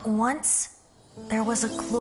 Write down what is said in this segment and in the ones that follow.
Once, there was a clue.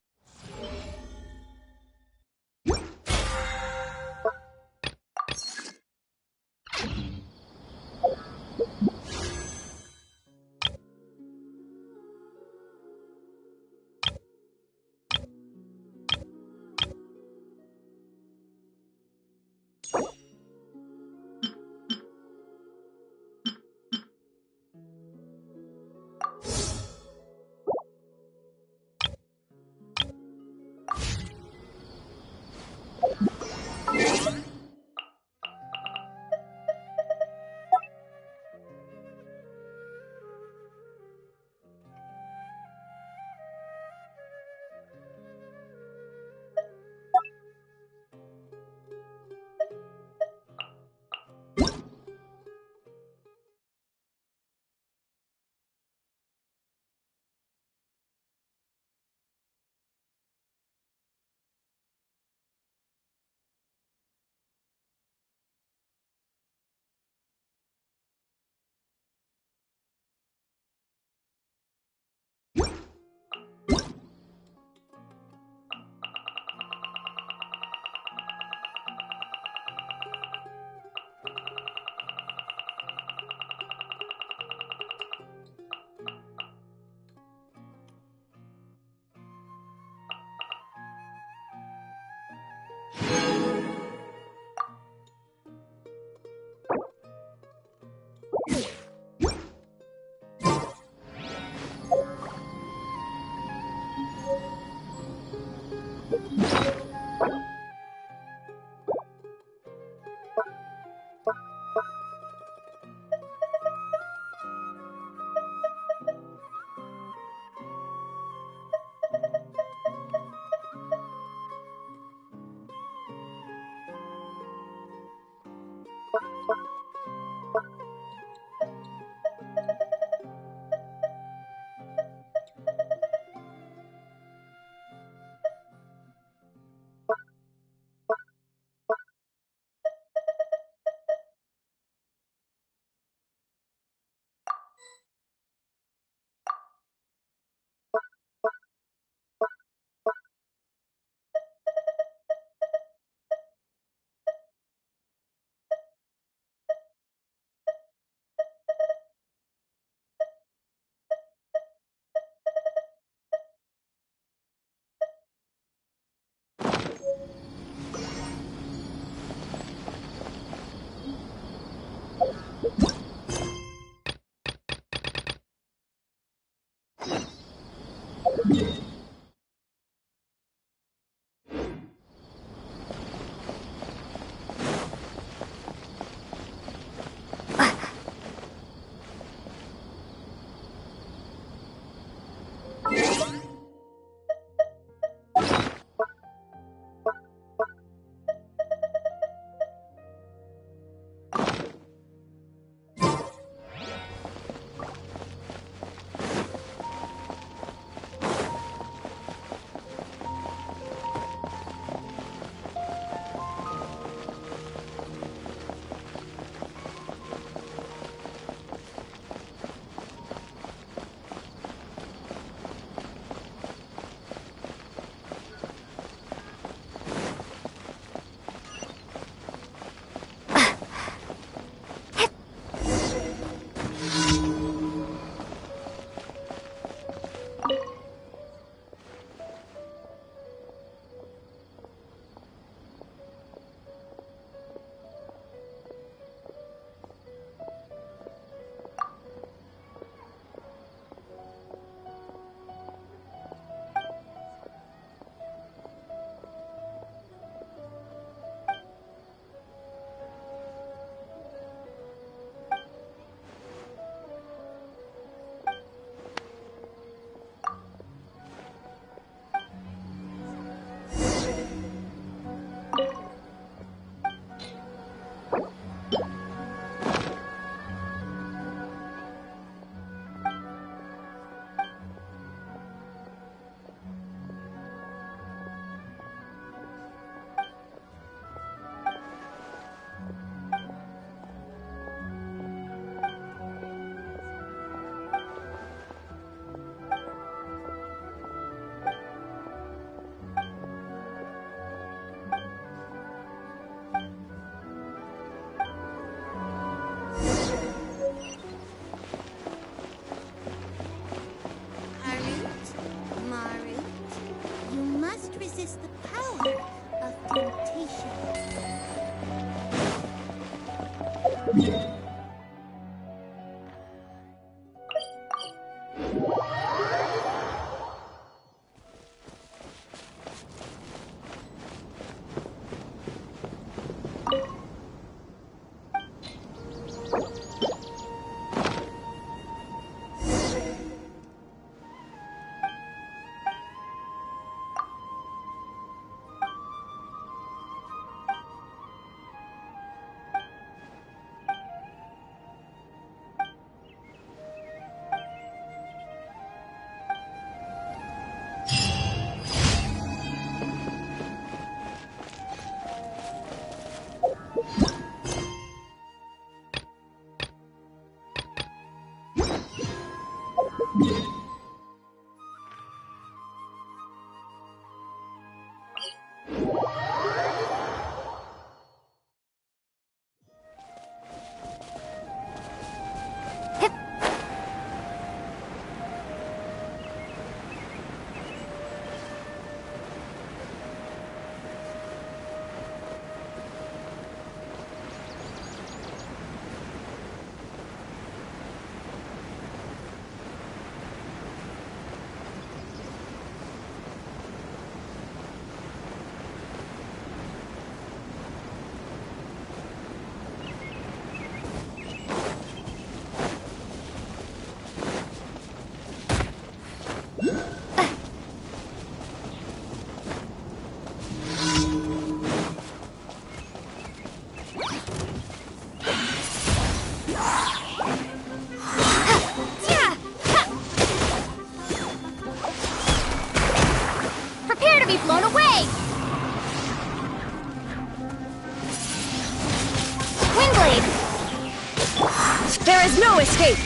There is no escape!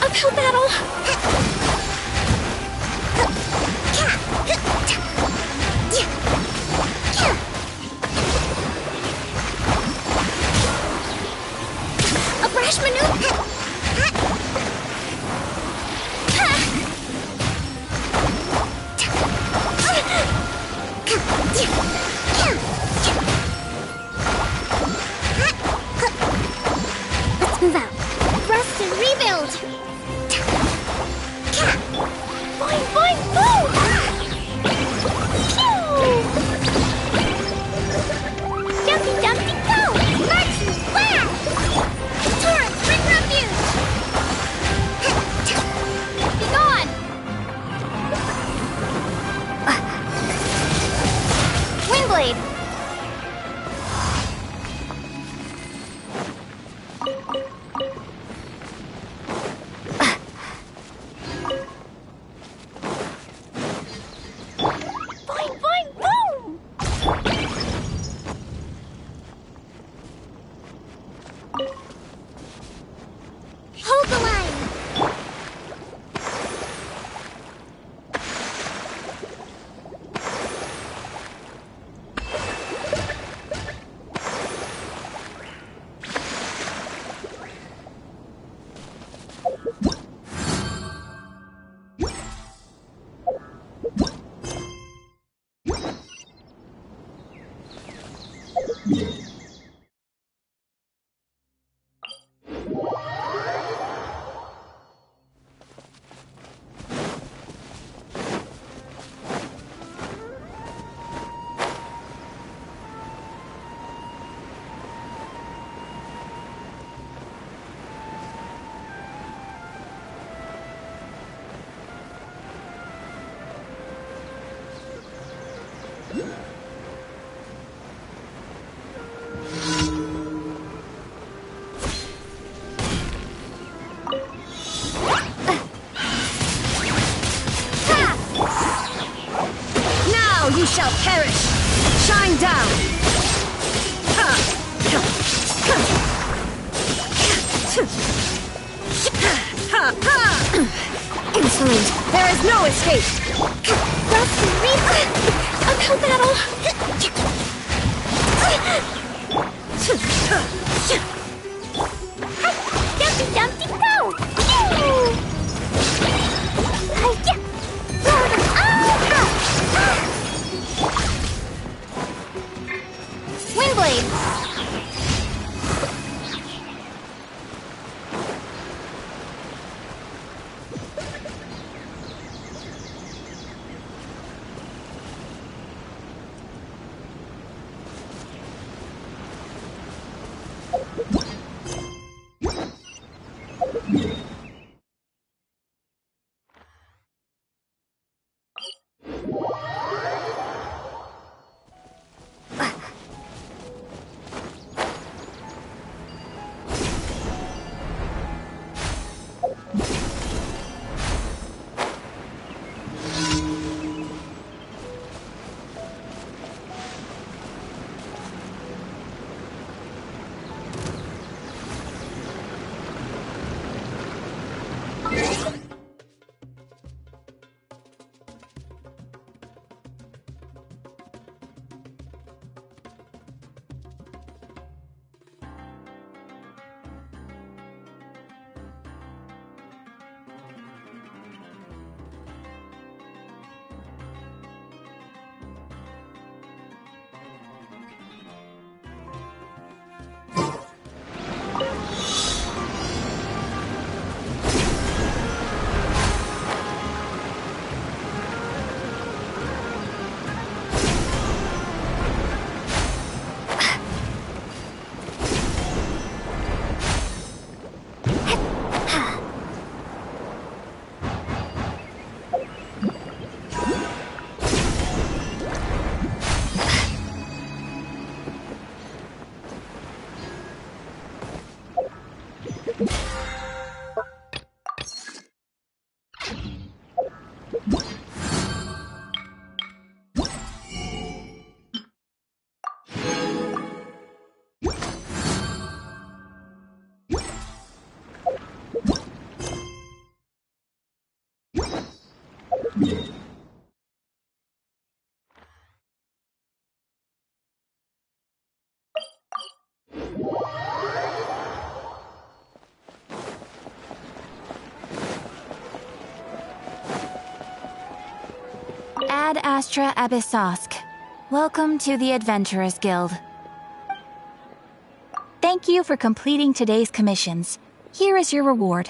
Uphill battle! A brash maneuver! Let's move out. Rest and rebuild! Boing, boing, boom! Jumpy, jumpy, go! Marching, blast! Torrent, bring refuge! Be gone! Windblade! Boing, boing, boom! Hold the line! Excellent. There is no escape. Rust and Reaper! Uphill battle! Dumpty Dumpty Go! Windblade! Ad Astra Abyssosk. Welcome to the Adventurers Guild. Thank you for completing today's commissions. Here is your reward.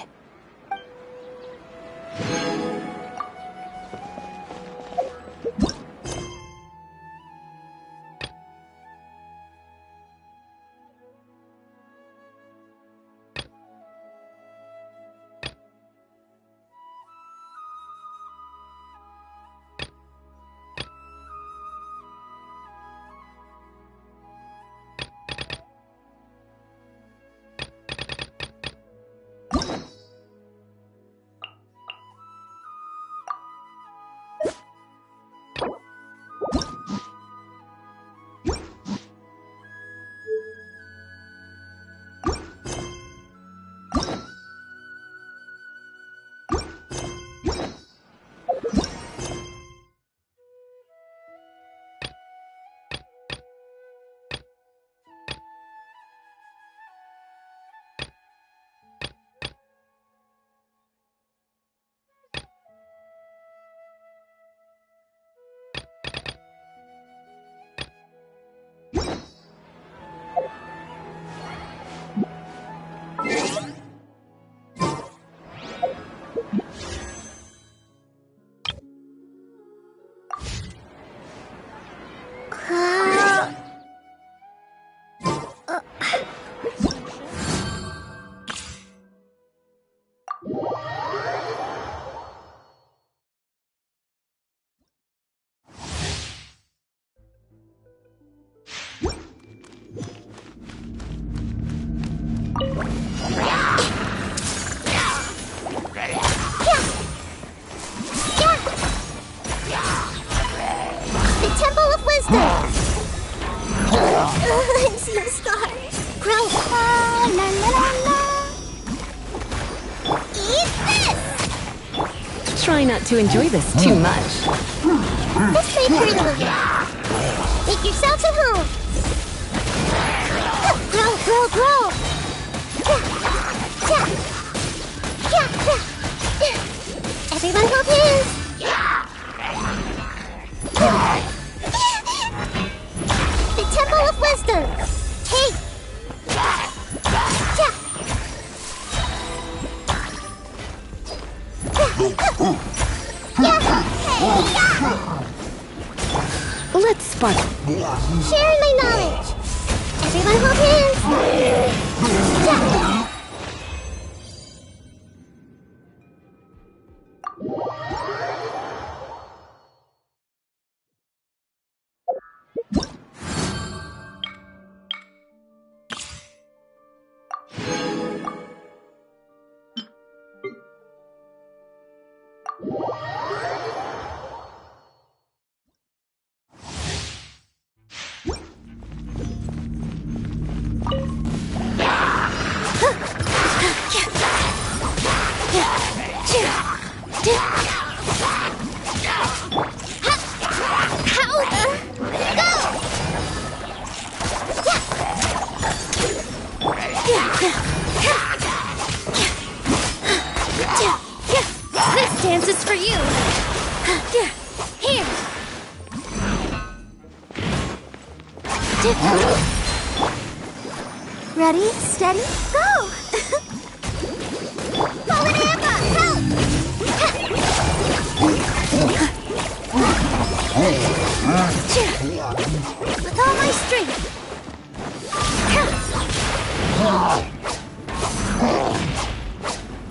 I'm so sorry. Grow. La la la la. Eat this! Try not to enjoy this too much. This may hurt a little. Make yourself at home. Grow, grow, grow. Everyone hold hands. The Temple of Wisdom. Hey. Let's spark. Sharing my knowledge. Everyone hold hands. This dance is for you. Here. Ready, steady, go! Fallen Amber, help! With all my strength.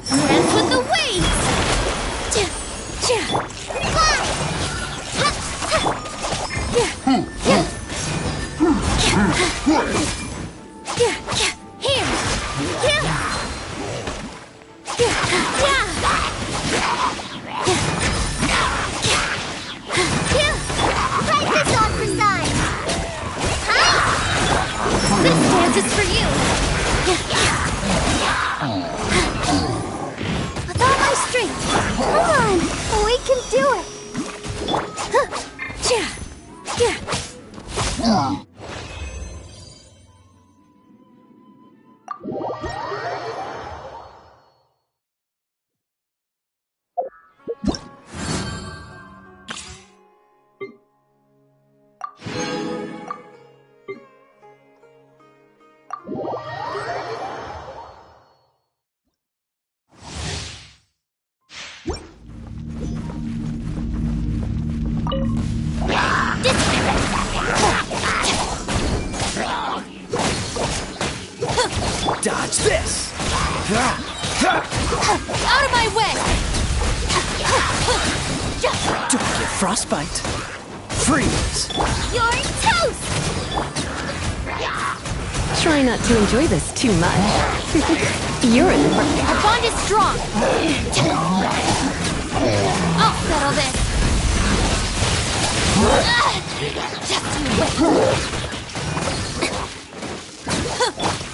Dance with the waves. Practice on for size. This dance is for you. With all my strength. Come on, we can do it. Dodge this! Out of my way! Don't get frostbite! Freeze! You're toast! Try not to enjoy this too much. You're in the Our bond is strong. I'll settle this. Just you wait.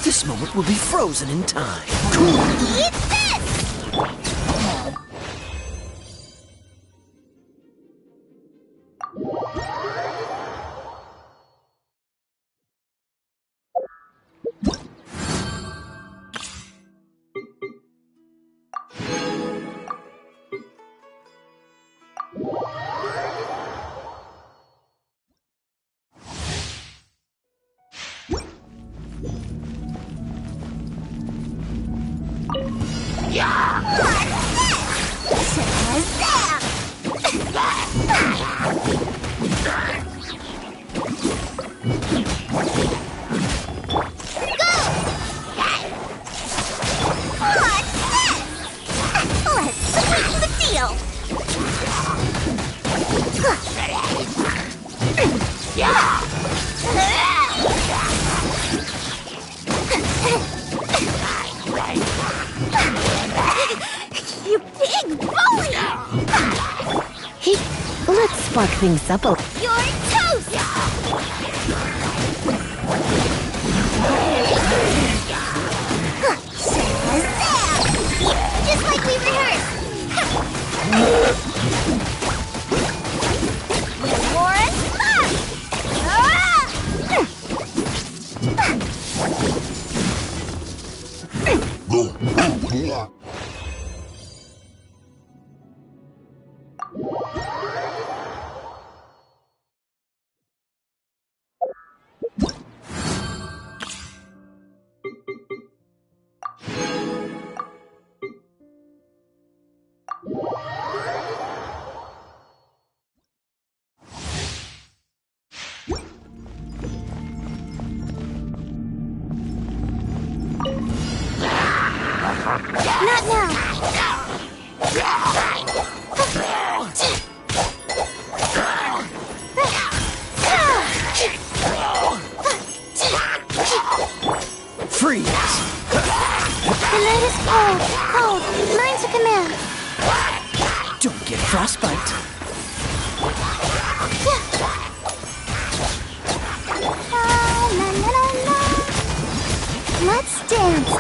This moment will be frozen in time. Eat this! You big bully! Let's spark things up a little. You're toast! Just like we rehearsed! Not now! Freeze! The night is cold, cold. Mine's a command. Don't get frostbite. La, la, la, la. Let's dance.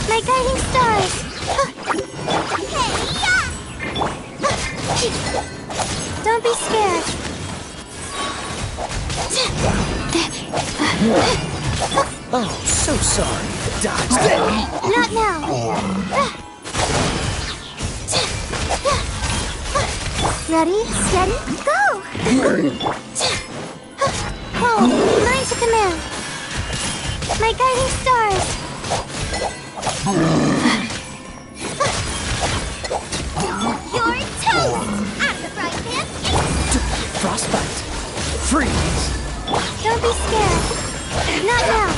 My guiding stars. Don't be scared. Oh, so sorry. Dodge that. Not now. Ready, steady, go! Hold. Mine's a command. My guiding stars. You're toast! Out of the frying pan. Don't get frostbite. Freeze! Don't be scared. Not now.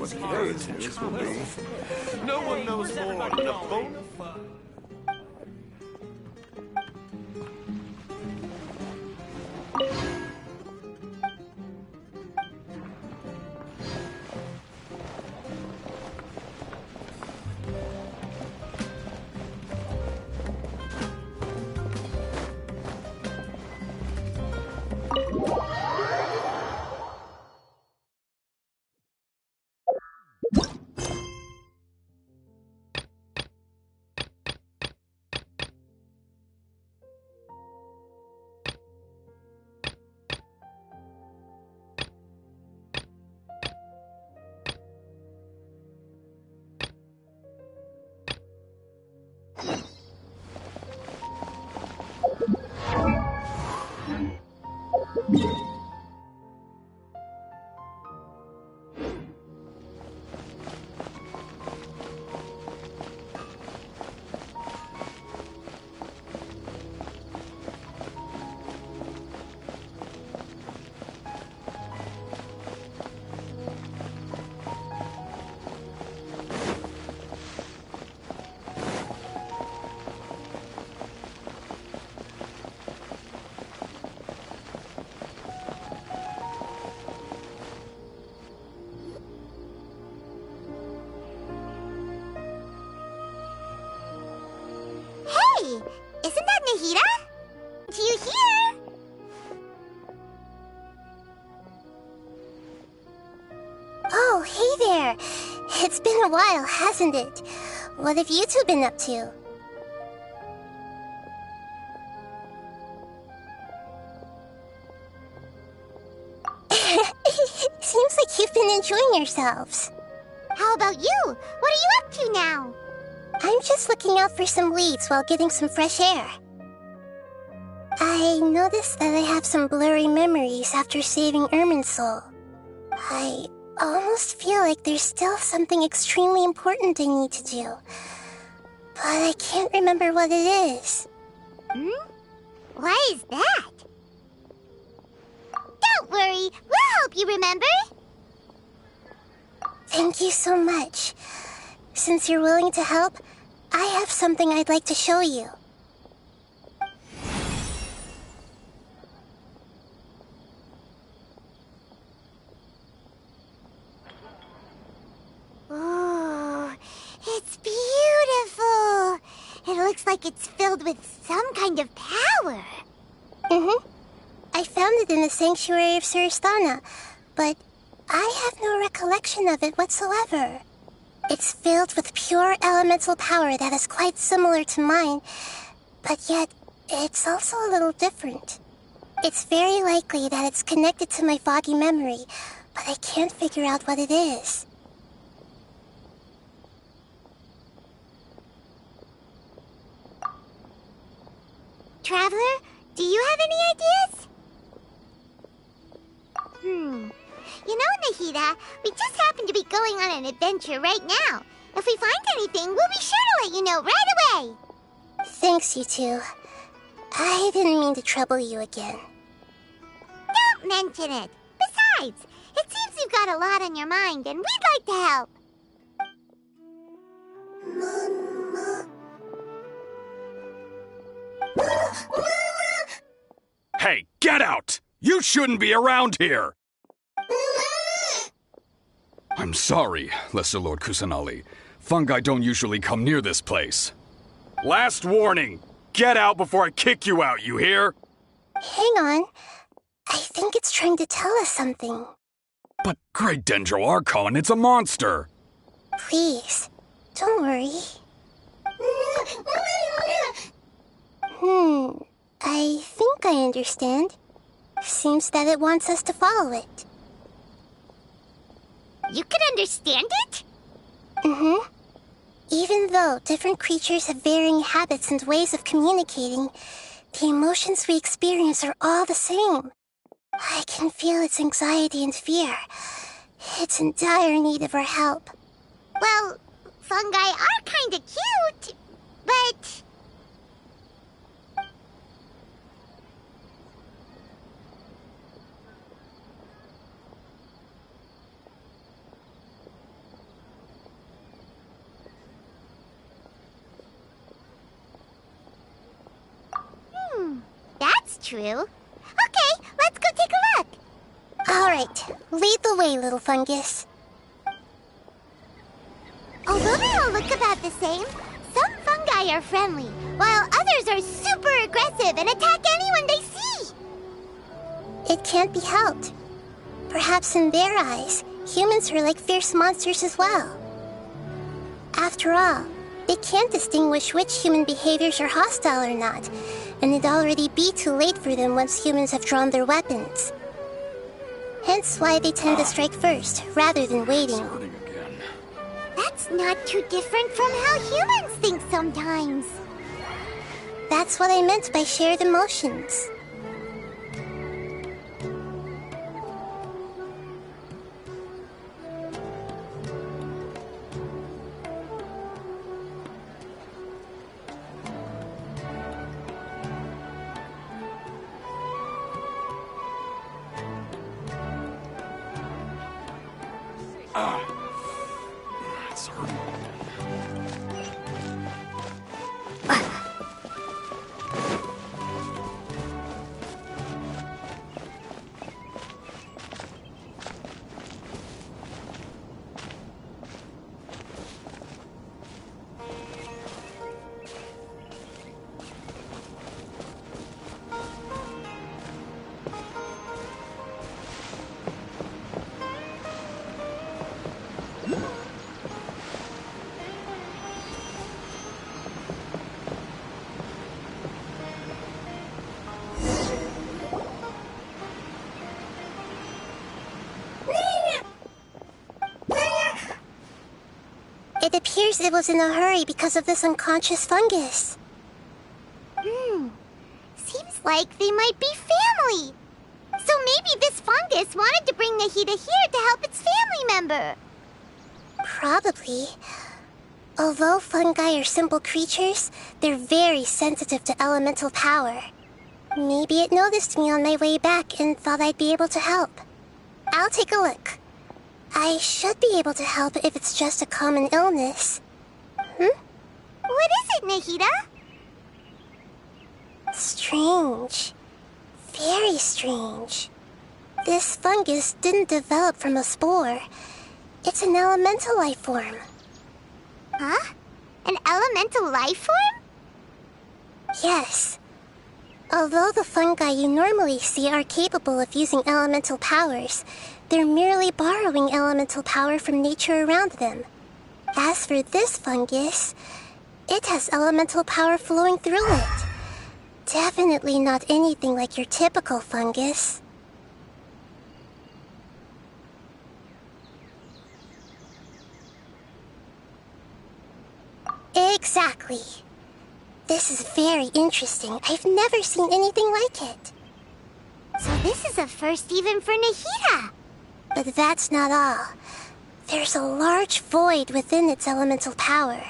No one knows more than a bona fide. Hey! Isn't that Nahida? Do you hear? Oh, hey there. It's been a while, hasn't it? What have you two been up to? Seems like you've been enjoying yourselves. How about you? What are you up to now? I'm just looking out for some leads while getting some fresh air. I noticed that I have some blurry memories after saving Ermin's soul. I almost feel like there's still something extremely important I need to do. But I can't remember what it is. Why is that? Don't worry, we'll help you remember. Thank you so much. Since you're willing to help, I have something I'd like to show you. Ooh, it's beautiful. It looks like it's filled with some kind of power. I found it in the sanctuary of Suristana, but I have no recollection of it whatsoever. It's filled with pure elemental power that is quite similar to mine, but yet it's also a little different. It's very likely that it's connected to my foggy memory, but I can't figure out what it is. Traveler, do you have any ideas? You know, Nahida, we just happen to be going on an adventure right now. If we find anything, we'll be sure to let you know right away. Thanks, you two. I didn't mean to trouble you again. Don't mention it. Besides, it seems you've got a lot on your mind, and we'd like to help. Hey, get out! You shouldn't be around here! I'm sorry, Lesser Lord Kusanali. Fungi don't usually come near this place. Last warning! Get out before I kick you out, you hear? Hang on. I think it's trying to tell us something. But Great Dendro Archon, it's a monster! Please, don't worry. I think I understand. Seems that it wants us to follow it. You can understand it? Even though different creatures have varying habits and ways of communicating, the emotions we experience are all the same. I can feel its anxiety and fear. It's in dire need of our help. Well, fungi are kinda cute, but... true. Okay, let's go take a look. All right, lead the way, little fungus. Although they all look about the same, some fungi are friendly, while others are super aggressive and attack anyone they see. It can't be helped. Perhaps in their eyes, humans are like fierce monsters as well. After all, they can't distinguish which human behaviors are hostile or not, and it'd already be too late for them once humans have drawn their weapons. Hence why they tend to strike first, rather than waiting. That's not too different from how humans think sometimes. That's what I meant by shared emotions. It's hurting. It appears it was in a hurry because of this unconscious fungus. Seems like they might be family. So maybe this fungus wanted to bring Nahida here to help its family member. Probably. Although fungi are simple creatures, they're very sensitive to elemental power. Maybe it noticed me on my way back and thought I'd be able to help. I'll take a look. I should be able to help if it's just a common illness. What is it, Nahida? Strange. Very strange. This fungus didn't develop from a spore. It's an elemental life form. Huh? An elemental life form? Yes. Although the fungi you normally see are capable of using elemental powers, they're merely borrowing elemental power from nature around them. As for this fungus, it has elemental power flowing through it. Definitely not anything like your typical fungus. Exactly. This is very interesting. I've never seen anything like it. So this is a first even for Nahida. But that's not all. There's a large void within its elemental power.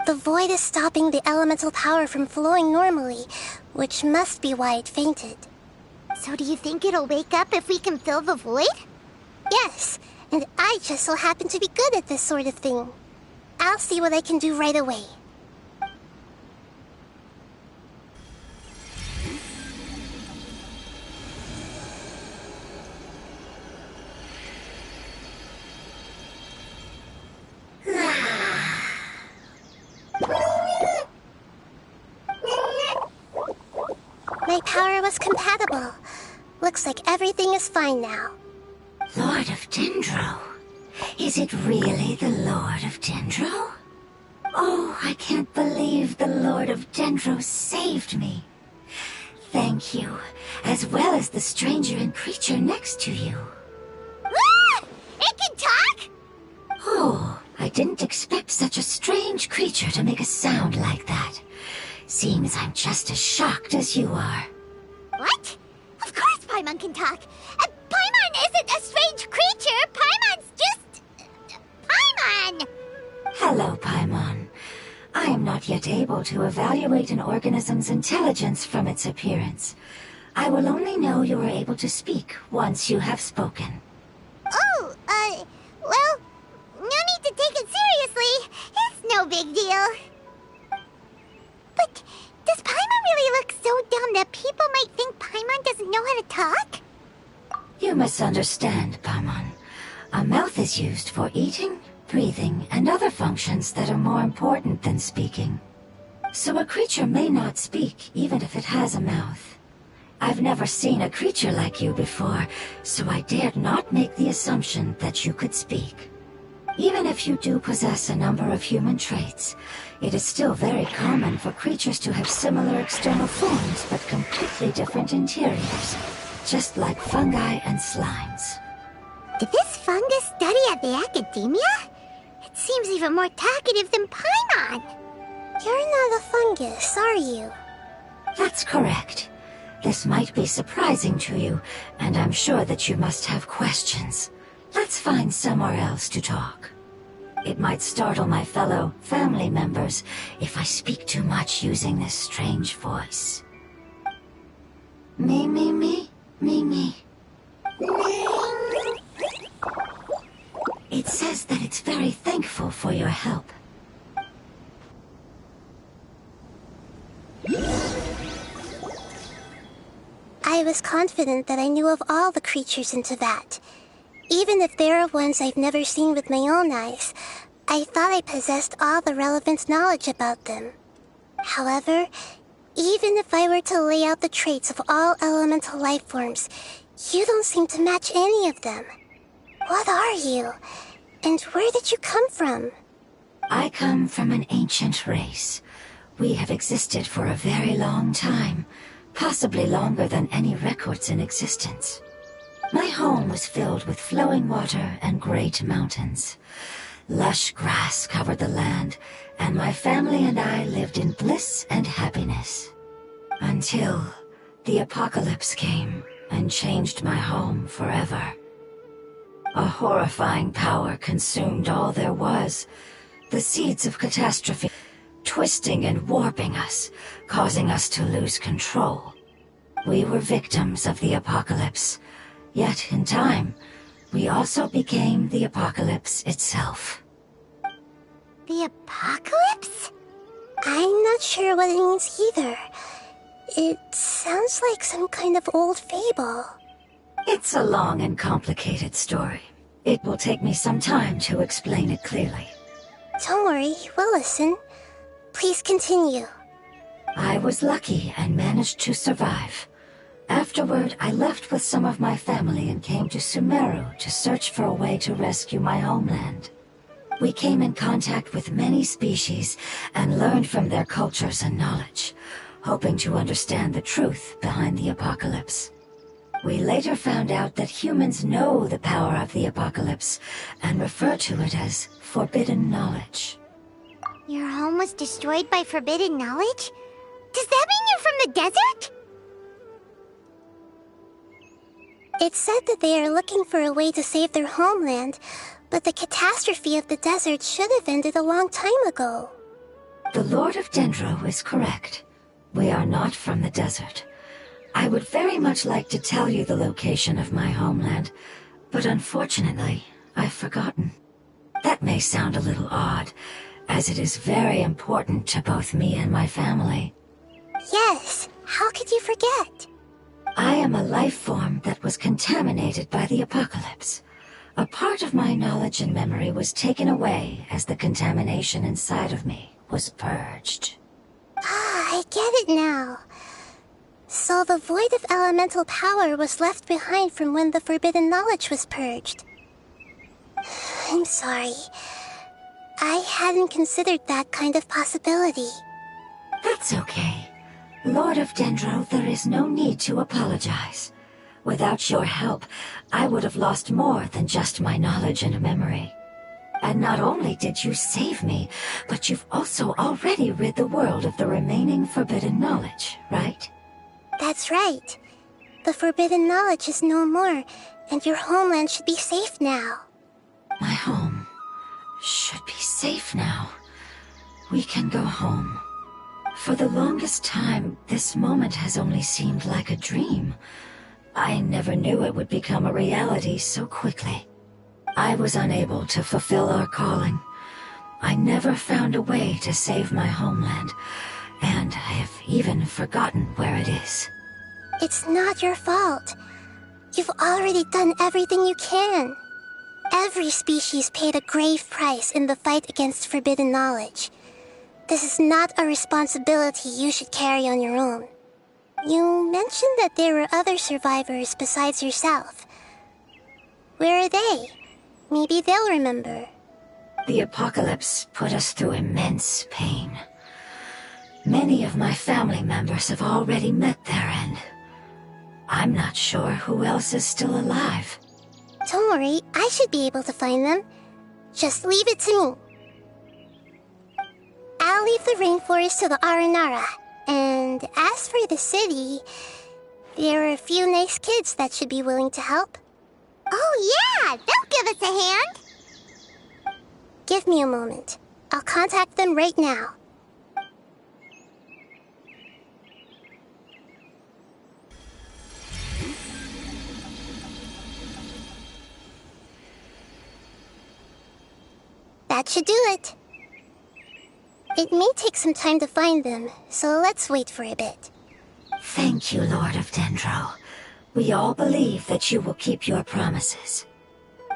The void is stopping the elemental power from flowing normally, which must be why it fainted. So do you think it'll wake up if we can fill the void? Yes, and I just so happen to be good at this sort of thing. I'll see what I can do right away. My power was compatible. Looks like everything is fine now. Lord of Dendro? Is it really the Lord of Dendro? Oh, I can't believe the Lord of Dendro saved me. Thank you, as well as the stranger and creature next to you. Ah! It can talk? Oh, I didn't expect such a strange creature to make a sound like that. Seems I'm just as shocked as you are. What? Of course Paimon can talk. Paimon isn't a strange creature. Paimon's just... Paimon! Hello, Paimon. I am not yet able to evaluate an organism's intelligence from its appearance. I will only know you are able to speak once you have spoken. Oh, well, no need to take it seriously. It's no big deal. But does Paimon really look so dumb that people might think Paimon doesn't know how to talk? You misunderstand, Paimon. A mouth is used for eating, breathing, and other functions that are more important than speaking. So a creature may not speak, even if it has a mouth. I've never seen a creature like you before, so I dared not make the assumption that you could speak. Even if you do possess a number of human traits, it is still very common for creatures to have similar external forms but completely different interiors, just like fungi and slimes. Did this fungus study at the academia? It seems even more talkative than Paimon. You're not a fungus, are you? That's correct. This might be surprising to you, and I'm sure that you must have questions. Let's find somewhere else to talk. It might startle my fellow family members if I speak too much using this strange voice. Me, me, me, me, me. It says that it's very thankful for your help. I was confident that I knew of all the creatures in Teyvat. Even if there are ones I've never seen with my own eyes, I thought I possessed all the relevant knowledge about them. However, even if I were to lay out the traits of all elemental life forms, you don't seem to match any of them. What are you? And where did you come from? I come from an ancient race. We have existed for a very long time, possibly longer than any records in existence. My home was filled with flowing water and great mountains. Lush grass covered the land, and my family and I lived in bliss and happiness. Until the apocalypse came and changed my home forever. A horrifying power consumed all there was. The seeds of catastrophe, twisting and warping us, causing us to lose control. We were victims of the apocalypse. Yet, in time, we also became the apocalypse itself. The apocalypse? I'm not sure what it means either. It sounds like some kind of old fable. It's a long and complicated story. It will take me some time to explain it clearly. Don't worry, we'll listen. Please continue. I was lucky and managed to survive. Afterward, I left with some of my family and came to Sumeru to search for a way to rescue my homeland. We came in contact with many species and learned from their cultures and knowledge, hoping to understand the truth behind the apocalypse. We later found out that humans know the power of the apocalypse and refer to it as forbidden knowledge. Your home was destroyed by forbidden knowledge? Does that mean you're from the desert? It said that they are looking for a way to save their homeland, but the catastrophe of the desert should have ended a long time ago. The Lord of Dendro is correct. We are not from the desert. I would very much like to tell you the location of my homeland, but unfortunately, I've forgotten. That may sound a little odd, as it is very important to both me and my family. Yes, how could you forget? I am a life form that was contaminated by the apocalypse. A part of my knowledge and memory was taken away as the contamination inside of me was purged. Ah, I get it now. So the void of elemental power was left behind from when the forbidden knowledge was purged. I'm sorry. I hadn't considered that kind of possibility. That's okay. Lord of Dendro, there is no need to apologize. Without your help, I would have lost more than just my knowledge and memory. And not only did you save me, but you've also already rid the world of the remaining forbidden knowledge, right? That's right. The forbidden knowledge is no more, and your homeland should be safe now. My home should be safe now. We can go home. For the longest time, this moment has only seemed like a dream. I never knew it would become a reality so quickly. I was unable to fulfill our calling. I never found a way to save my homeland, and I have even forgotten where it is. It's not your fault. You've already done everything you can. Every species paid a grave price in the fight against forbidden knowledge. This is not a responsibility you should carry on your own. You mentioned that there were other survivors besides yourself. Where are they? Maybe they'll remember. The apocalypse put us through immense pain. Many of my family members have already met their end. I'm not sure who else is still alive. Don't worry, I should be able to find them. Just leave it to me. I'll leave the rainforest to the Aranara. And as for the city, there are a few nice kids that should be willing to help. Oh yeah, they'll give us a hand. Give me a moment. I'll contact them right now. That should do it. It may take some time to find them, so let's wait for a bit. Thank you, Lord of Dendro. We all believe that you will keep your promises.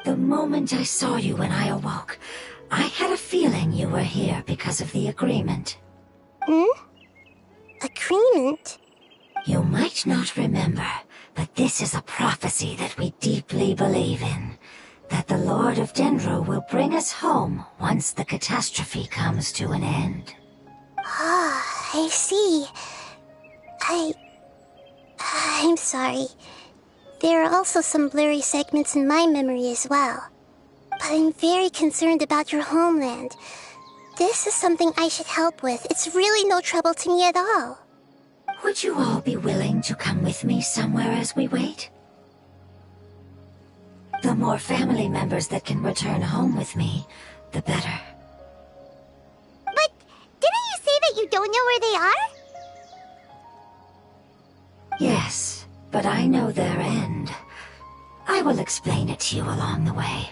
The moment I saw you when I awoke, I had a feeling you were here because of the agreement. Agreement? You might not remember, but this is a prophecy that we deeply believe in. That the Lord of Dendro will bring us home once the catastrophe comes to an end. Ah, I see. I'm sorry. There are also some blurry segments in my memory as well. But I'm very concerned about your homeland. This is something I should help with. It's really no trouble to me at all. Would you all be willing to come with me somewhere as we wait? The more family members that can return home with me, the better. But didn't you say that you don't know where they are? Yes, but I know their end. I will explain it to you along the way.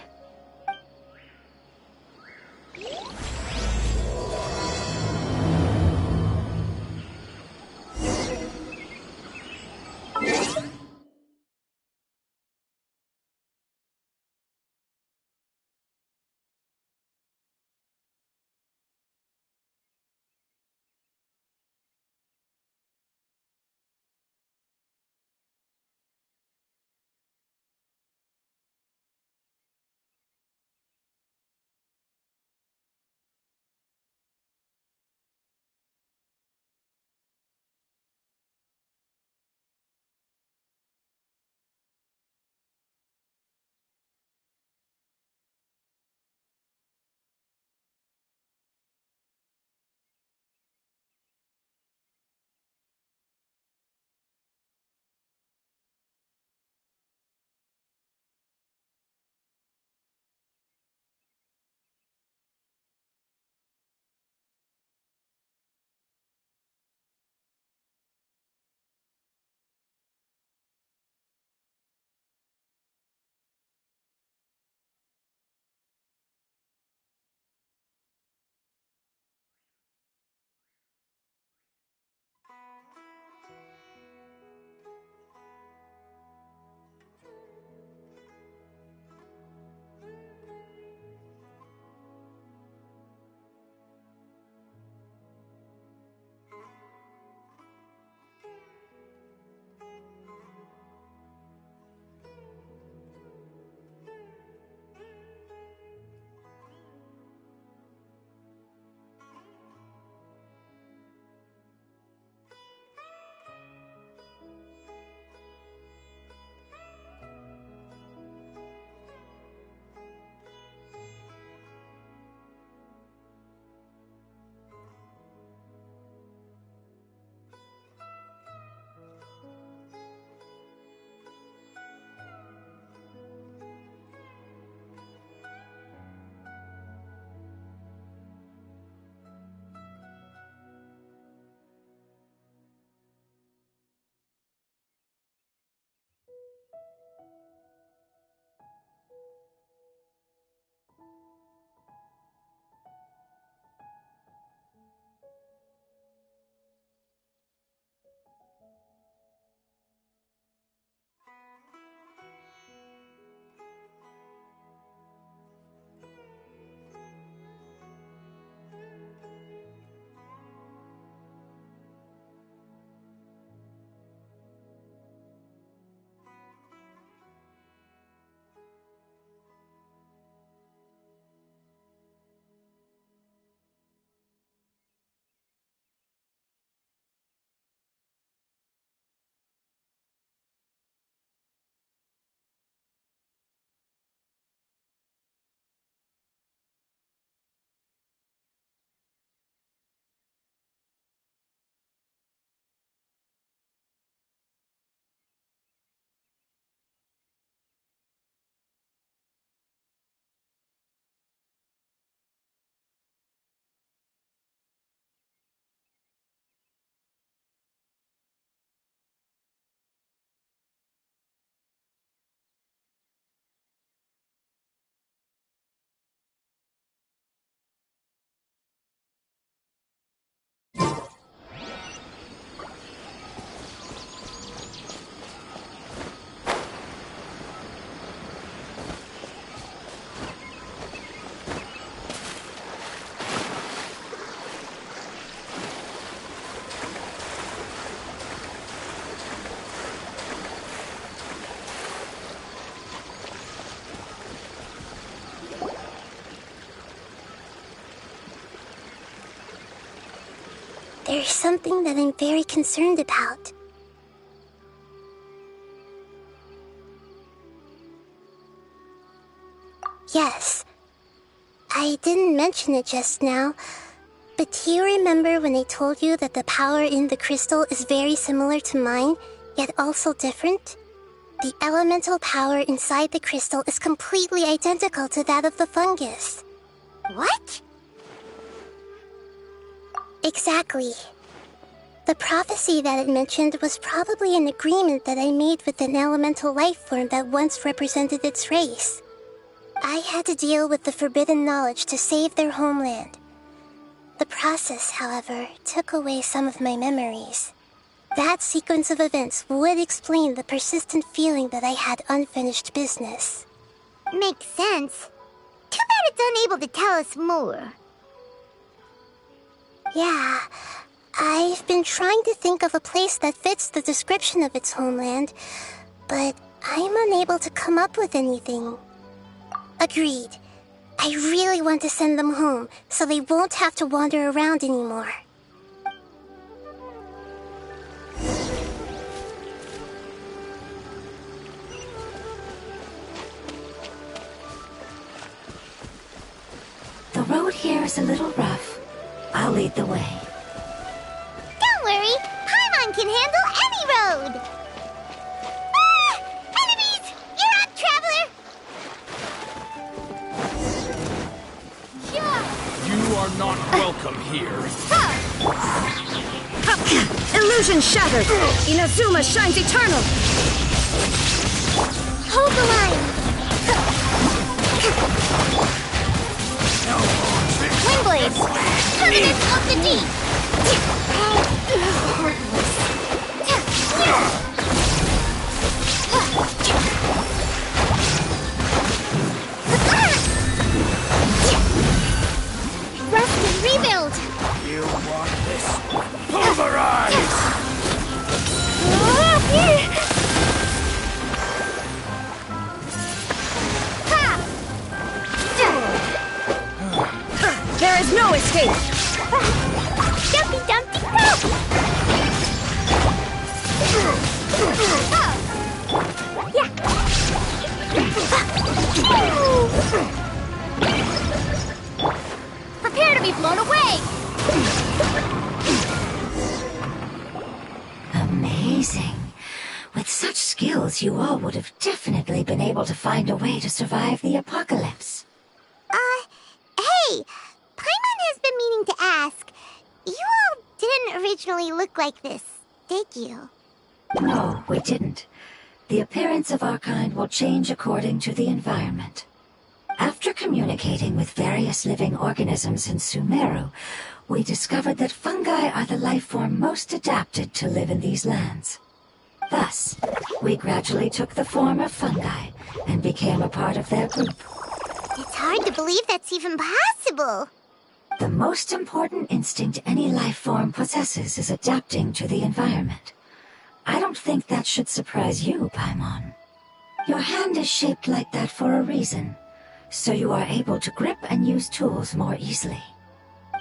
there's something that I'm very concerned about. Yes, I didn't mention it just now, but do you remember when I told you that the power in the crystal is very similar to mine, yet also different? The elemental power inside the crystal is completely identical to that of the fungus. What? Exactly. The prophecy that it mentioned was probably an agreement that I made with an elemental life form that once represented its race. I had to deal with the forbidden knowledge to save their homeland. The process, however, took away some of my memories. That sequence of events would explain the persistent feeling that I had unfinished business. Makes sense. Too bad it's unable to tell us more. Yeah, I've been trying to think of a place that fits the description of its homeland, but I'm unable to come up with anything. Agreed. I really want to send them home, so they won't have to wander around anymore. The road here is a little rough. I'll lead the way. Don't worry, Paimon can handle any road! Ah! Enemies! You're up, traveler! You are not welcome here. Illusion shattered! Inazuma shines eternal! Hold the line! Windblades! Permanent of the deep! Rust and rebuild! You want this? Pulverize! There is no escape! Dumpty Dumpty Go! Prepare to be blown away! Amazing. With such skills, you all would have definitely been able to find a way to survive the apocalypse. Hey! Paimon has been meaning to ask. You all didn't originally look like this, did you? No, we didn't. The appearance of our kind will change according to the environment. After communicating with various living organisms in Sumeru, we discovered that fungi are the life form most adapted to live in these lands. Thus, we gradually took the form of fungi and became a part of their group. It's hard to believe that's even possible. The most important instinct any life form possesses is adapting to the environment. I don't think that should surprise you, Paimon. Your hand is shaped like that for a reason, so you are able to grip and use tools more easily.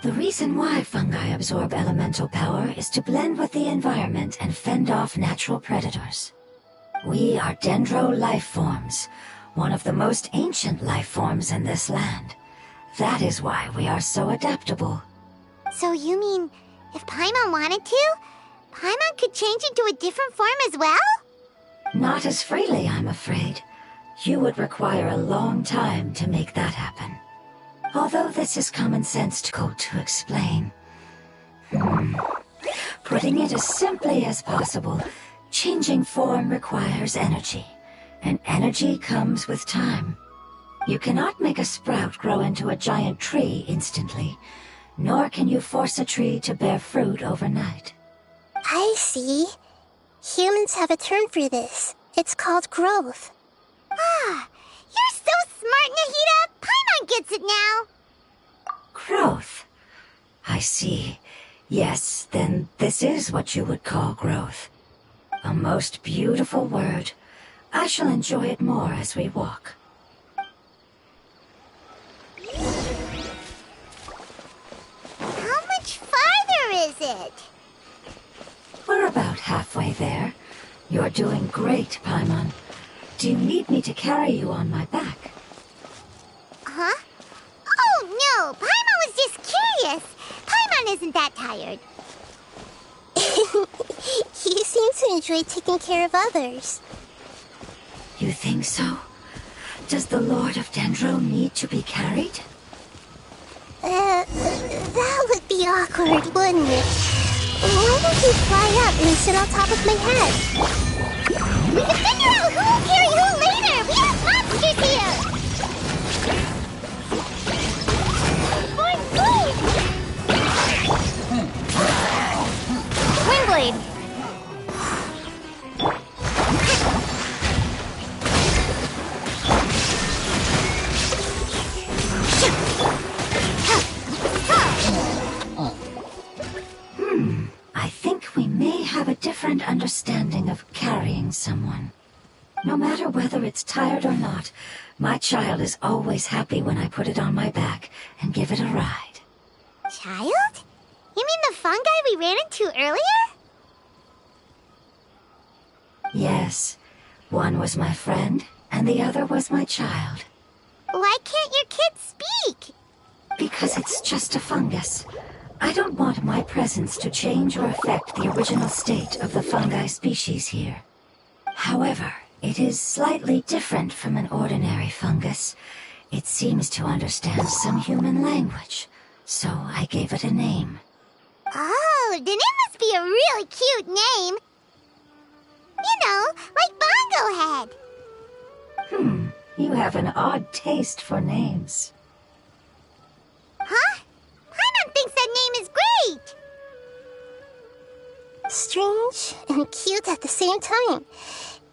The reason why fungi absorb elemental power is to blend with the environment and fend off natural predators. We are dendro life forms, one of the most ancient life forms in this land. That is why we are so adaptable. So you mean, if Paimon wanted to, Paimon could change into a different form as well? Not as freely, I'm afraid. You would require a long time to make that happen. Although this is common sense to explain. Putting it as simply as possible, changing form requires energy, and energy comes with time. You cannot make a sprout grow into a giant tree instantly, nor can you force a tree to bear fruit overnight. I see. Humans have a term for this. It's called growth. Ah, you're so smart, Nahida! Paimon gets it now! Growth. I see. Yes, then this is what you would call growth. A most beautiful word. I shall enjoy it more as we walk. How much farther is it? about halfway there. You're doing great, Paimon. Do you need me to carry you on my back? Huh? Oh, no! Paimon was just curious. Paimon isn't that tired. You seem to enjoy taking care of others. You think so? Does the Lord of Dendro need to be carried? That would be awkward, wouldn't it? Why don't you fly up and sit on top of my head? We can figure out who will carry who later! We have monsters here! Windblade! I think we may have a different understanding of carrying someone. No matter whether it's tired or not, my child is always happy when I put it on my back and give it a ride. Child? You mean the fungi we ran into earlier? Yes, one was my friend, and the other was my child. Why can't your kid speak? Because it's just a fungus. I don't want my presence to change or affect the original state of the fungi species here. However, it is slightly different from an ordinary fungus. It seems to understand some human language, so I gave it a name. Oh, then it must be a really cute name. You know, like Bongo Head. You have an odd taste for names. Huh? Paimon thinks that name is great. Strange and cute at the same time.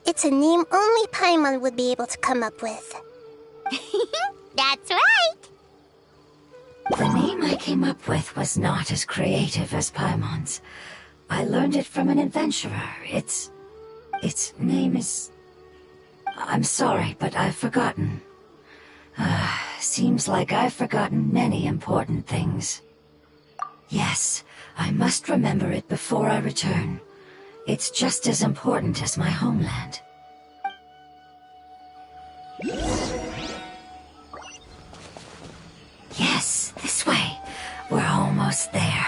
It's a name only Paimon would be able to come up with. That's right. The name I came up with was not as creative as Paimon's. I learned it from an adventurer. Its name is... I'm sorry, but I've forgotten. Seems like I've forgotten many important things. Yes, I must remember it before I return. It's just as important as my homeland. Yes, this way. We're almost there.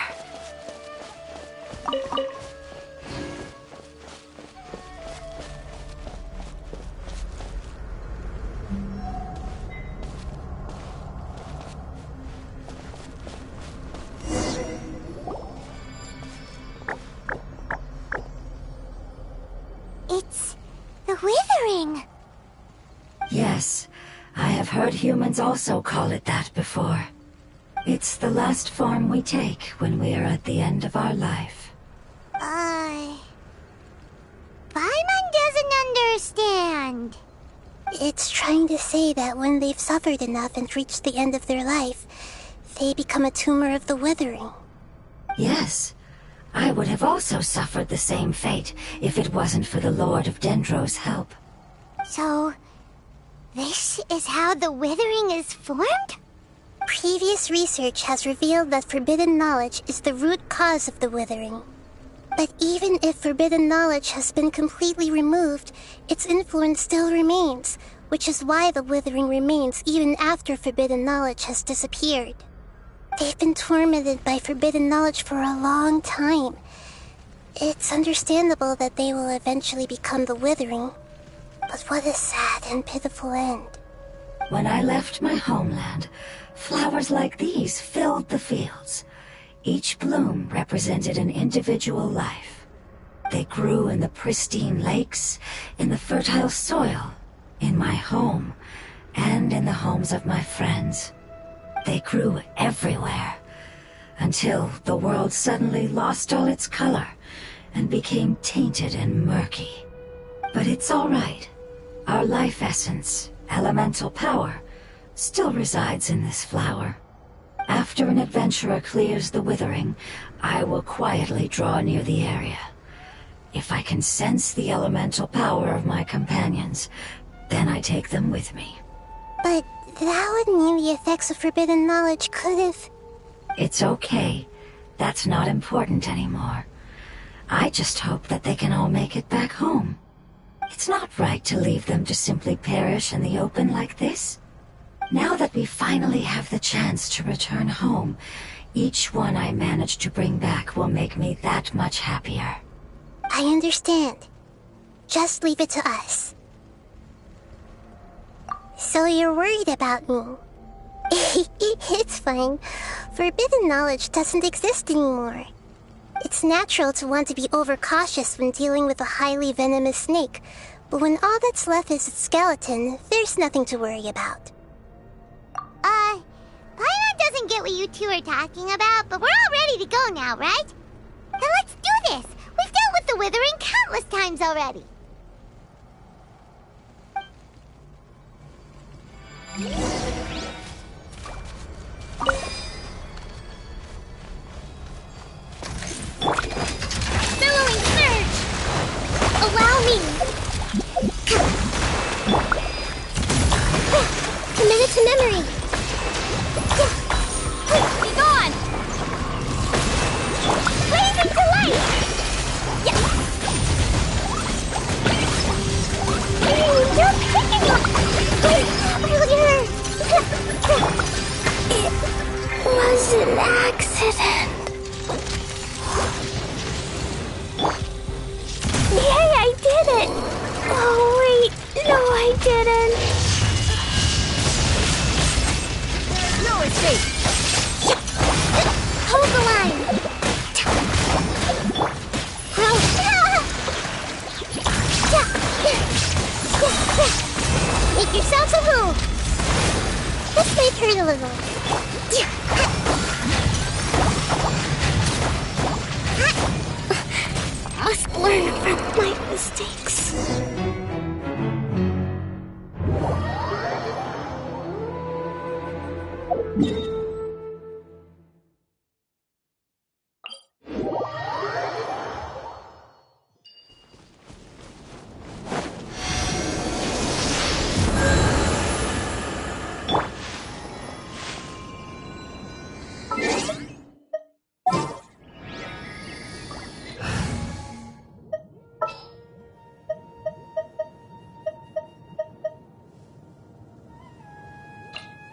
It's the Withering. Yes, I have heard humans also call it that before. It's the last form we take when we are at the end of our life. Paimon doesn't understand. It's trying to say that when they've suffered enough and reached the end of their life, they become a tumor of the Withering. Yes, I would have also suffered the same fate if it wasn't for the Lord of Dendro's help. So, this is how the Withering is formed? Previous research has revealed that forbidden knowledge is the root cause of the Withering. But even if forbidden knowledge has been completely removed, its influence still remains, which is why the Withering remains even after forbidden knowledge has disappeared. They've been tormented by forbidden knowledge for a long time. It's understandable that they will eventually become the Withering. But what a sad and pitiful end. When I left my homeland, flowers like these filled the fields. Each bloom represented an individual life. They grew in the pristine lakes, in the fertile soil, in my home, and in the homes of my friends. They grew everywhere, until the world suddenly lost all its color and became tainted and murky. But it's all right. Our life essence, elemental power, still resides in this flower. After an adventurer clears the Withering, I will quietly draw near the area. If I can sense the elemental power of my companions, then I take them with me. But that would mean the effects of forbidden knowledge could have... It's okay. That's not important anymore. I just hope that they can all make it back home. It's not right to leave them to simply perish in the open like this. Now that we finally have the chance to return home, each one I manage to bring back will make me that much happier. I understand. Just leave it to us. So you're worried about me? It's fine. Forbidden knowledge doesn't exist anymore. It's natural to want to be overcautious when dealing with a highly venomous snake, but when all that's left is its skeleton, there's nothing to worry about. Paimon doesn't get what you two are talking about, but we're all ready to go now, right? Then let's do this! We've dealt with the Withering countless times already! Billowing surge! Allow me! Committed to memory! Be gone! Blazing delight! Yeah. You're picking up! Failure! It was an accident. Yay, I did it! Oh, wait. No, I didn't. No escape! Hold the line! Make yourselves at home! This may hurt a little. Must learn from my mistakes.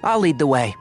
I'll lead the way.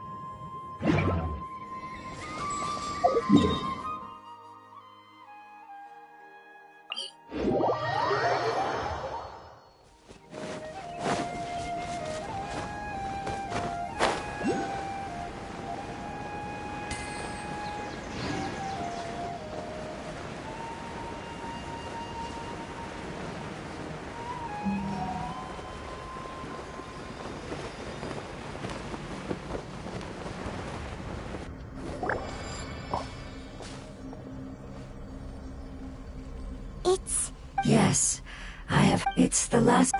Yes, I have. It's the last.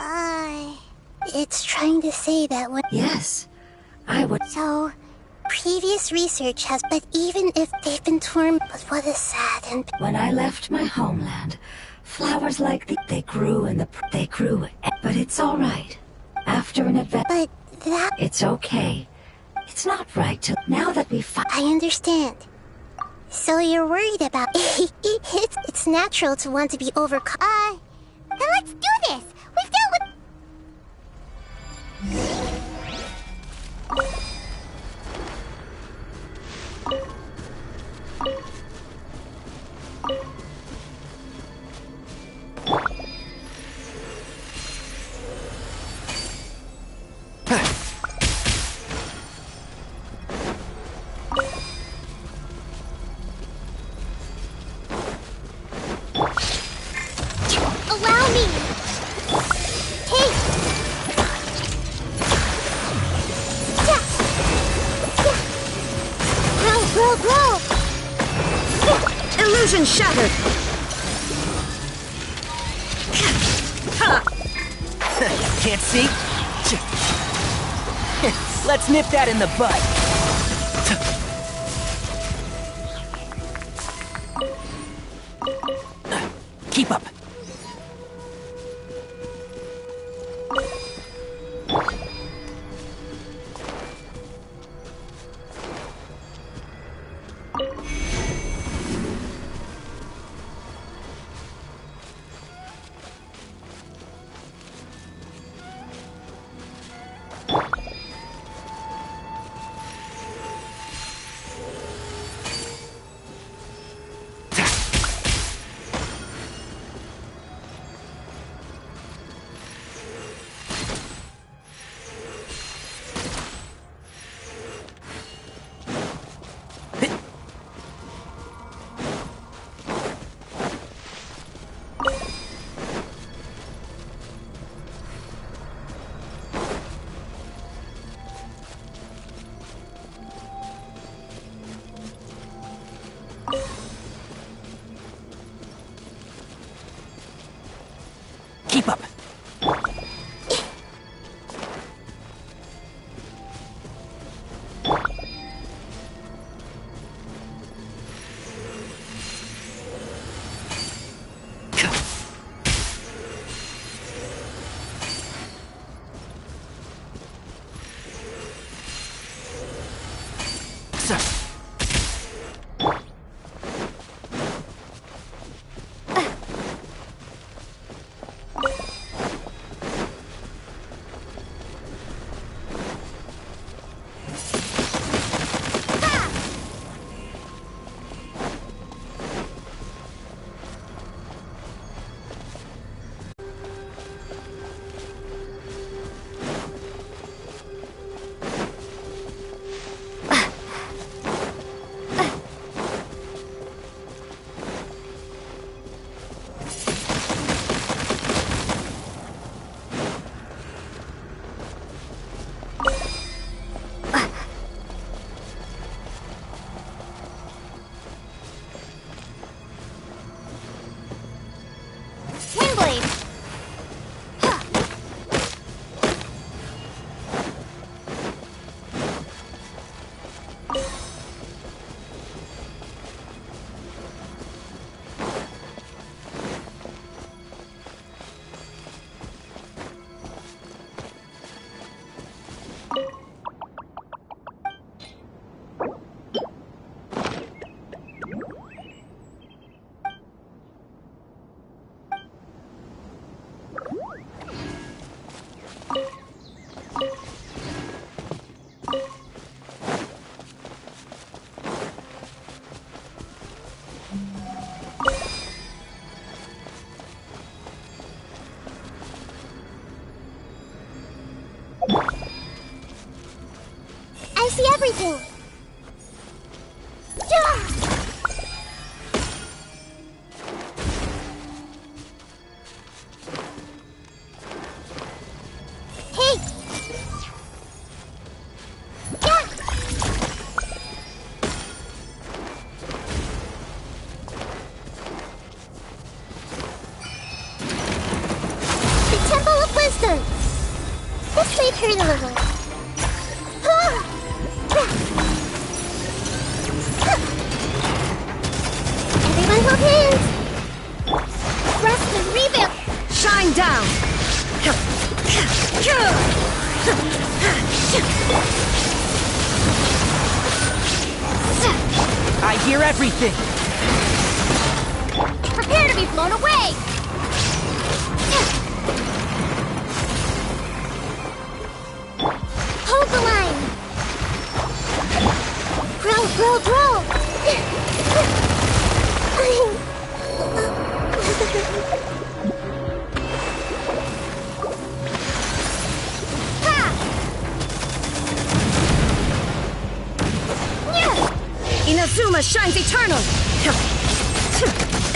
It's trying to say that what... Yes, I would. So, previous research has... But even if they've been torn... But what is sad and... When I left my homeland, flowers like they grew in the... They grew, but it's all right. After an event... But that... It's okay. It's not right to... Now that we find... I understand. So you're worried about... It's natural to want to be overcome. Then let's do this! We've dealt with... Allow me! Take! Grow! Illusion shattered! Can't see? Let's nip that in the bud. Keep up. Keep up. I see everything. Hey! The Temple of Wisdom. This may hurt a little. Everyone hold hands. Rest and rebuild. Shine down! I hear everything. Prepare to be blown away. Hold the line. Grow, grow, grow. Inazuma shines eternal!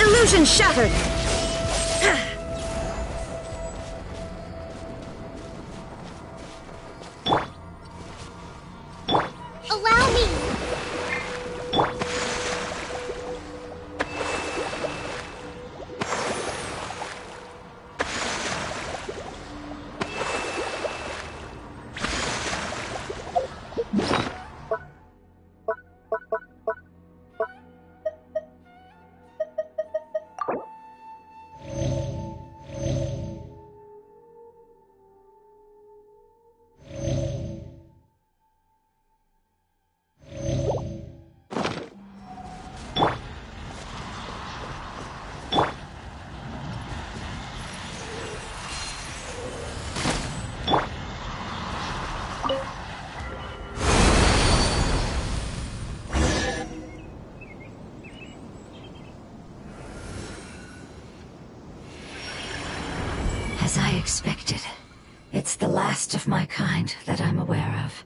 Illusion shattered! Allow me. As I expected, it's the last of my kind that I'm aware of.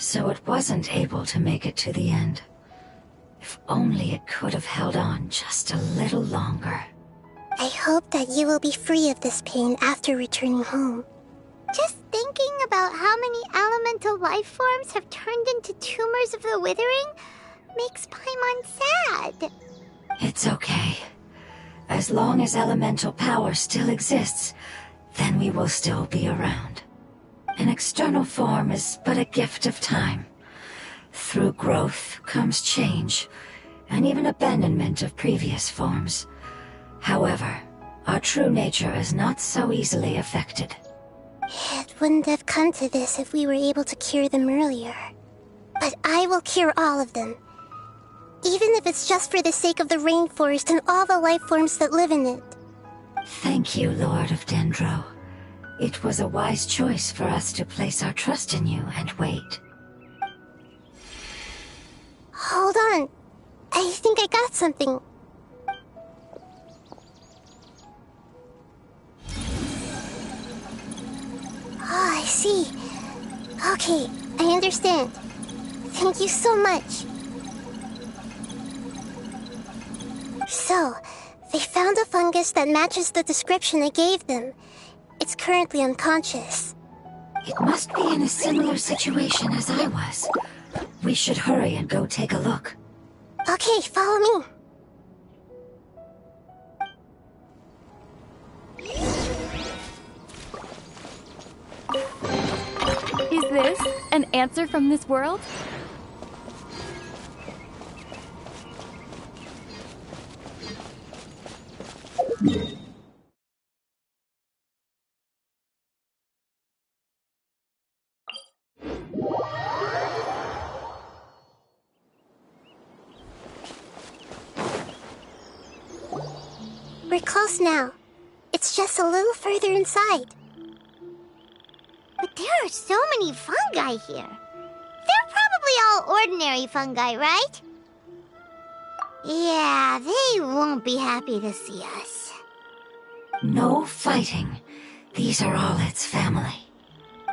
So it wasn't able to make it to the end. If only it could have held on just a little longer. I hope that you will be free of this pain after returning home. Just thinking about how many elemental life forms have turned into tumors of the withering makes Paimon sad. It's okay. As long as elemental power still exists, then we will still be around. An external form is but a gift of time. Through growth comes change, and even abandonment of previous forms. However, our true nature is not so easily affected. It wouldn't have come to this if we were able to cure them earlier. But I will cure all of them. Even if it's just for the sake of the rainforest and all the life forms that live in it. Thank you, Lord of Dendro. It was a wise choice for us to place our trust in you and wait. Hold on. I think I got something. Oh, I see. Okay, I understand. Thank you so much. So, they found a fungus that matches the description I gave them. It's currently unconscious. It must be in a similar situation as I was. We should hurry and go take a look. Okay, follow me. Is this an answer from this world? We're close now. It's just a little further inside. But there are so many fungi here. They're probably all ordinary fungi, right? Yeah, they won't be happy to see us. No fighting. These are all its family.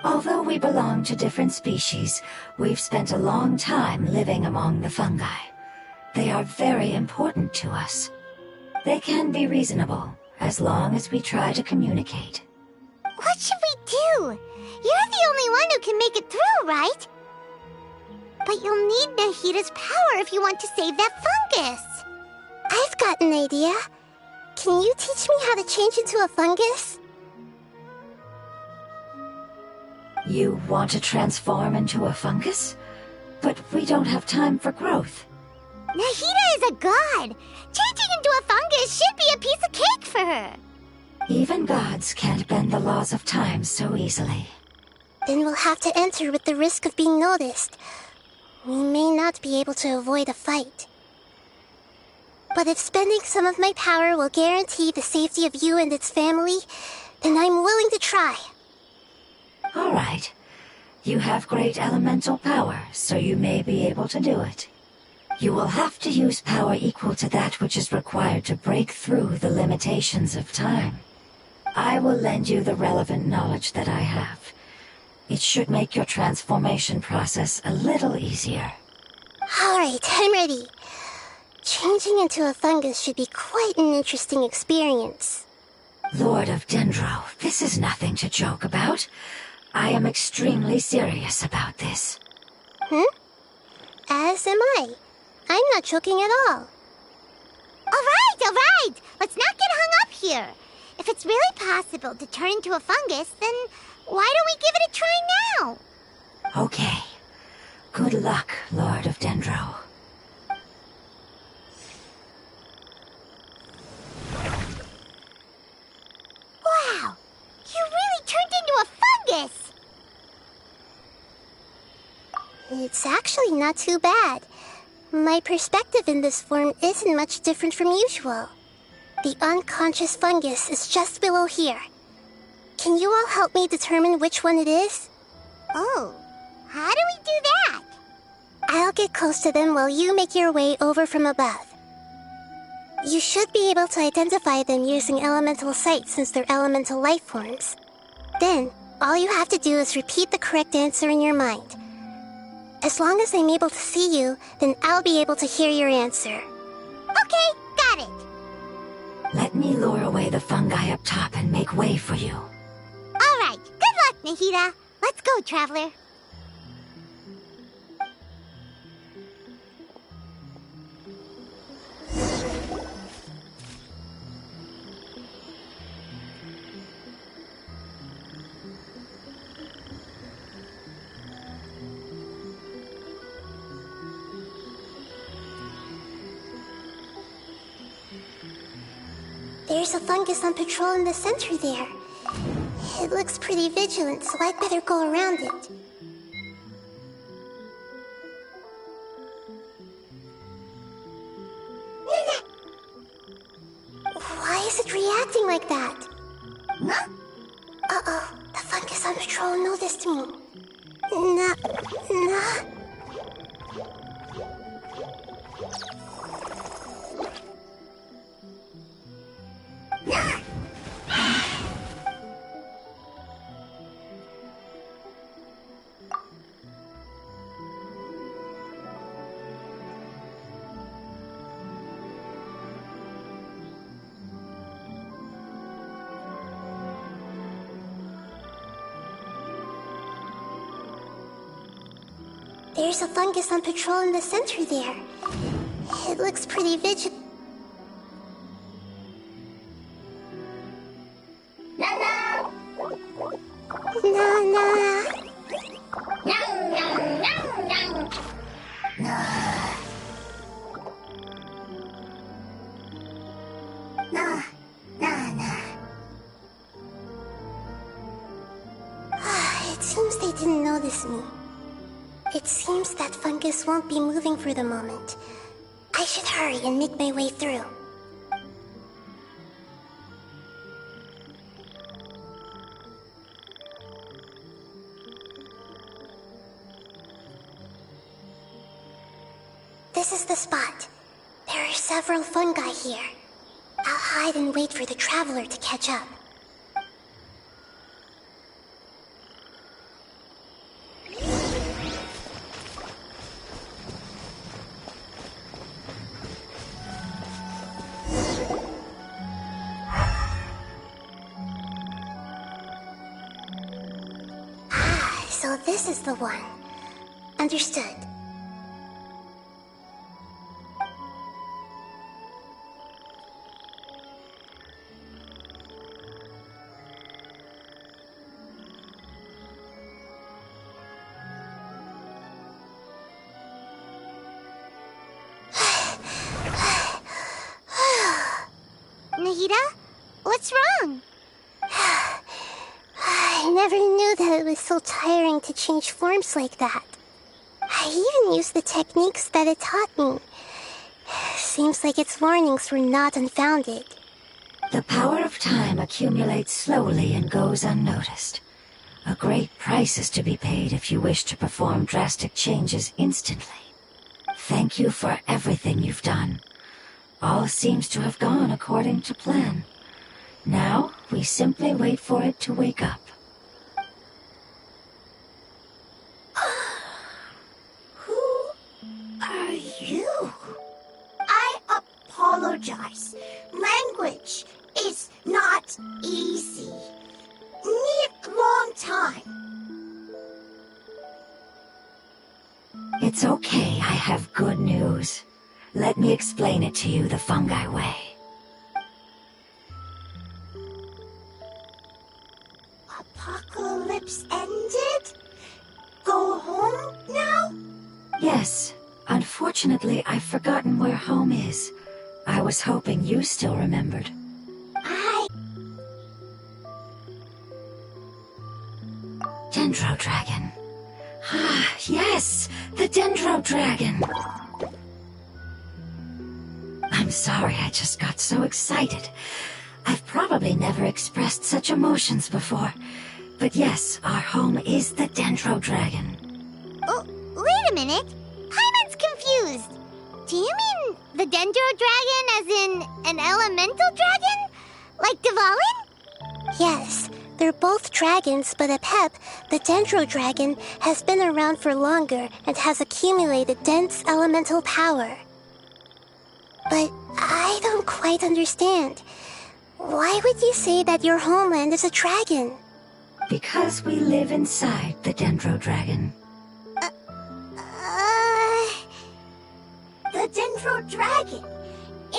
Although we belong to different species, we've spent a long time living among the fungi. They are very important to us. They can be reasonable, as long as we try to communicate. What should we do? You're the only one who can make it through, right? But you'll need Nahita's power if you want to save that fungus. I've got an idea. Can you teach me how to change into a fungus? You want to transform into a fungus? But we don't have time for growth. Nahita is a god. Changing into a fungus should be a piece of cake for her. Even gods can't bend the laws of time so easily. Then we'll have to enter with the risk of being noticed. We may not be able to avoid a fight. But if spending some of my power will guarantee the safety of you and its family, then I'm willing to try. All right. You have great elemental power, so you may be able to do it. You will have to use power equal to that which is required to break through the limitations of time. I will lend you the relevant knowledge that I have. It should make your transformation process a little easier. All right, I'm ready. Changing into a fungus should be quite an interesting experience. Lord of Dendro, this is nothing to joke about. I am extremely serious about this. As am I. I'm not joking at all. All right. Let's not get hung up here. If it's really possible to turn into a fungus, then why don't we give it a try now? Okay. Good luck, Lord of Dendro. Wow, you really turned into a fungus! It's actually not too bad. My perspective in this form isn't much different from usual. The unconscious fungus is just below here. Can you all help me determine which one it is? Oh, how do we do that? I'll get close to them while you make your way over from above. You should be able to identify them using elemental sight since they're elemental life forms. Then, all you have to do is repeat the correct answer in your mind. As long as I'm able to see you, then I'll be able to hear your answer. Okay, got it. Let me lure away the fungi up top and make way for you. All right, good luck, Nahita. Let's go, Traveler. There's a fungus on patrol in the center there. It looks pretty vigilant, so I'd better go around it. Why is it reacting like that? Uh-oh, the fungus on patrol noticed me. Nah. There's a fungus on patrol in the center there. It looks pretty vigilant. It seems they didn't notice me. It seems that fungus won't be moving for the moment. I should hurry and make my way through. This is the spot. There are several fungi here. I'll hide and wait for the traveler to catch up. So this is the one. Understood. Nahida? What's wrong? I never knew that it was so tiring to change forms like that. I even used the techniques that it taught me. Seems like its warnings were not unfounded. The power of time accumulates slowly and goes unnoticed. A great price is to be paid if you wish to perform drastic changes instantly. Thank you for everything you've done. All seems to have gone according to plan. Now, we simply wait for it to wake up. Who are you? I apologize. Language is not easy. Need long time. It's okay, I have good news. Let me explain it to you the fungi way. Apocalypse ended? Go home now? Yes. Unfortunately, I've forgotten where home is. I was hoping you still remembered. Dendro Dragon. Ah, yes! The Dendro Dragon! I'm sorry, I just got so excited. I've probably never expressed such emotions before. But yes, our home is the Dendro Dragon. Oh, wait a minute. Paimon's confused. Do you mean the Dendro Dragon as in an elemental dragon? Like Dvalin? Yes, they're both dragons, but Apep, the Dendro Dragon, has been around for longer and has accumulated dense elemental power. But I don't quite understand. Why would you say that your homeland is a dragon? Because we live inside the Dendro Dragon. The Dendro Dragon.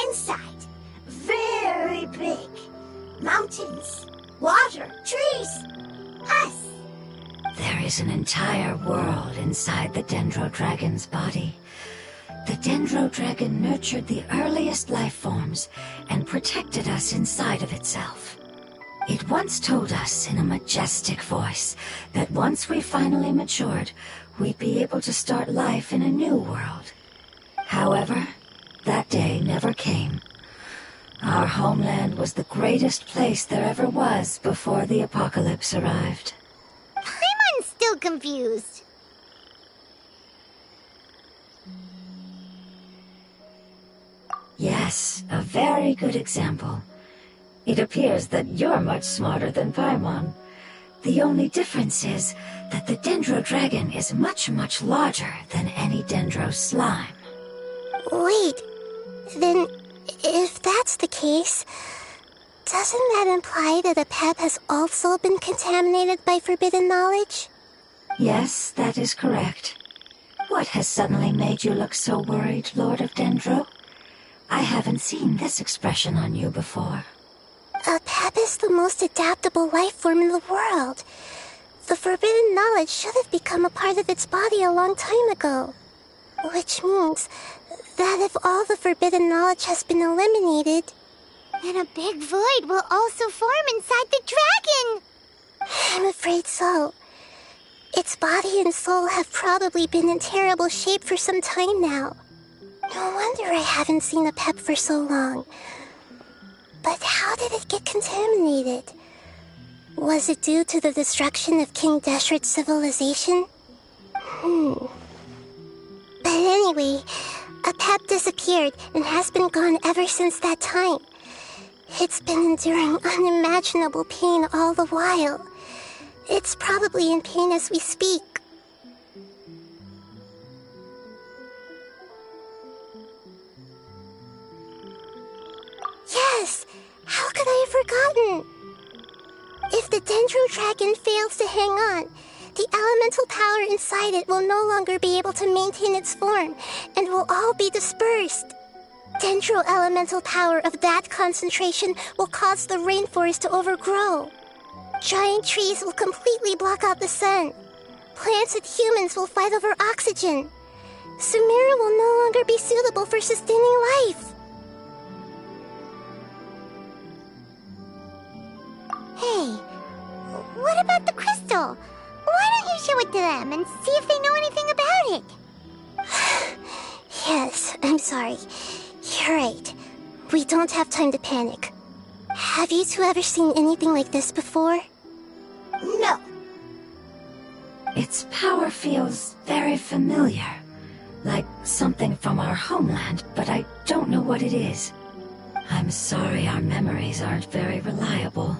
Inside. Very big. Mountains. Water. Trees. Us. There is an entire world inside the Dendro Dragon's body. The Dendro Dragon nurtured the earliest life forms and protected us inside of itself. It once told us in a majestic voice that once we finally matured, we'd be able to start life in a new world. However, that day never came. Our homeland was the greatest place there ever was before the apocalypse arrived. I'm still confused. Yes, a very good example. It appears that you're much smarter than Paimon. The only difference is that the Dendro Dragon is much, much larger than any Dendro slime. Wait, then if that's the case, doesn't that imply that a pep has also been contaminated by forbidden knowledge? Yes, that is correct. What has suddenly made you look so worried, Lord of Dendro? I haven't seen this expression on you before. A pep is the most adaptable life form in the world. The forbidden knowledge should have become a part of its body a long time ago. Which means that if all the forbidden knowledge has been eliminated, then a big void will also form inside the dragon! I'm afraid so. Its body and soul have probably been in terrible shape for some time now. No wonder I haven't seen a pep for so long. But how did it get contaminated? Was it due to the destruction of King Deshret's civilization? But anyway, a pep disappeared and has been gone ever since that time. It's been enduring unimaginable pain all the while. It's probably in pain as we speak. Yes! How could I have forgotten? If the Dendro Dragon fails to hang on, the elemental power inside it will no longer be able to maintain its form, and will all be dispersed. Dendro elemental power of that concentration will cause the rainforest to overgrow. Giant trees will completely block out the sun. Plants and humans will fight over oxygen. Sumeru will no longer be suitable for sustaining life. Hey, what about the crystal? Why don't you show it to them and see if they know anything about it? Yes, I'm sorry. You're right. We don't have time to panic. Have you two ever seen anything like this before? No. Its power feels very familiar. Like something from our homeland, but I don't know what it is. I'm sorry our memories aren't very reliable.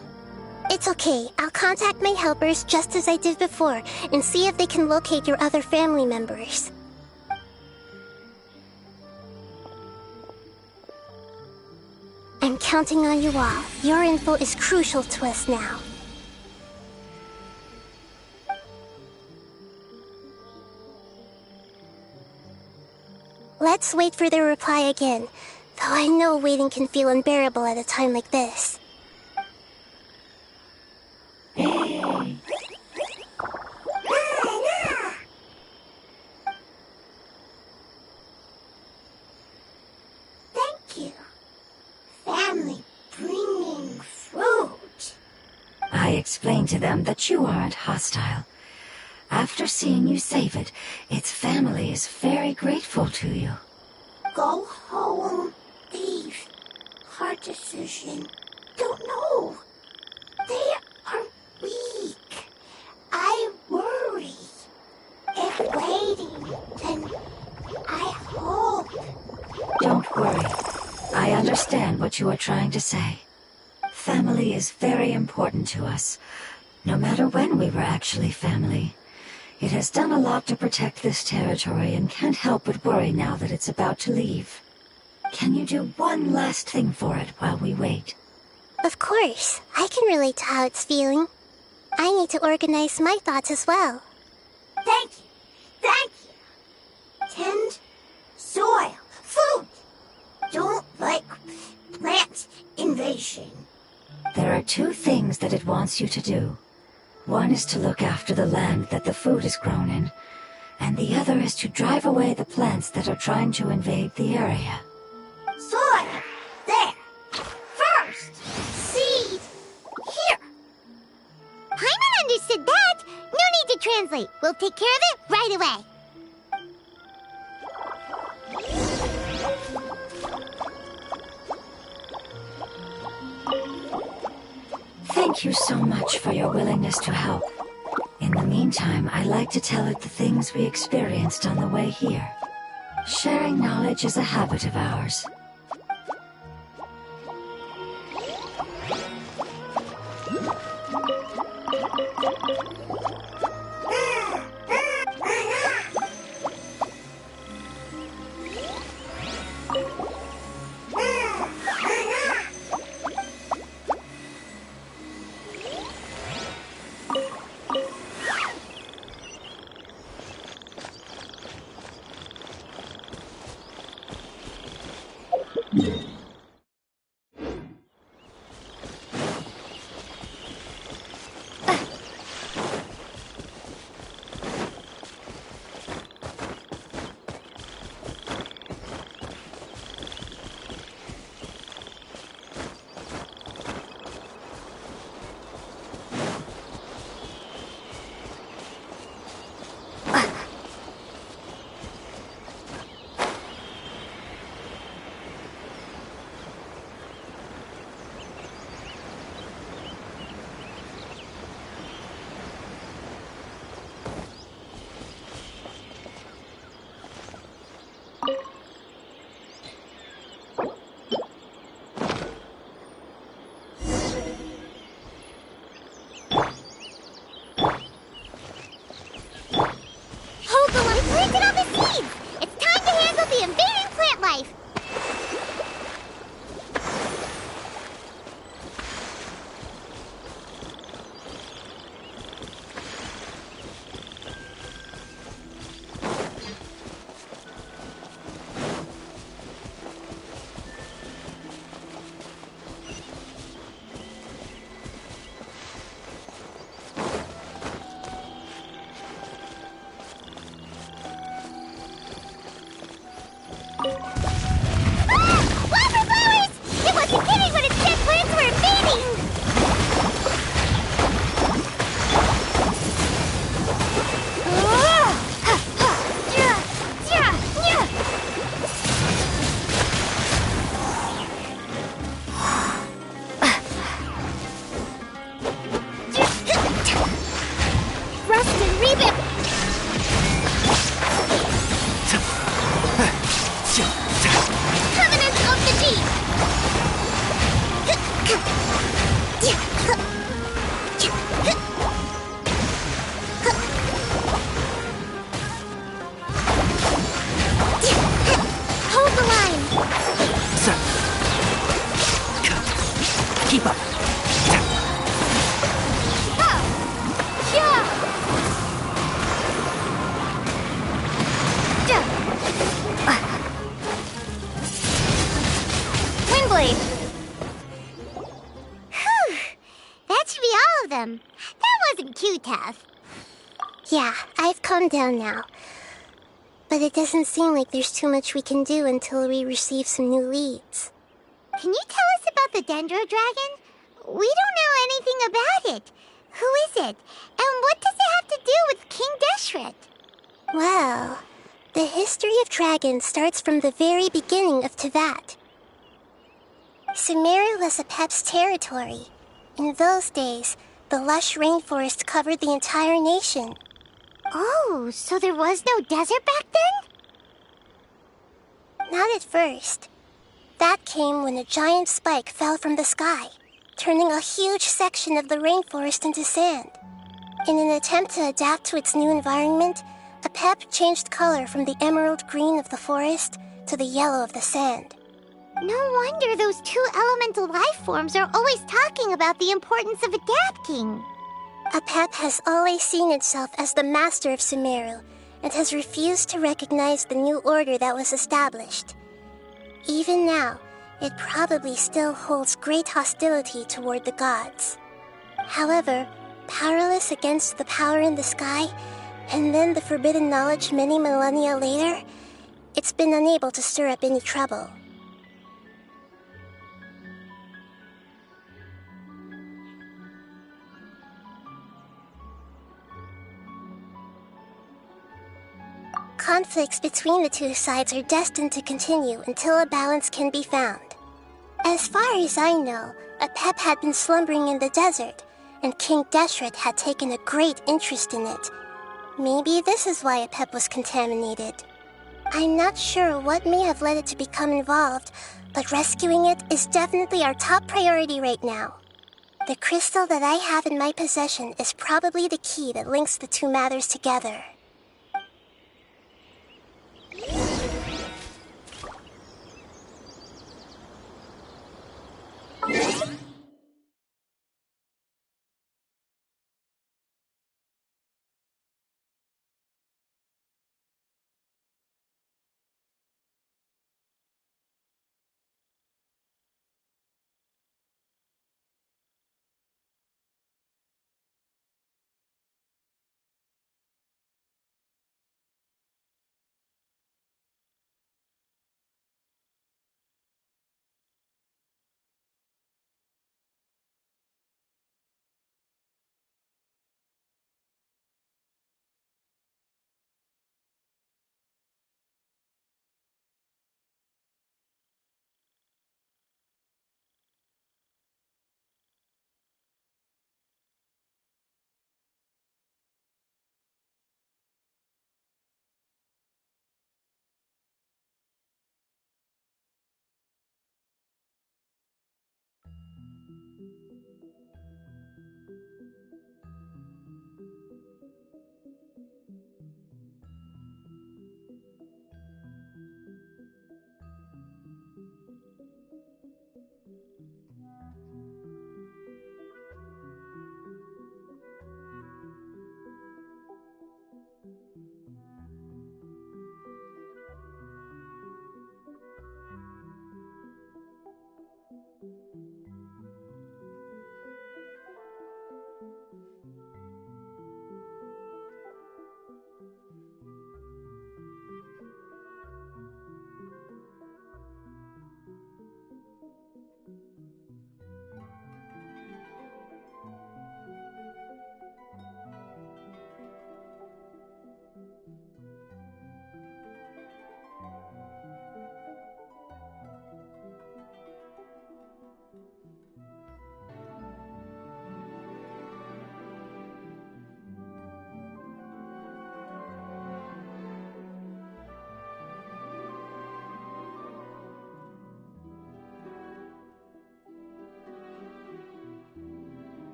It's okay. I'll contact my helpers just as I did before and see if they can locate your other family members. I'm counting on you all. Your info is crucial to us now. Let's wait for their reply again, though I know waiting can feel unbearable at a time like this. Thank you. Family bringing fruit. I explained to them that you aren't hostile. After seeing you save it, its family is very grateful to you. Go home. Leave. Hard decision. Don't know. They are weak. I worry. If waiting, then I hope. Don't worry. I understand what you are trying to say. Family is very important to us, no matter when we were actually family. It has done a lot to protect this territory and can't help but worry now that it's about to leave. Can you do one last thing for it while we wait? Of course. I can relate to how it's feeling. I need to organize my thoughts as well. Thank you. Thank you. Tend soil. Food. Don't like plant invasion. There are two things that it wants you to do. One is to look after the land that the food is grown in, and the other is to drive away the plants that are trying to invade the area. Soil! There! First! Seed! Here! Paimon understood that. No need to translate. We'll take care of it right away. Thank you so much for your willingness to help. In the meantime, I'd like to tell it the things we experienced on the way here. Sharing knowledge is a habit of ours. Yeah, I've calmed down now. But it doesn't seem like there's too much we can do until we receive some new leads. Can you tell us about the Dendro Dragon? We don't know anything about it. Who is it? And what does it have to do with King Deshret? Well, the history of dragons starts from the very beginning of Teyvat. Sumeru was Apep's territory. In those days, the lush rainforest covered the entire nation. Oh, so there was no desert back then? Not at first. That came when a giant spike fell from the sky, turning a huge section of the rainforest into sand. In an attempt to adapt to its new environment, Apep changed color from the emerald green of the forest to the yellow of the sand. No wonder those two elemental life forms are always talking about the importance of adapting. Apep has always seen itself as the master of Sumeru and has refused to recognize the new order that was established. Even now, it probably still holds great hostility toward the gods. However, powerless against the power in the sky, And then the forbidden knowledge many millennia later, it's been unable to stir up any trouble. Conflicts between the two sides are destined to continue until a balance can be found. As far as I know, a Pep had been slumbering in the desert, and King Deshret had taken a great interest in it. Maybe this is why a Pep was contaminated. I'm not sure what may have led it to become involved, but rescuing it is definitely our top priority right now. The crystal that I have in my possession is probably the key that links the two matters together.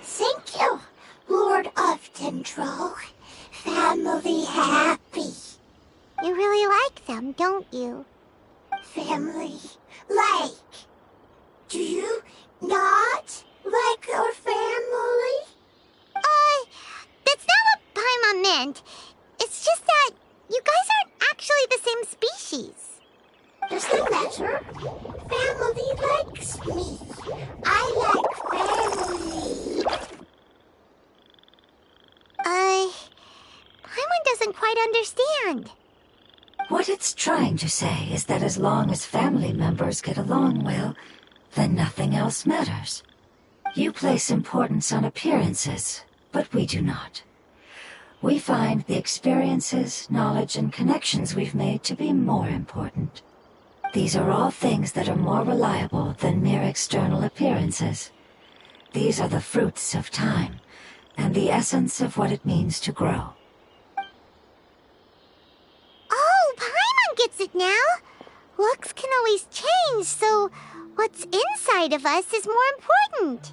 Thank you, Lord of Dendro. Family happy. You really like them, don't you? Family like. Do you not like your family? That's not what Paimon meant. It's just that you guys aren't actually the same species. Doesn't matter. Family likes me. I like family. Paimon doesn't quite understand. What it's trying to say is that as long as family members get along well, then nothing else matters. You place importance on appearances, but we do not. We find the experiences, knowledge, and connections we've made to be more important. These are all things that are more reliable than mere external appearances. These are the fruits of time, and the essence of what it means to grow. Oh, Paimon gets it now! Looks can always change, so what's inside of us is more important.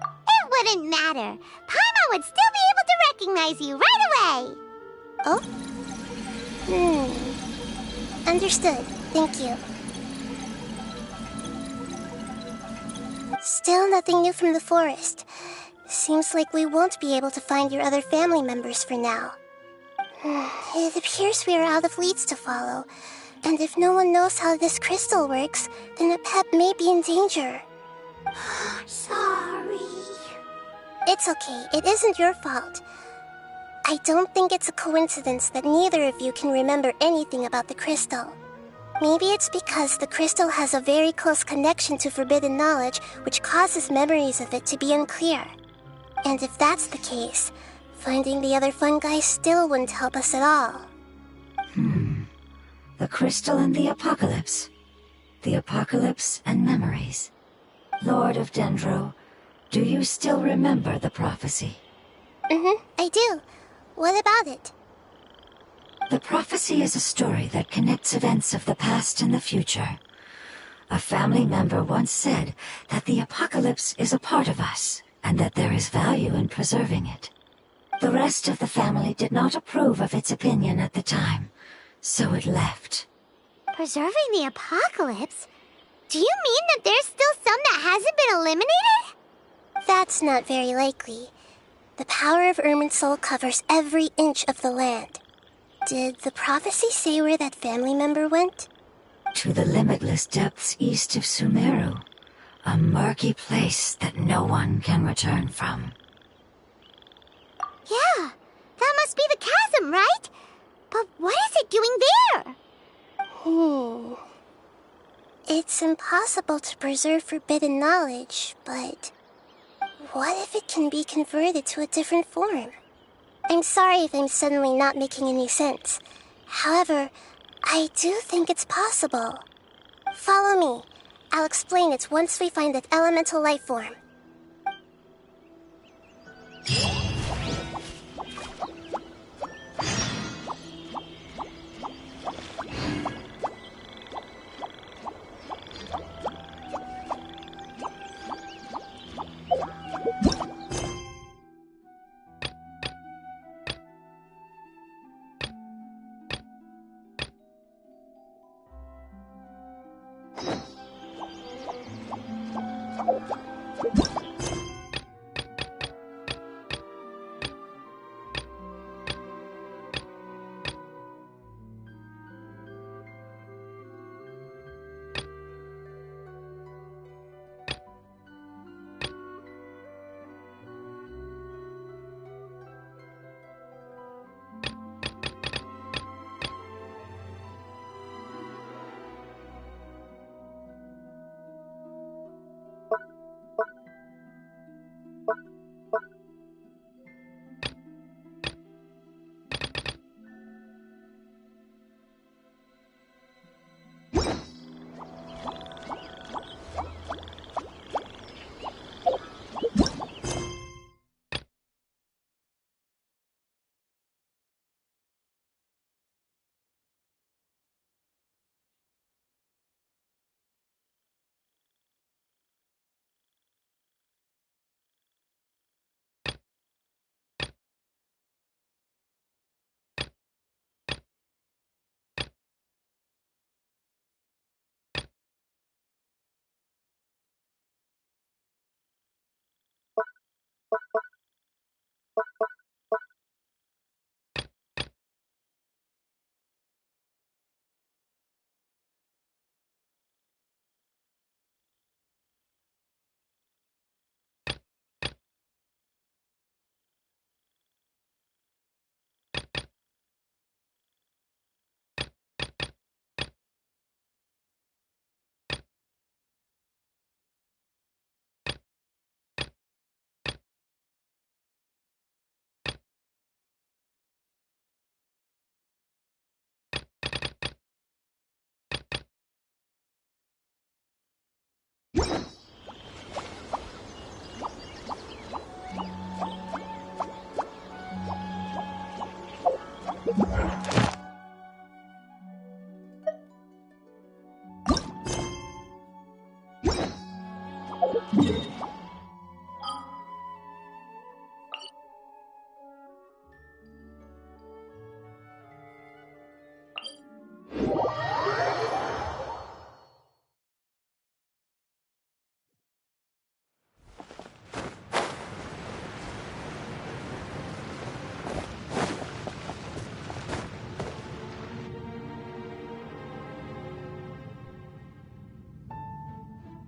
It wouldn't matter. Paimon would still be able to recognize you right away. Oh? Understood. Thank you. Still nothing new from the forest. Seems like we won't be able to find your other family members for now. It appears we are out of leads to follow. And if no one knows how this crystal works, then a pet may be in danger. Sorry. It's okay. It isn't your fault. I don't think it's a coincidence that neither of you can remember anything about the crystal. Maybe it's because the crystal has a very close connection to forbidden knowledge, which causes memories of it to be unclear. And if that's the case, finding the other fungi still wouldn't help us at all. The crystal and the apocalypse. The apocalypse and memories. Lord of Dendro, do you still remember the prophecy? I do. What about it? The prophecy is a story that connects events of the past and the future. A family member once said that the apocalypse is a part of us, and that there is value in preserving it. The rest of the family did not approve of its opinion at the time, so it left. Preserving the apocalypse? Do you mean that there's still some that hasn't been eliminated? That's not very likely. The power of Irminsul covers every inch of the land. Did the prophecy say where that family member went? To the limitless depths east of Sumeru. A murky place that no one can return from. Yeah, that must be the chasm, right? But what is it doing there? It's impossible to preserve forbidden knowledge, but what if it can be converted to a different form? I'm sorry if I'm suddenly not making any sense. However, I do think it's possible. Follow me. I'll explain it once we find that elemental life form.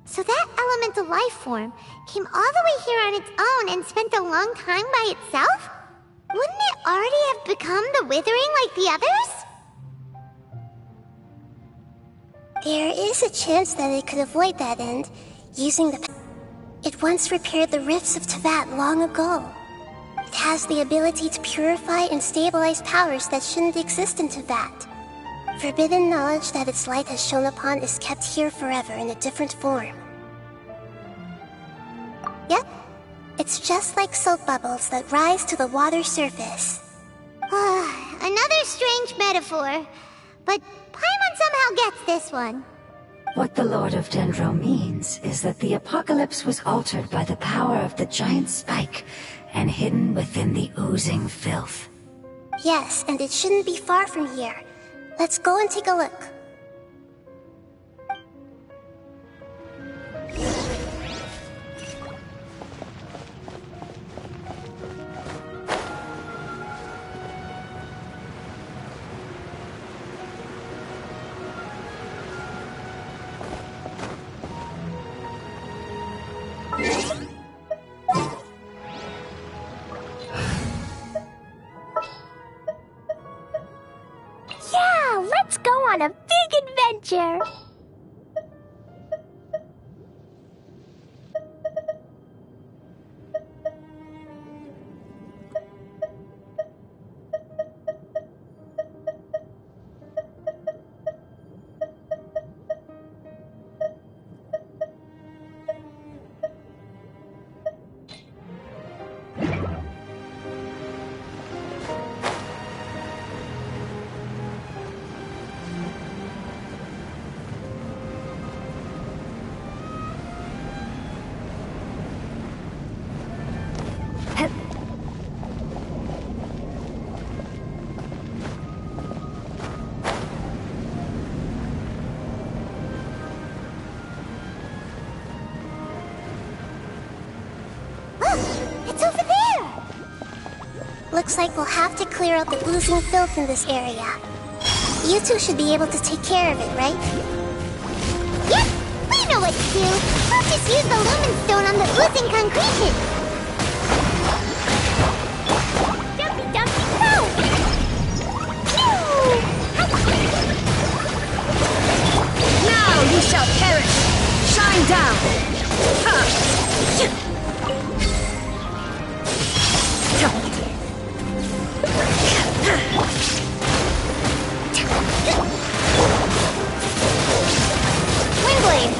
So that elemental life form came all the way here on its own and spent a long time by itself? Wouldn't it already have become the Withering like the others? There is a chance that it could avoid that end, using the... It once repaired the rifts of Tevat long ago. It has the ability to purify and stabilize powers that shouldn't exist in Tevat. Forbidden knowledge that its light has shone upon is kept here forever in a different form. Yep, it's just like soap bubbles that rise to the water surface. Another strange metaphor, but Paimon somehow gets this one. What the Lord of Dendro means is that the apocalypse was altered by the power of the giant spike and hidden within the oozing filth. Yes, and it shouldn't be far from here. Let's go and take a look. Yeah, let's go on a big adventure! It's over there! Looks like we'll have to clear out the oozing filth in this area. You two should be able to take care of it, right? Yep, we know what to do. We'll just use the lumen stone on the oozing concretion. Dumpy, dumpy, go! Now you shall perish! Shine down! Ha! Windblade!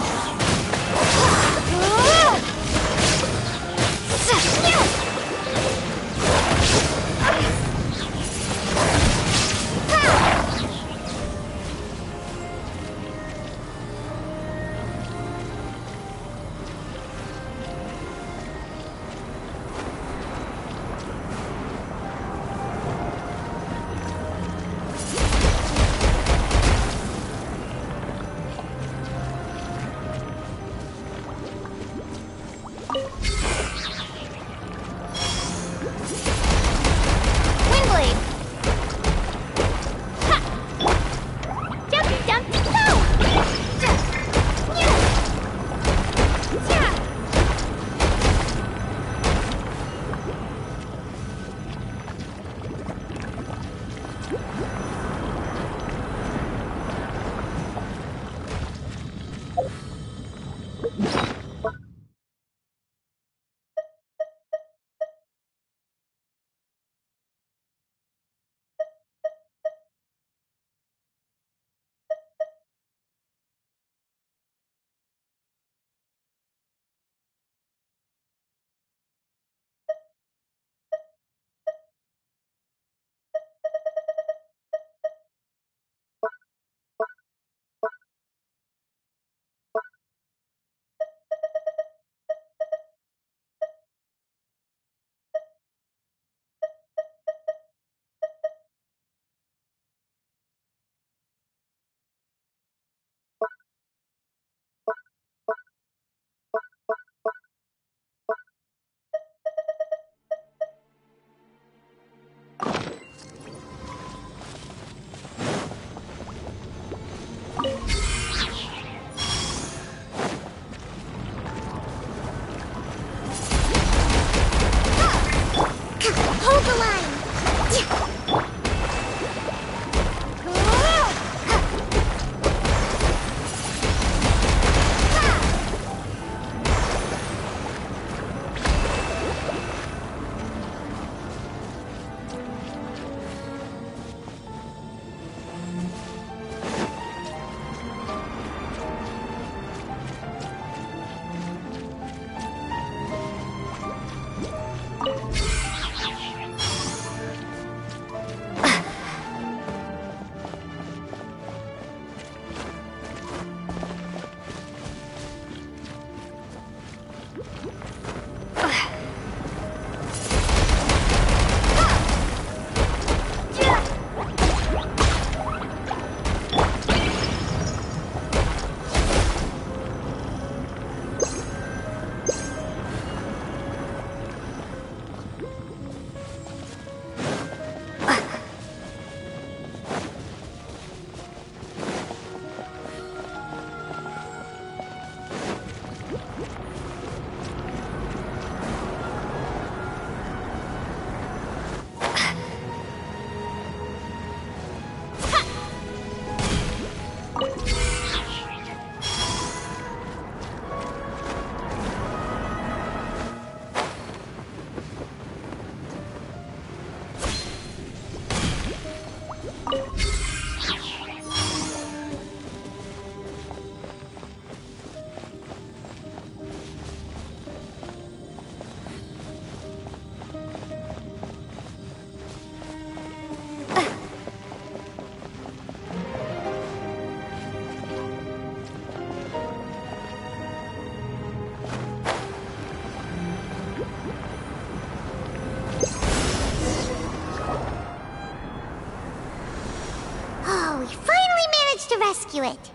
we finally managed to rescue it.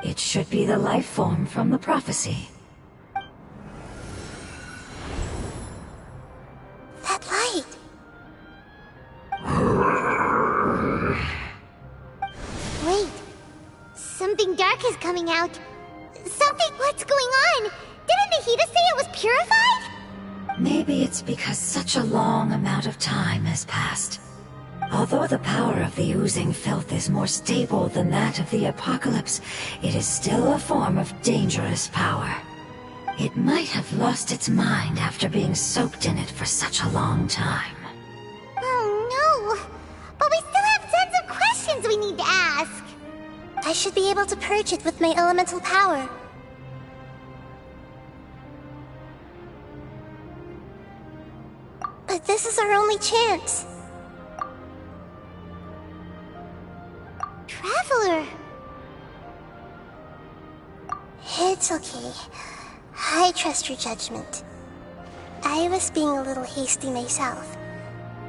It should be the life form from the prophecy. That light. Wait. Something dark is coming out. What's going on? Didn't Nahida say it was purified? Maybe it's because such a long amount of time has passed. Although the power of the oozing filth is more stable than that of the apocalypse, it is still a form of dangerous power. It might have lost its mind after being soaked in it for such a long time. Oh no! But we still have tons of questions we need to ask! I should be able to purge it with my elemental power. But this is our only chance. Traveler! It's okay. I trust your judgment. I was being a little hasty myself.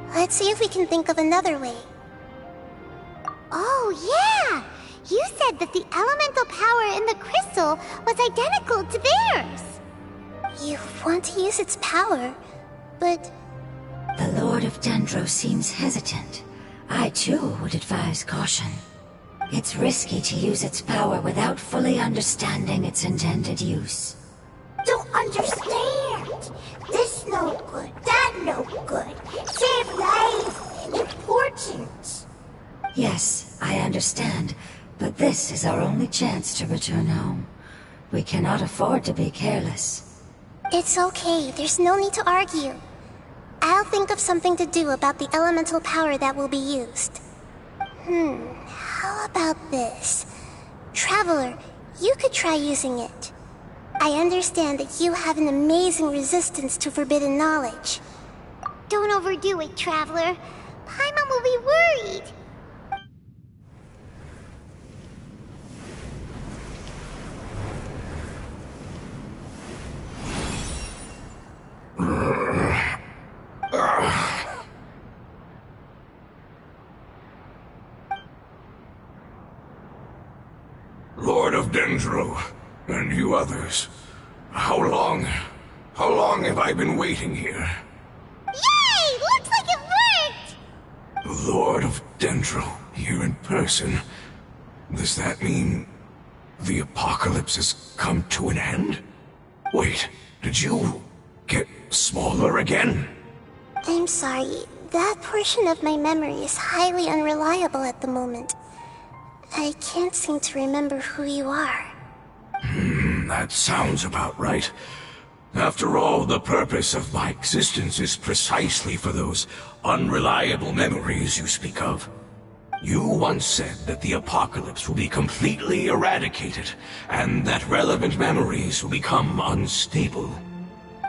Let's see if we can think of another way. Oh, yeah! You said that the elemental power in the crystal was identical to theirs! You want to use its power, but... The Lord of Dendro seems hesitant. I too would advise caution. It's risky to use its power without fully understanding its intended use. Don't understand. This no good, that no good. Save life. Important. Yes, I understand, but this is our only chance to return home. We cannot afford to be careless. It's okay, there's no need to argue. I'll think of something to do about the elemental power that will be used. How about this? Traveler, you could try using it. I understand that you have an amazing resistance to forbidden knowledge. Don't overdo it, Traveler. Paimon will be worried. Lord of Dendro, and you others. How long have I been waiting here? Yay! Looks like it worked! The Lord of Dendro, here in person. Does that mean the apocalypse has come to an end? Wait, did you get smaller again? I'm sorry, that portion of my memory is highly unreliable at the moment. I can't seem to remember who you are. That sounds about right. After all, the purpose of my existence is precisely for those unreliable memories you speak of. You once said that the apocalypse will be completely eradicated, and that relevant memories will become unstable.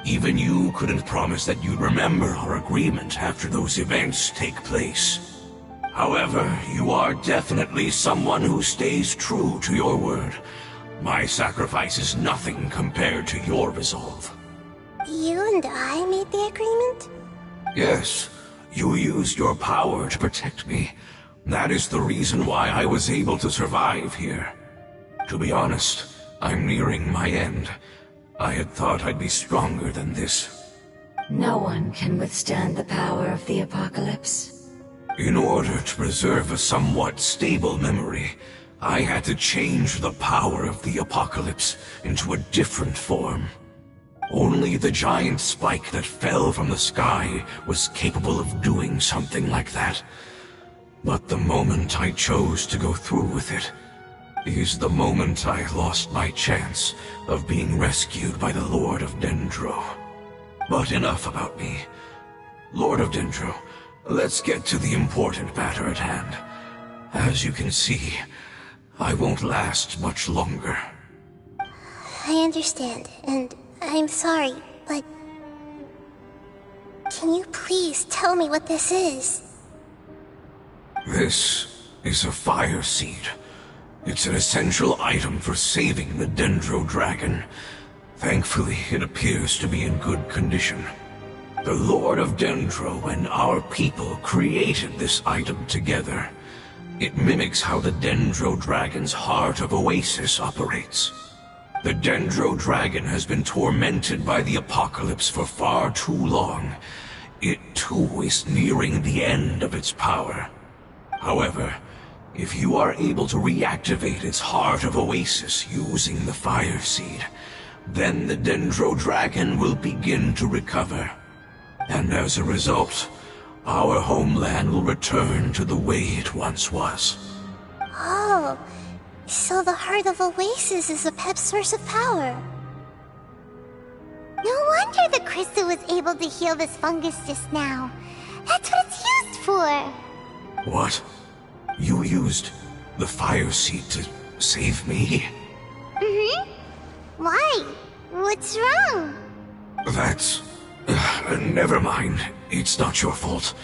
Even you couldn't promise that you'd remember our agreement after those events take place. However, you are definitely someone who stays true to your word. My sacrifice is nothing compared to your resolve. You and I made the agreement? Yes, you used your power to protect me. That is the reason why I was able to survive here. To be honest, I'm nearing my end. I had thought I'd be stronger than this. No one can withstand the power of the apocalypse. In order to preserve a somewhat stable memory, I had to change the power of the apocalypse into a different form. Only the giant spike that fell from the sky was capable of doing something like that. But the moment I chose to go through with it is the moment I lost my chance of being rescued by the Lord of Dendro. But enough about me. Lord of Dendro, let's get to the important matter at hand. As you can see, I won't last much longer. I understand, and I'm sorry, but... Can you please tell me what this is? This is a fire seed. It's an essential item for saving the Dendro dragon. Thankfully, it appears to be in good condition. The Lord of Dendro and our people created this item together. It mimics how the Dendro Dragon's Heart of Oasis operates. The Dendro Dragon has been tormented by the apocalypse for far too long. It too is nearing the end of its power. However, if you are able to reactivate its Heart of Oasis using the Fire Seed, then the Dendro Dragon will begin to recover. And as a result, our homeland will return to the way it once was. Oh, so the Heart of Oasis is a pep source of power. No wonder the crystal was able to heal this fungus just now. That's what it's used for. What? You used the Fire Seed to save me? Mm-hmm. Why? What's wrong? That's... never mind. It's not your fault.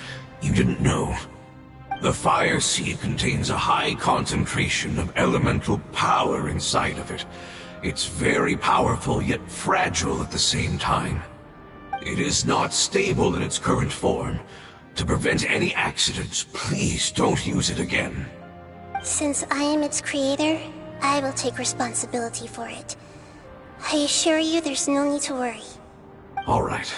You didn't know. The Fire Seed contains a high concentration of elemental power inside of it. It's very powerful, yet fragile at the same time. It is not stable in its current form. To prevent any accidents, please don't use it again. Since I am its creator, I will take responsibility for it. I assure you there's no need to worry. All right.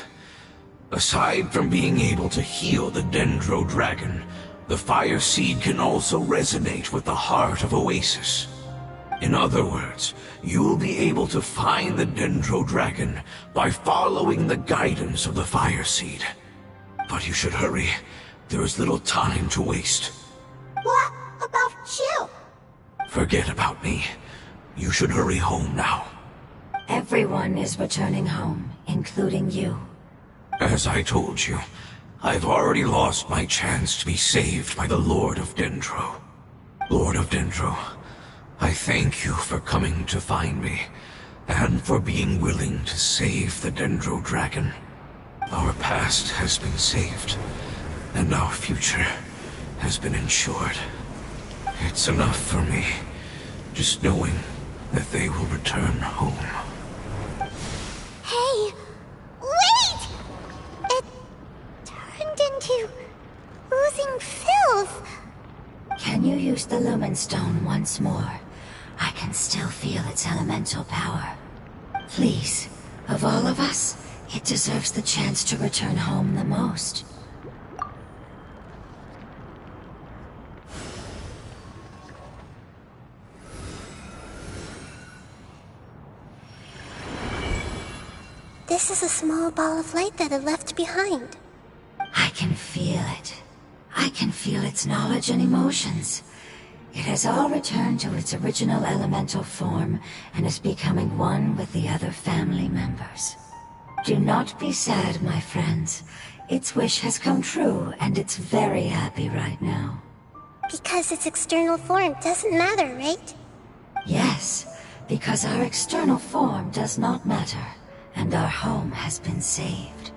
Aside from being able to heal the Dendro Dragon, the Fire Seed can also resonate with the Heart of Oasis. In other words, you'll be able to find the Dendro Dragon by following the guidance of the Fire Seed. But you should hurry. There is little time to waste. What about you? Forget about me. You should hurry home now. Everyone is returning home, including you. As I told you, I've already lost my chance to be saved by the Lord of Dendro. Lord of Dendro, I thank you for coming to find me, and for being willing to save the Dendro Dragon. Our past has been saved, and our future has been ensured. It's enough for me, just knowing that they will return home. Hey, wait! It turned into oozing filth. Can you use the Lumen Stone once more? I can still feel its elemental power. Please, of all of us, it deserves the chance to return home the most. This is a small ball of light that it left behind. I can feel it. I can feel its knowledge and emotions. It has all returned to its original elemental form and is becoming one with the other family members. Do not be sad, my friends. Its wish has come true, and it's very happy right now. Because its external form doesn't matter, right? Yes, because our external form does not matter, and our home has been saved.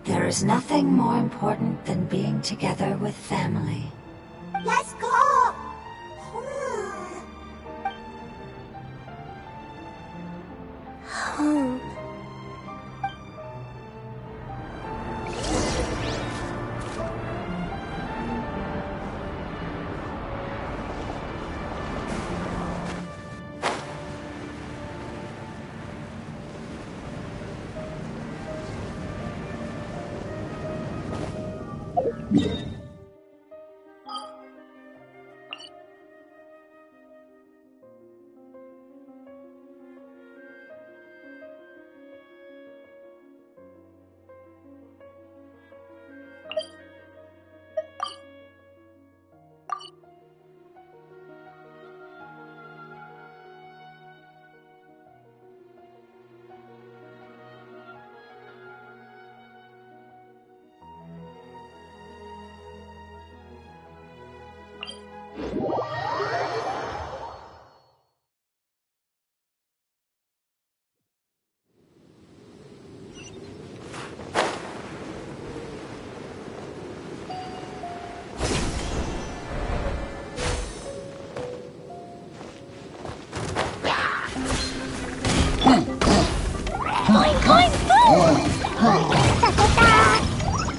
There is nothing more important than being together with family. Let's go! Home.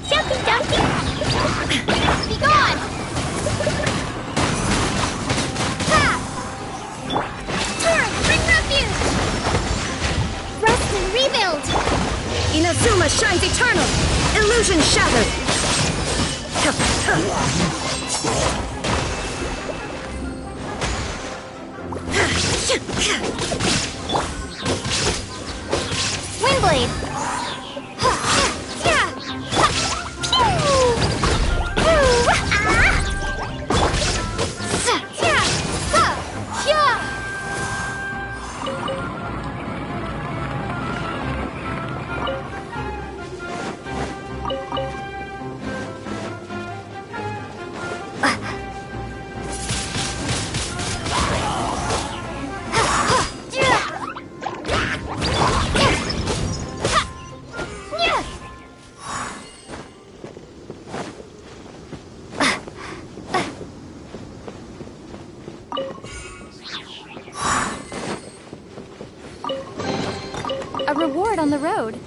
Jumpy, jumpy! Be gone! Illusion shattered! Windblade! A reward on the road.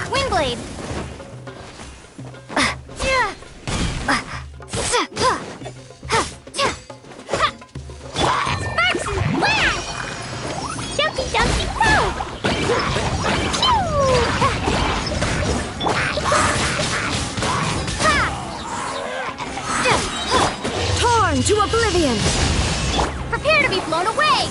Windblade! Sparks and flash! Jumpy, jumpy, Torn to oblivion! Prepare to be blown away!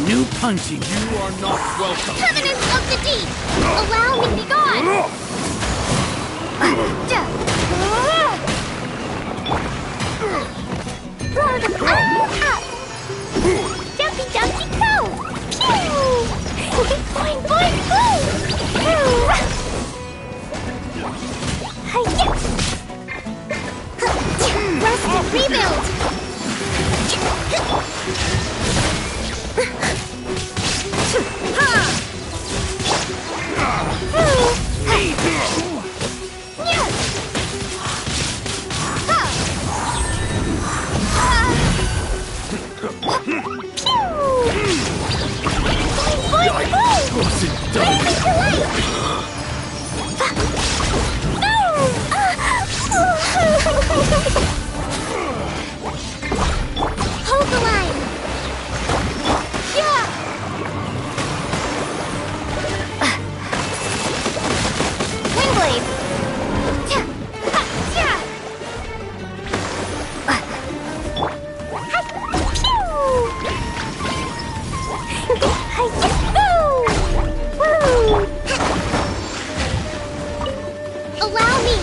New punching. You are not welcome. Covenant of the Deep! Allow me to be gone! Jumpy, jumpy, go! Pew! Boing, boing, boo! Rest and rebuild! Hold the line! Yeah! Wingblade! Allow me!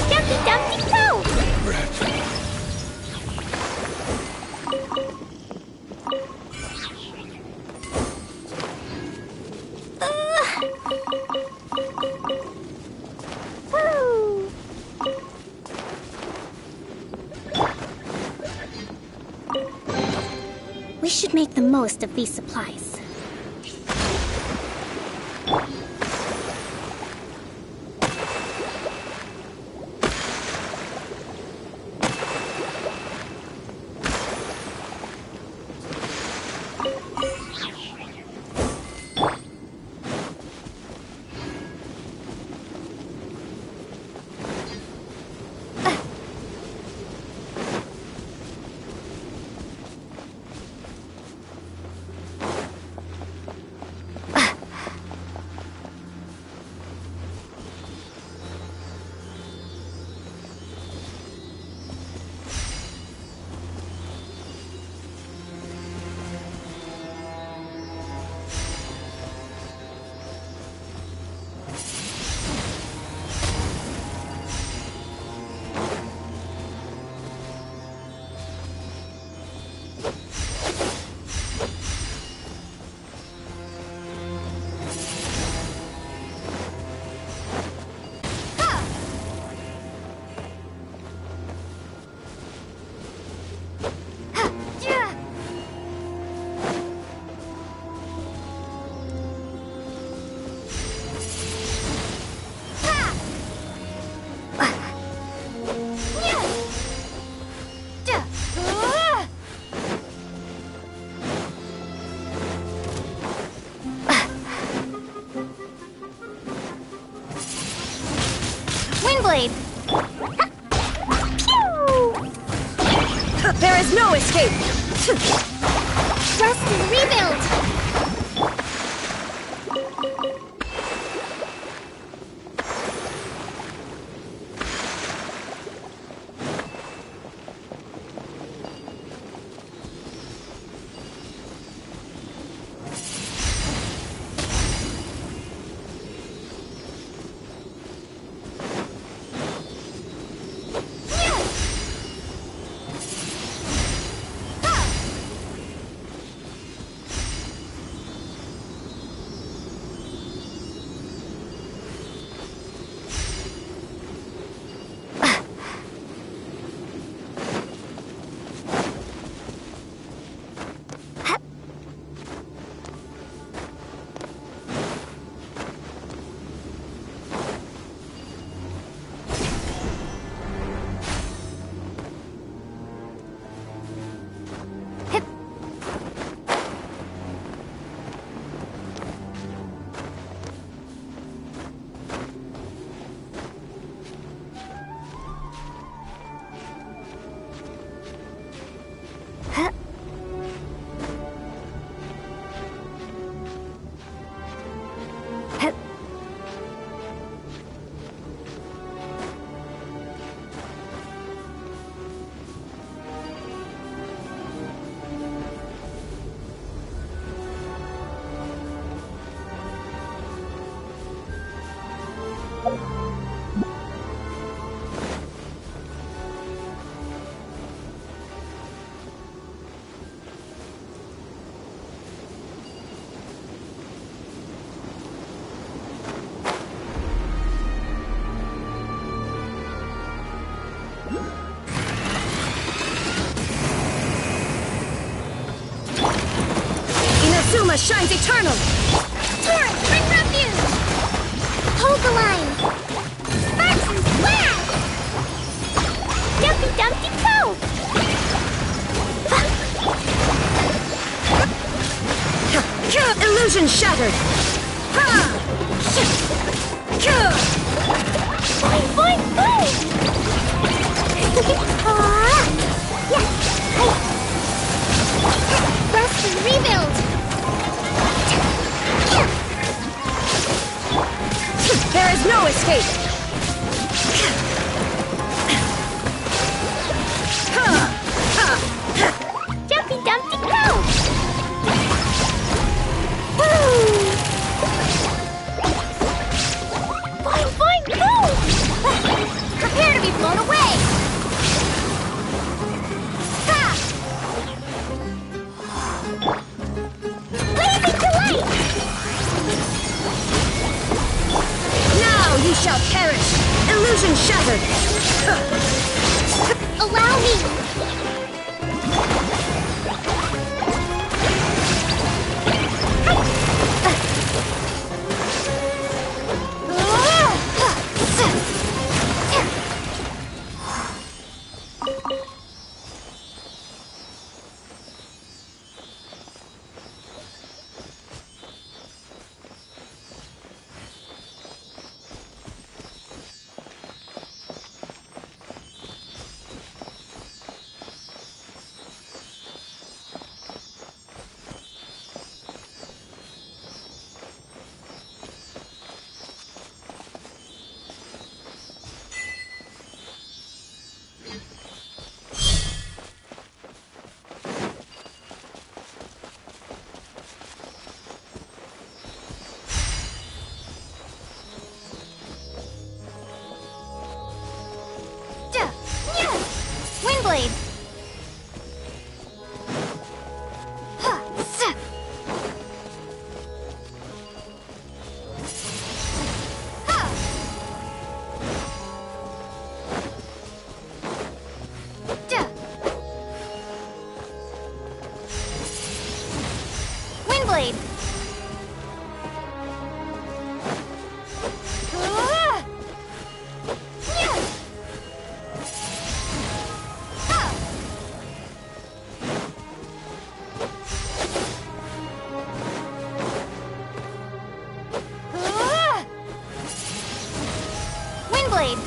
Dumpty, dumpty, go! Woo! We should make the most of these supplies. Wingblade! There is no escape! Rest and rebuild! shines eternal! Torrent, bring refuge! Hold the line! Sparks and splash! Dumpty Dumpty go! Illusion shattered! Boing, boing, boing! Rest and rebuild! There is no escape! Dumpty Dumpty go! Woo! Boing, boing, boom! Prepare to be blown away! Ha! Blazing delight! Now you shall perish! Illusion shattered! Allow me! Windblade! Windblade! Windblade!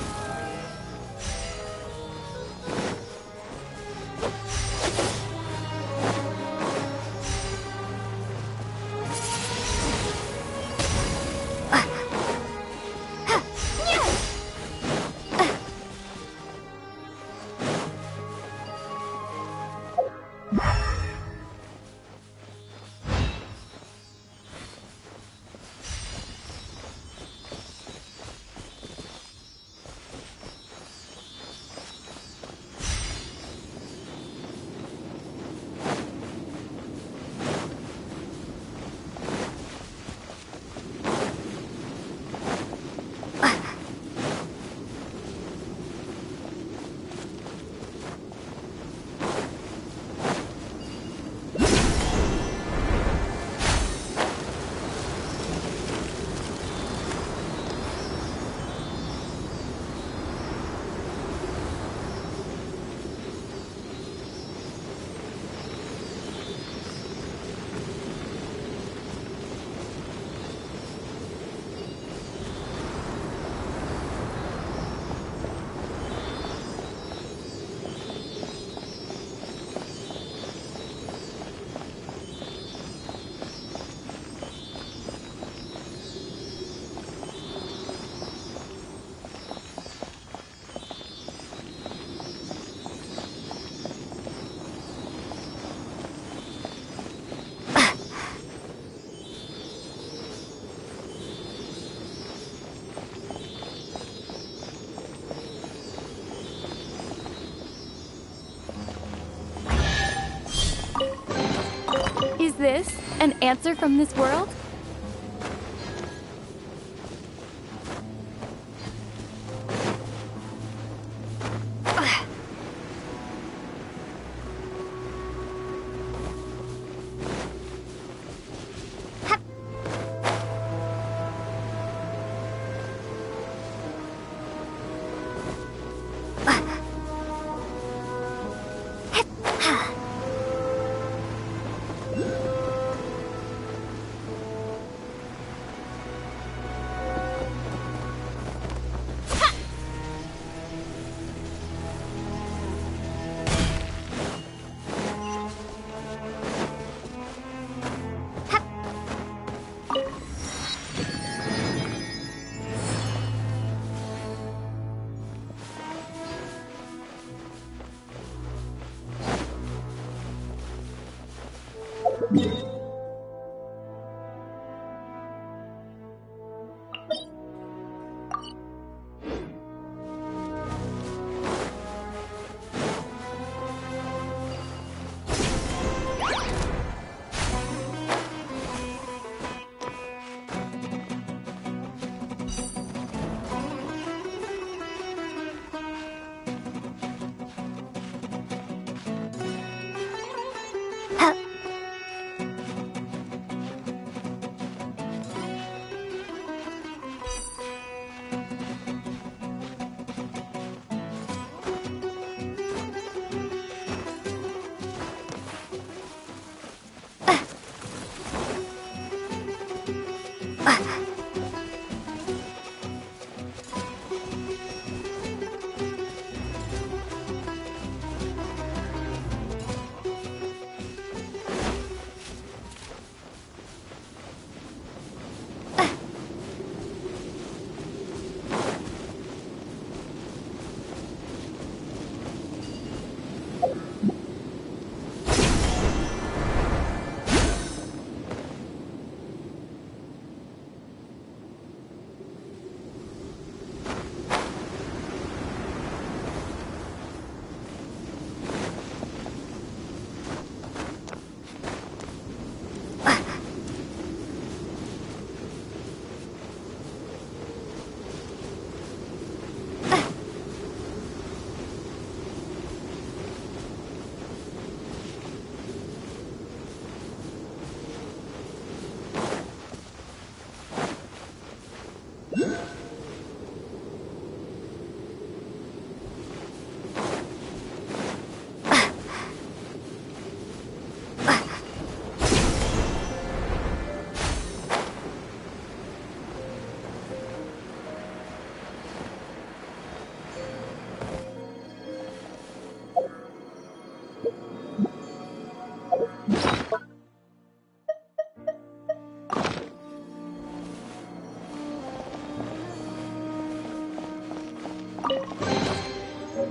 Is this an answer from this world?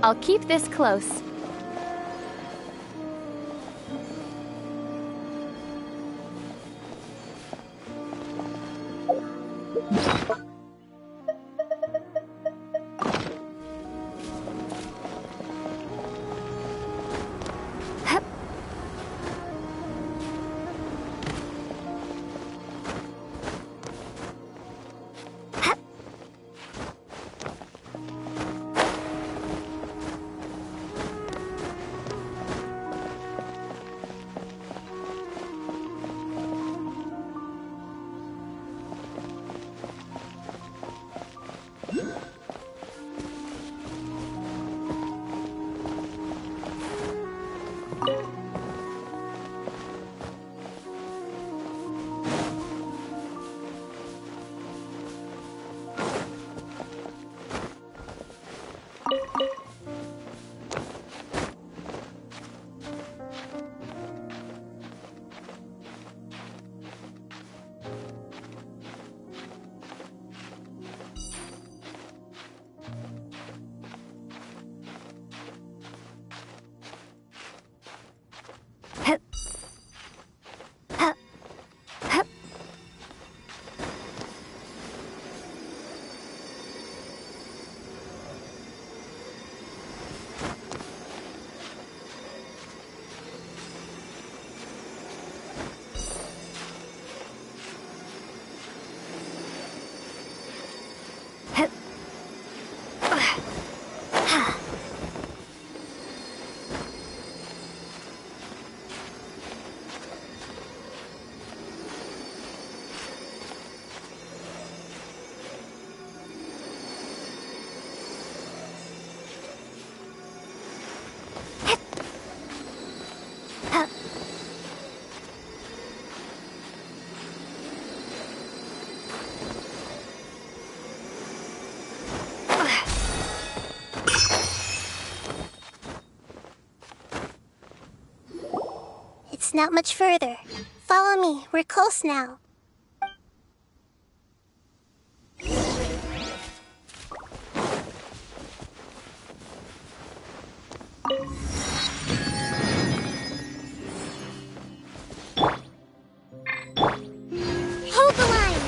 I'll keep this close. It's not much further. Follow me. We're close now. Hold the line!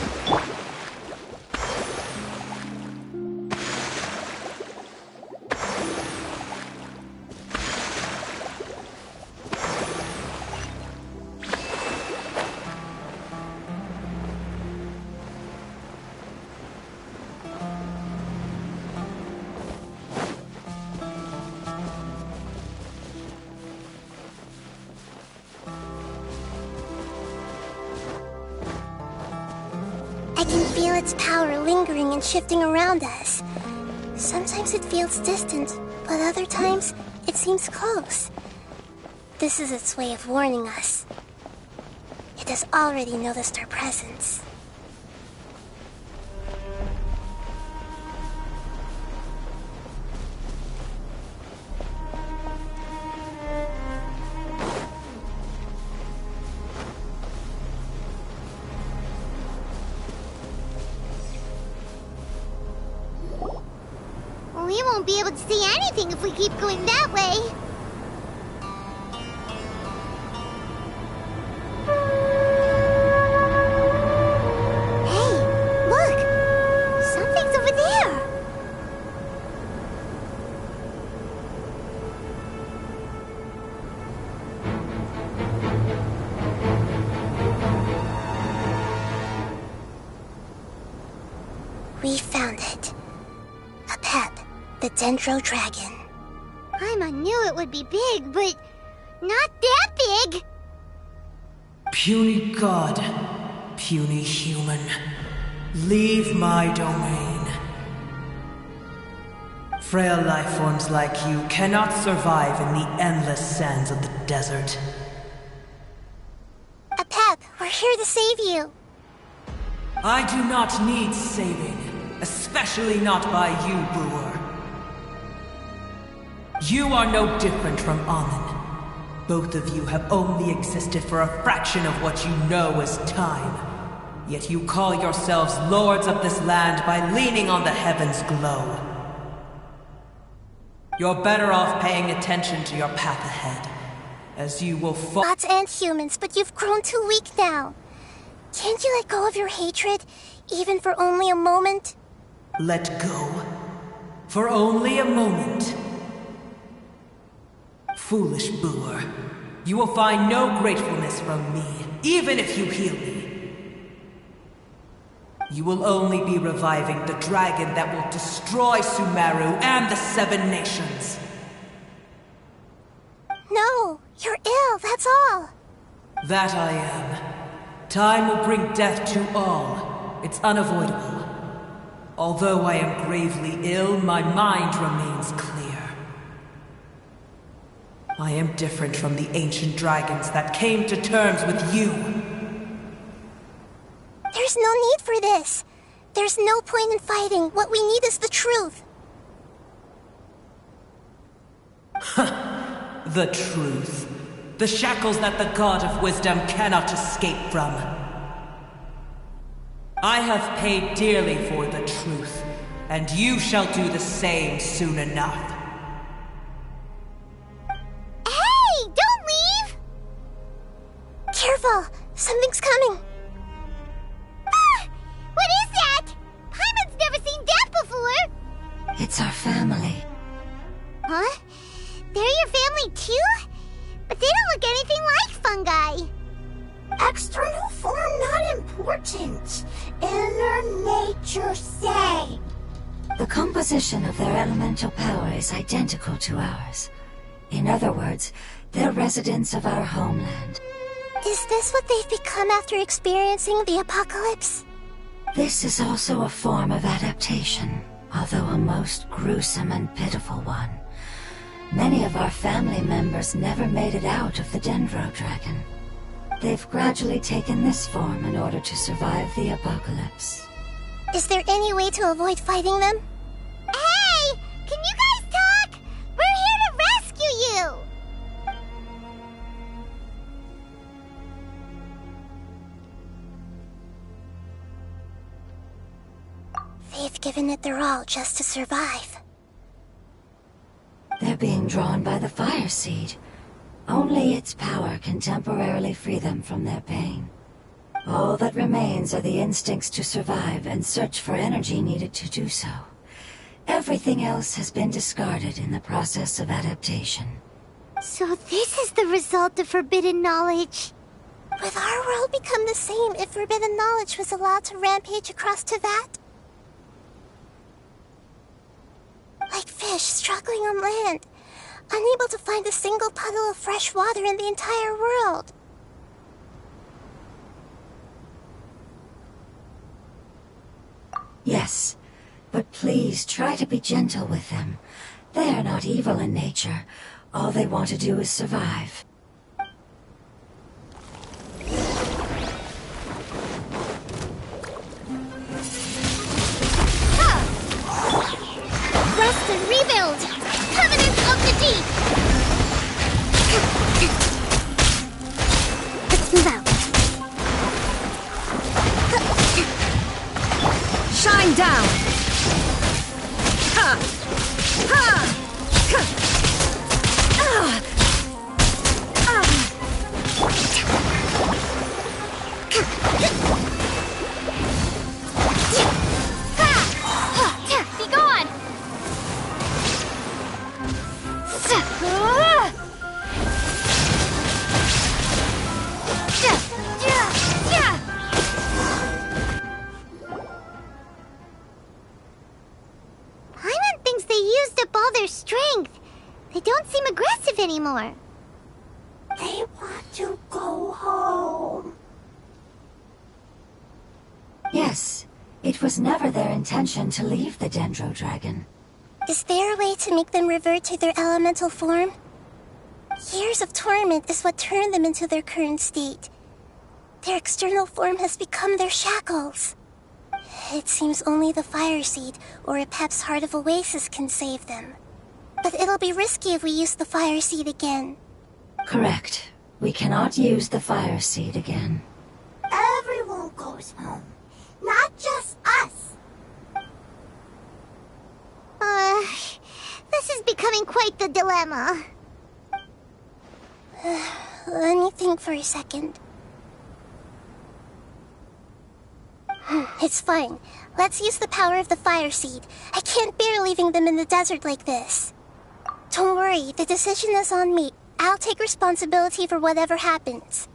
I can feel its power lingering and shifting around us. Sometimes it feels distant, but other times it seems close. This is its way of warning us. It has already noticed our presence. We won't be able to see anything if we keep going that way. Hey, look! Something's over there! We found it. A pep. The Dendro Dragon. I knew it would be big, but not that big! Puny god, puny human, leave my domain. Frail life forms like you cannot survive in the endless sands of the desert. A pep, we're here to save you. I do not need saving, especially not by you, brewer. You are no different from Amun. Both of you have only existed for a fraction of what you know as time. Yet you call yourselves lords of this land by leaning on the heavens' glow. You're better off paying attention to your path ahead, as you will fall. Gods and humans, but you've grown too weak now. Can't you let go of your hatred, even for only a moment? Let go? For only a moment? Foolish boor. You will find no gratefulness from me, even if you heal me. You will only be reviving the dragon that will destroy Sumeru and the Seven Nations. No, you're ill, that's all. That I am. Time will bring death to all. It's unavoidable. Although I am gravely ill, my mind remains clear. I am different from the ancient dragons that came to terms with you. There's no need for this. There's no point in fighting. What we need is the truth. The truth. The shackles that the God of Wisdom cannot escape from. I have paid dearly for the truth, and you shall do the same soon enough. Hey, don't leave! Careful, something's coming. Ah! What is that? Paimon's never seen that before! It's our family. Huh? They're your family too? But they don't look anything like fungi. External form not important. Inner nature say. The composition of their elemental power is identical to ours. In other words, they're residents of our homeland. Is this what they've become after experiencing the apocalypse? This is also a form of adaptation, although a most gruesome and pitiful one. Many of our family members never made it out of the Dendro Dragon. They've gradually taken this form in order to survive the apocalypse. Is there any way to avoid fighting them? Hey! Can you guys talk? We're here to rescue you! They've given it their all just to survive. They're being drawn by the fire seed. Only its power can temporarily free them from their pain. All that remains are the instincts to survive and search for energy needed to do so. Everything else has been discarded in the process of adaptation. So this is the result of forbidden knowledge. Would our world become the same if forbidden knowledge was allowed to rampage across Tevat? Like fish struggling on land, unable to find a single puddle of fresh water in the entire world. Yes, but please try to be gentle with them. They are not evil in nature. All they want to do is survive. Rest and rebuild! Covenant of the Deep! Let's move out. Shine down! Ha! Ha! Ha! Ah! Be gone! Paimon thinks they used up all their strength. They don't seem aggressive anymore. They want to go home. Yes, it was never their intention to leave the Dendro Dragon. Is there a way to make them revert to their elemental form? Years of torment is what turned them into their current state. Their external form has become their shackles. It seems only the Fire Seed or Epep's Heart of Oasis can save them. But it'll be risky if we use the Fire Seed again. Correct. We cannot use the Fire Seed again. Everyone goes home. Not just us. This is becoming quite the dilemma. Let me think for a second. It's fine. Let's use the power of the fire seed. I can't bear leaving them in the desert like this. Don't worry, the decision is on me. I'll take responsibility for whatever happens.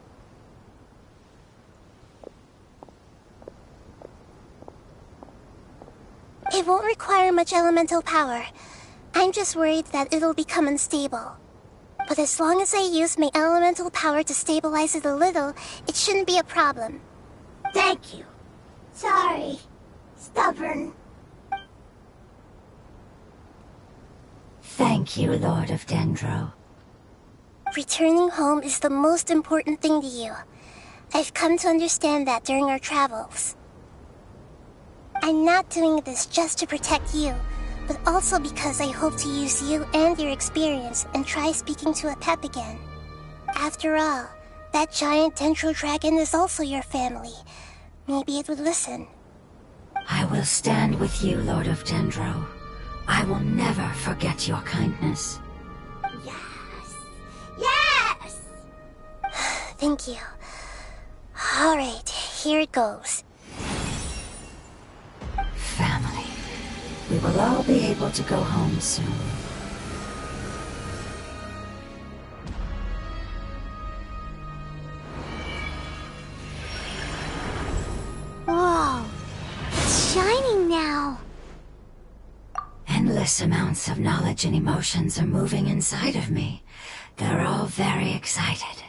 It won't require much elemental power. I'm just worried that it'll become unstable. But as long as I use my elemental power to stabilize it a little, it shouldn't be a problem. Thank you. Sorry. Stubborn. Thank you, Lord of Dendro. Returning home is the most important thing to you. I've come to understand that during our travels. I'm not doing this just to protect you, but also because I hope to use you and your experience and try speaking to a pep again. After all, that giant Dendro dragon is also your family. Maybe it would listen. I will stand with you, Lord of Dendro. I will never forget your kindness. Yes! Yes! Thank you. Alright, here it goes. Family. We will all be able to go home soon. Whoa, it's shining now. Endless amounts of knowledge and emotions are moving inside of me. They're all very excited.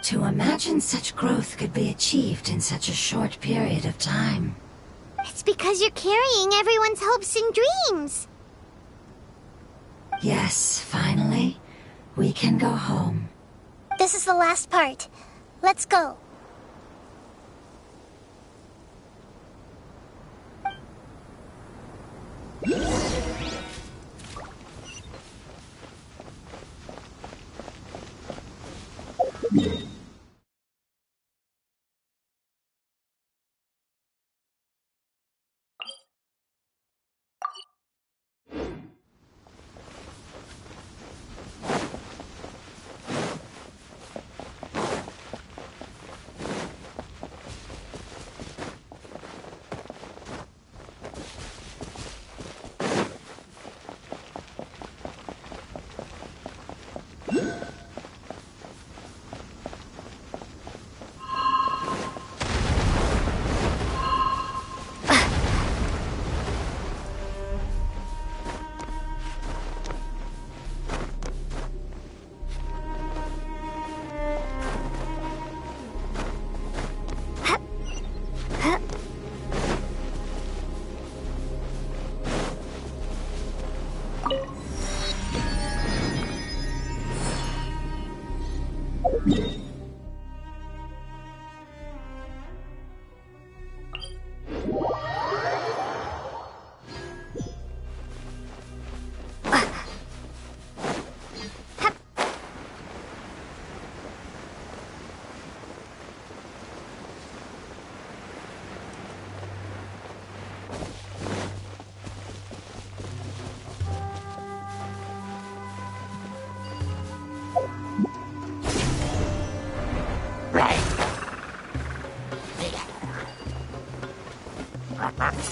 To imagine such growth could be achieved in such a short period of time. It's because you're carrying everyone's hopes and dreams. Yes, finally, we can go home. This is the last part. Let's go.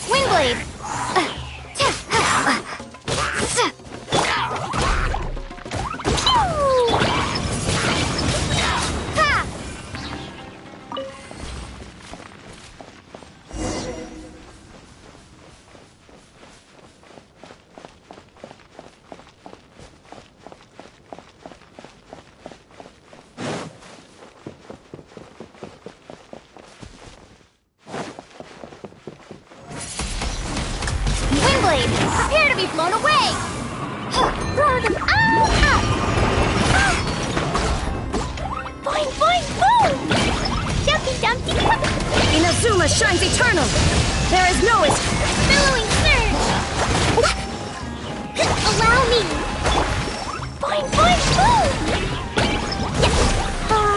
Windblade! Windblade! Prepare to be blown away! Throw them all up! Boing, boing, boom! Jumpy, dumpty, Inazuma shines eternal! There is no billowing surge! Allow me! Boing, boing, boom! Boom!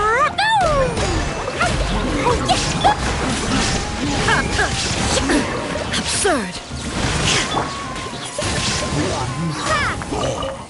absurd! Ha!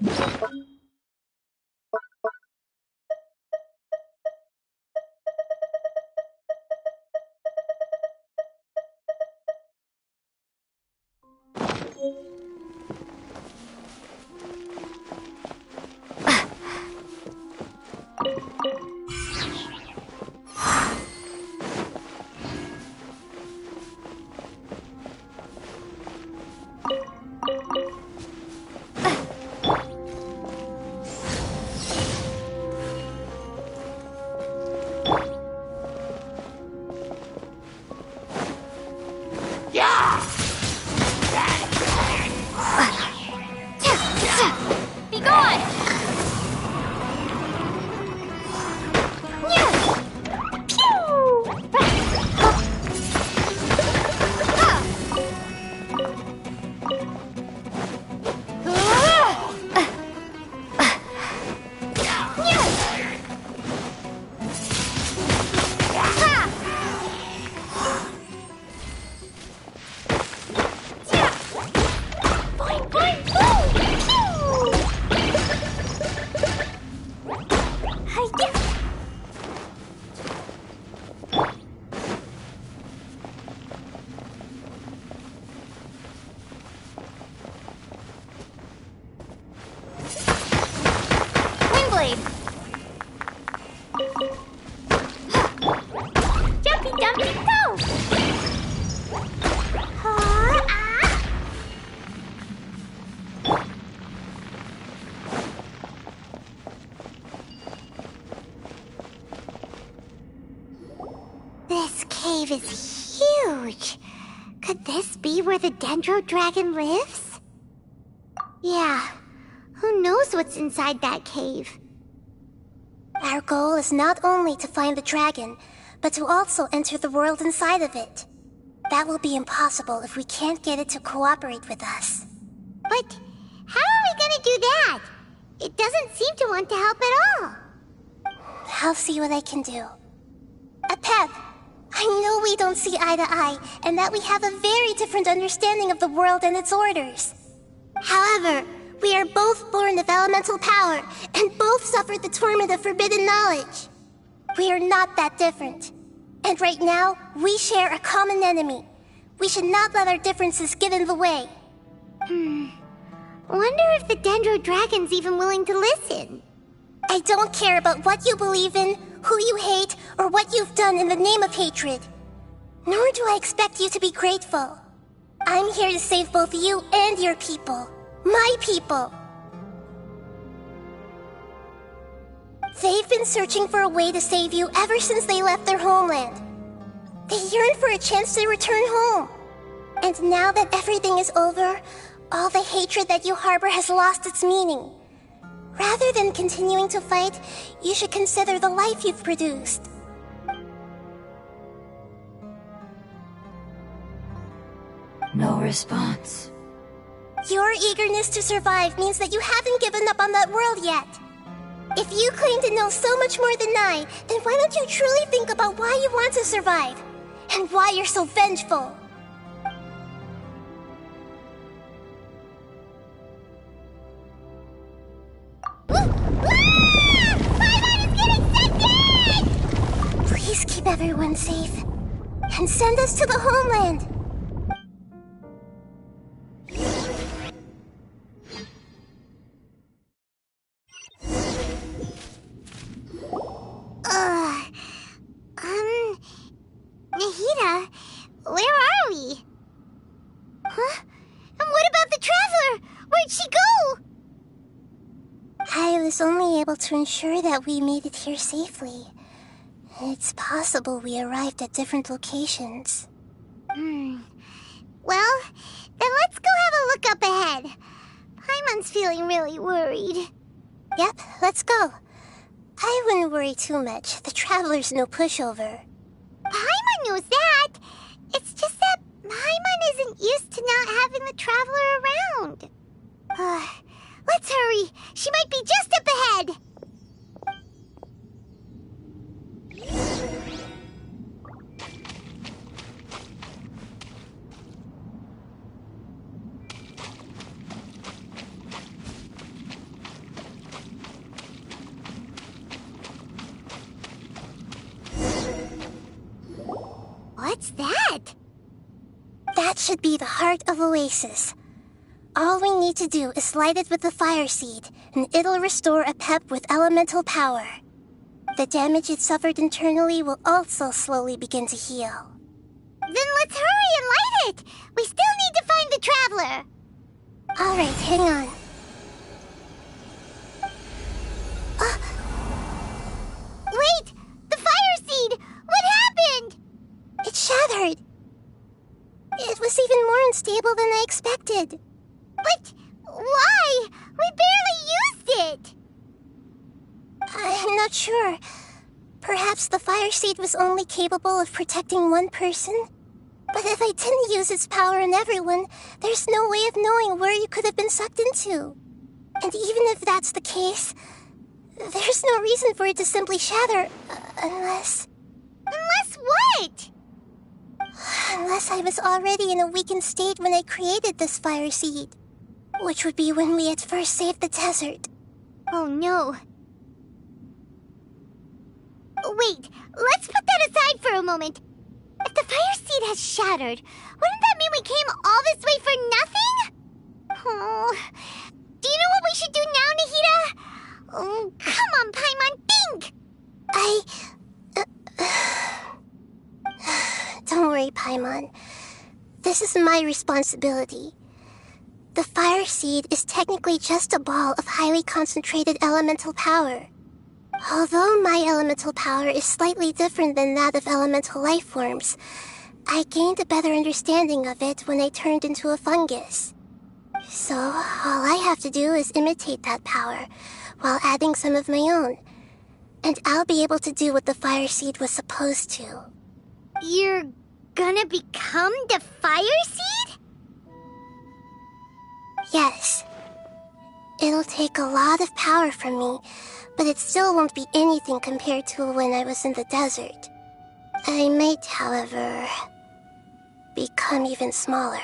Be gone! Jumpy dumpy go! This cave is huge. Could this be where the Dendro Dragon lives? Yeah, who knows what's inside that cave? Our goal is not only to find the dragon, but to also enter the world inside of it. That will be impossible if we can't get it to cooperate with us. But how are we gonna do that? It doesn't seem to want to help at all. I'll see what I can do. Pep, I know we don't see eye to eye, and that we have a very different understanding of the world and its orders. However, we are both born of elemental power, and both suffered the torment of forbidden knowledge. We are not that different. And right now, we share a common enemy. We should not let our differences get in the way. Wonder if the Dendro Dragon's even willing to listen. I don't care about what you believe in, who you hate, or what you've done in the name of hatred. Nor do I expect you to be grateful. I'm here to save both you and your people. My people. They've been searching for a way to save you ever since they left their homeland. They yearn for a chance to return home. And now that everything is over, all the hatred that you harbor has lost its meaning. Rather than continuing to fight, you should consider the life you've produced. No response. Your eagerness to survive means that you haven't given up on that world yet. If you claim to know so much more than I, then why don't you truly think about why you want to survive? And why you're so vengeful? Please keep everyone safe. And send us to the homeland. Nahida, where are we? Huh? And what about the Traveler? Where'd she go? I was only able to ensure that we made it here safely. It's possible we arrived at different locations. Well, then let's go have a look up ahead. Paimon's feeling really worried. Yep, let's go. I wouldn't worry too much. The Traveler's no pushover. Paimon knows that. It's just that Paimon isn't used to not having the Traveler around. Let's hurry. She might be just up ahead. What's that? That should be the heart of Oasis. All we need to do is light it with the fire seed, and it'll restore a pep with elemental power. The damage it suffered internally will also slowly begin to heal. Then let's hurry and light it! We still need to find the Traveler! Alright, hang on. Wait! The fire seed! What happened? It shattered. It was even more unstable than I expected. But why? We barely used it! I'm not sure. Perhaps the fire seed was only capable of protecting one person? But if I didn't use its power on everyone, there's no way of knowing where you could have been sucked into. And even if that's the case, there's no reason for it to simply shatter, unless... Unless what? Unless I was already in a weakened state when I created this fire seed. Which would be when we at first saved the desert. Oh no. Wait, let's put that aside for a moment. If the fire seed has shattered, wouldn't that mean we came all this way for nothing? Oh, do you know what we should do now, Nahida? Oh, come on, Paimon, think! Don't worry, Paimon. This is my responsibility. The fire seed is technically just a ball of highly concentrated elemental power. Although my elemental power is slightly different than that of elemental life forms, I gained a better understanding of it when I turned into a fungus. So, all I have to do is imitate that power, while adding some of my own. And I'll be able to do what the fire seed was supposed to. You're gonna become the fire seed? Yes. It'll take a lot of power from me, but it still won't be anything compared to when I was in the desert. I might, however, become even smaller.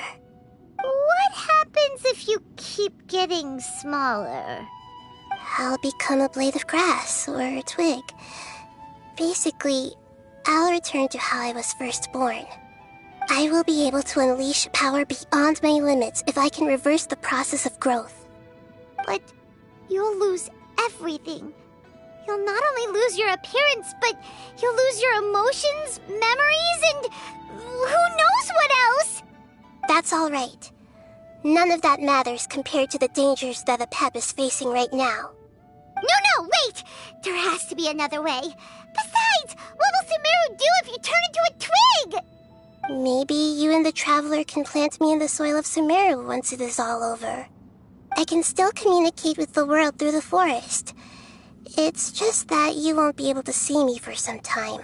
What happens if you keep getting smaller? I'll become a blade of grass or a twig. Basically, I'll return to how I was first born. I will be able to unleash power beyond my limits if I can reverse the process of growth. But you'll lose everything. You'll not only lose your appearance, but you'll lose your emotions, memories, and who knows what else? That's all right. None of that matters compared to the dangers that the Pep is facing right now. No, wait! There has to be another way. Besides, what will Sumeru do if you turn into a twig? Maybe you and the Traveler can plant me in the soil of Sumeru once it is all over. I can still communicate with the world through the forest. It's just that you won't be able to see me for some time.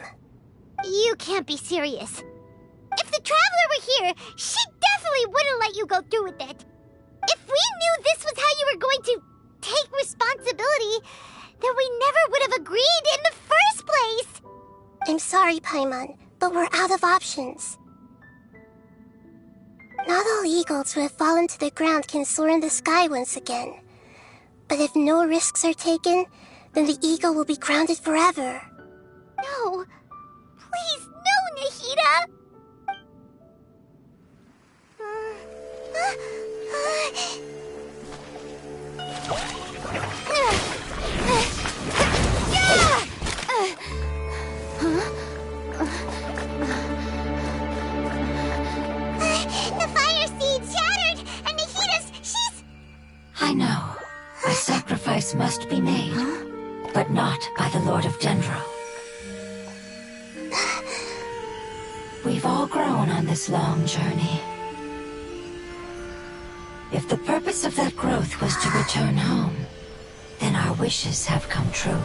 You can't be serious. If the Traveler were here, she definitely wouldn't let you go through with it. If we knew this was how you were going to take responsibility, then we never would have agreed in the first place. I'm sorry, Paimon, but we're out of options. Not all eagles who have fallen to the ground can soar in the sky once again. But if no risks are taken, then the eagle will be grounded forever. No. Please, no, Nahida! The fire seed shattered, and Nahida's, she's... I know. A sacrifice must be made, but not by the Lord of Dendro. We've all grown on this long journey. If the purpose of that growth was to return home, then our wishes have come true.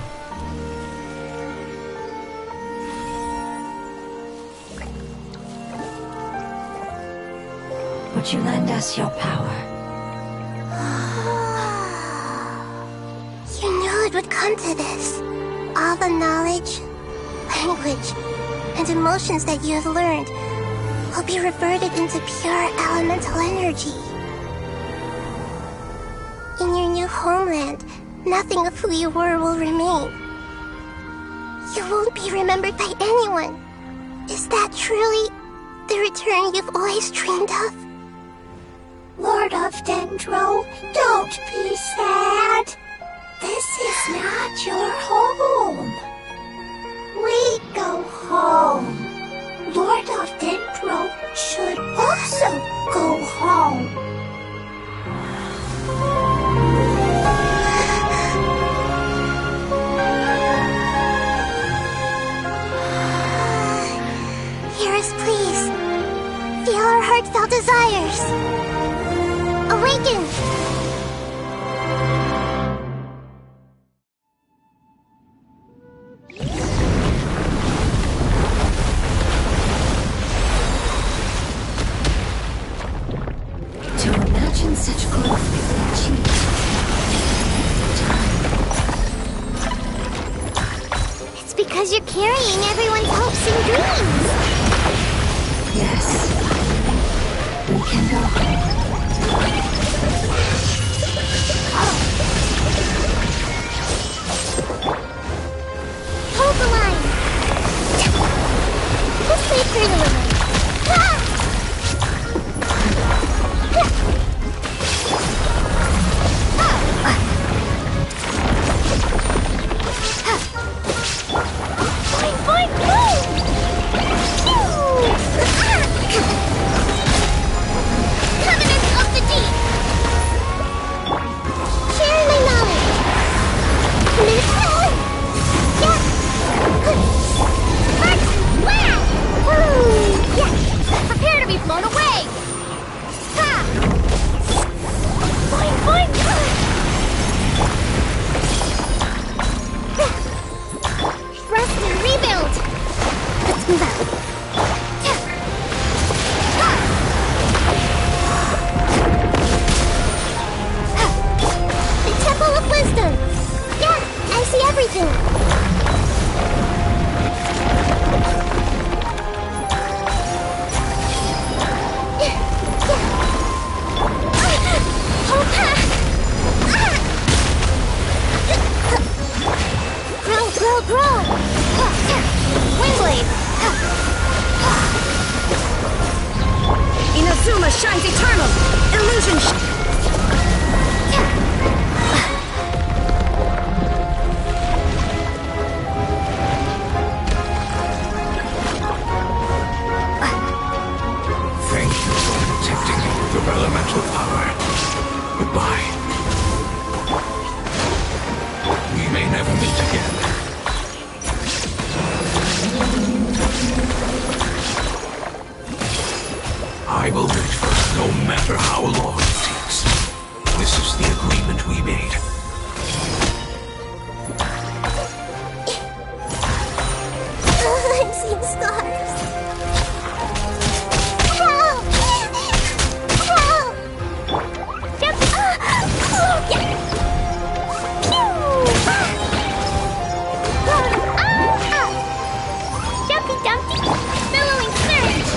Would you lend us your power? You knew it would come to this. All the knowledge, language, and emotions that you have learned will be reverted into pure elemental energy. In your new homeland, nothing of who you were will remain. You won't be remembered by anyone. Is that truly The return you've always dreamed of. Lord of Dendro, don't be sad. This is not your home. We go home. Lord of Dendro should also go home. Hear us, please. Feel our heartfelt desires. Awaken! To imagine such growth could be achieved. It's because you're carrying everyone's hopes and dreams. Yes. We can go home. Hold the line. Let's wait for the limit. Prepare to be blown away! Ha! Boing, boing! Rest and rebuild! Let's move out. The Temple of Wisdom! Yeah, I see everything! Grow! Wingblade! Inazuma shines eternal! Illusion Thank you for protecting me with your elemental power. Goodbye. We may never meet again. I will wait for it no matter how long it takes. This is the agreement we made. I'm seeing stars. Help! Help! Jump! Jumpy Dumpty! Billowing surge!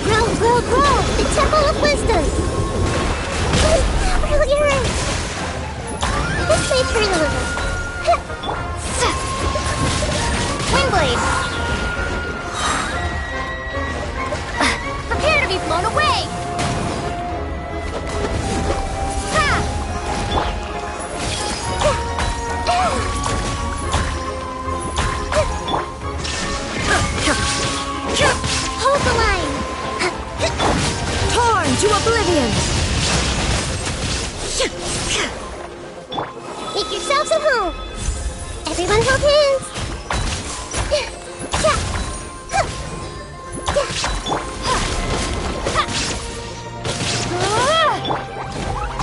Grow! The Temple of Wisdom! Brilliant! Let's wait for the limit. Wingblade! Prepare to be blown away! Hold the line! torn to oblivion! Make yourselves at home! Everyone hold hands!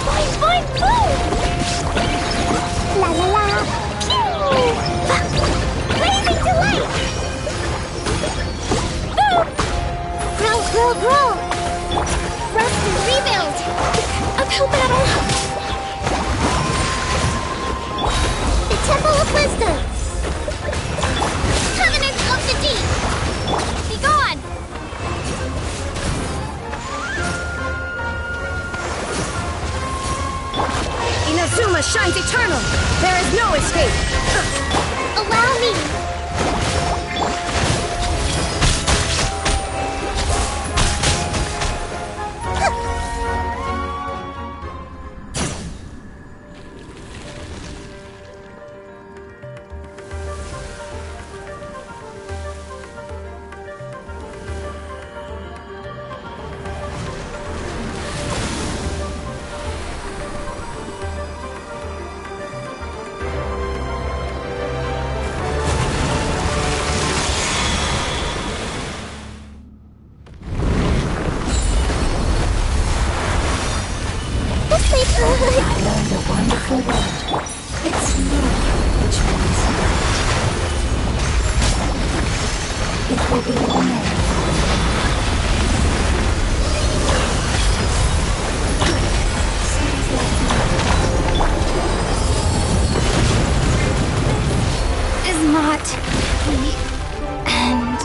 Boing, boing, boom! La la la! Blazing delight! Boom! Grow! Rest and rebuild! Uphill battle! The Temple of Wisdom! Covenant of the Deep! Be gone! Inazuma shines eternal! There is no escape! Allow me! I learned a wonderful word. It's no, which means night. It will be your name. Is not the end.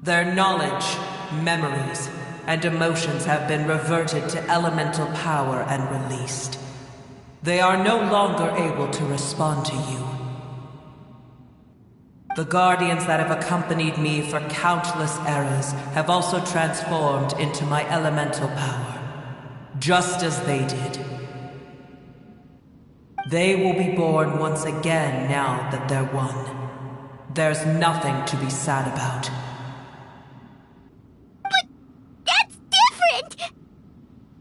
Their knowledge, memories, and emotions have been reverted to elemental power and released. They are no longer able to respond to you. The guardians that have accompanied me for countless eras have also transformed into my elemental power, just as they did. They will be born once again now that they're one. There's nothing to be sad about. But that's different!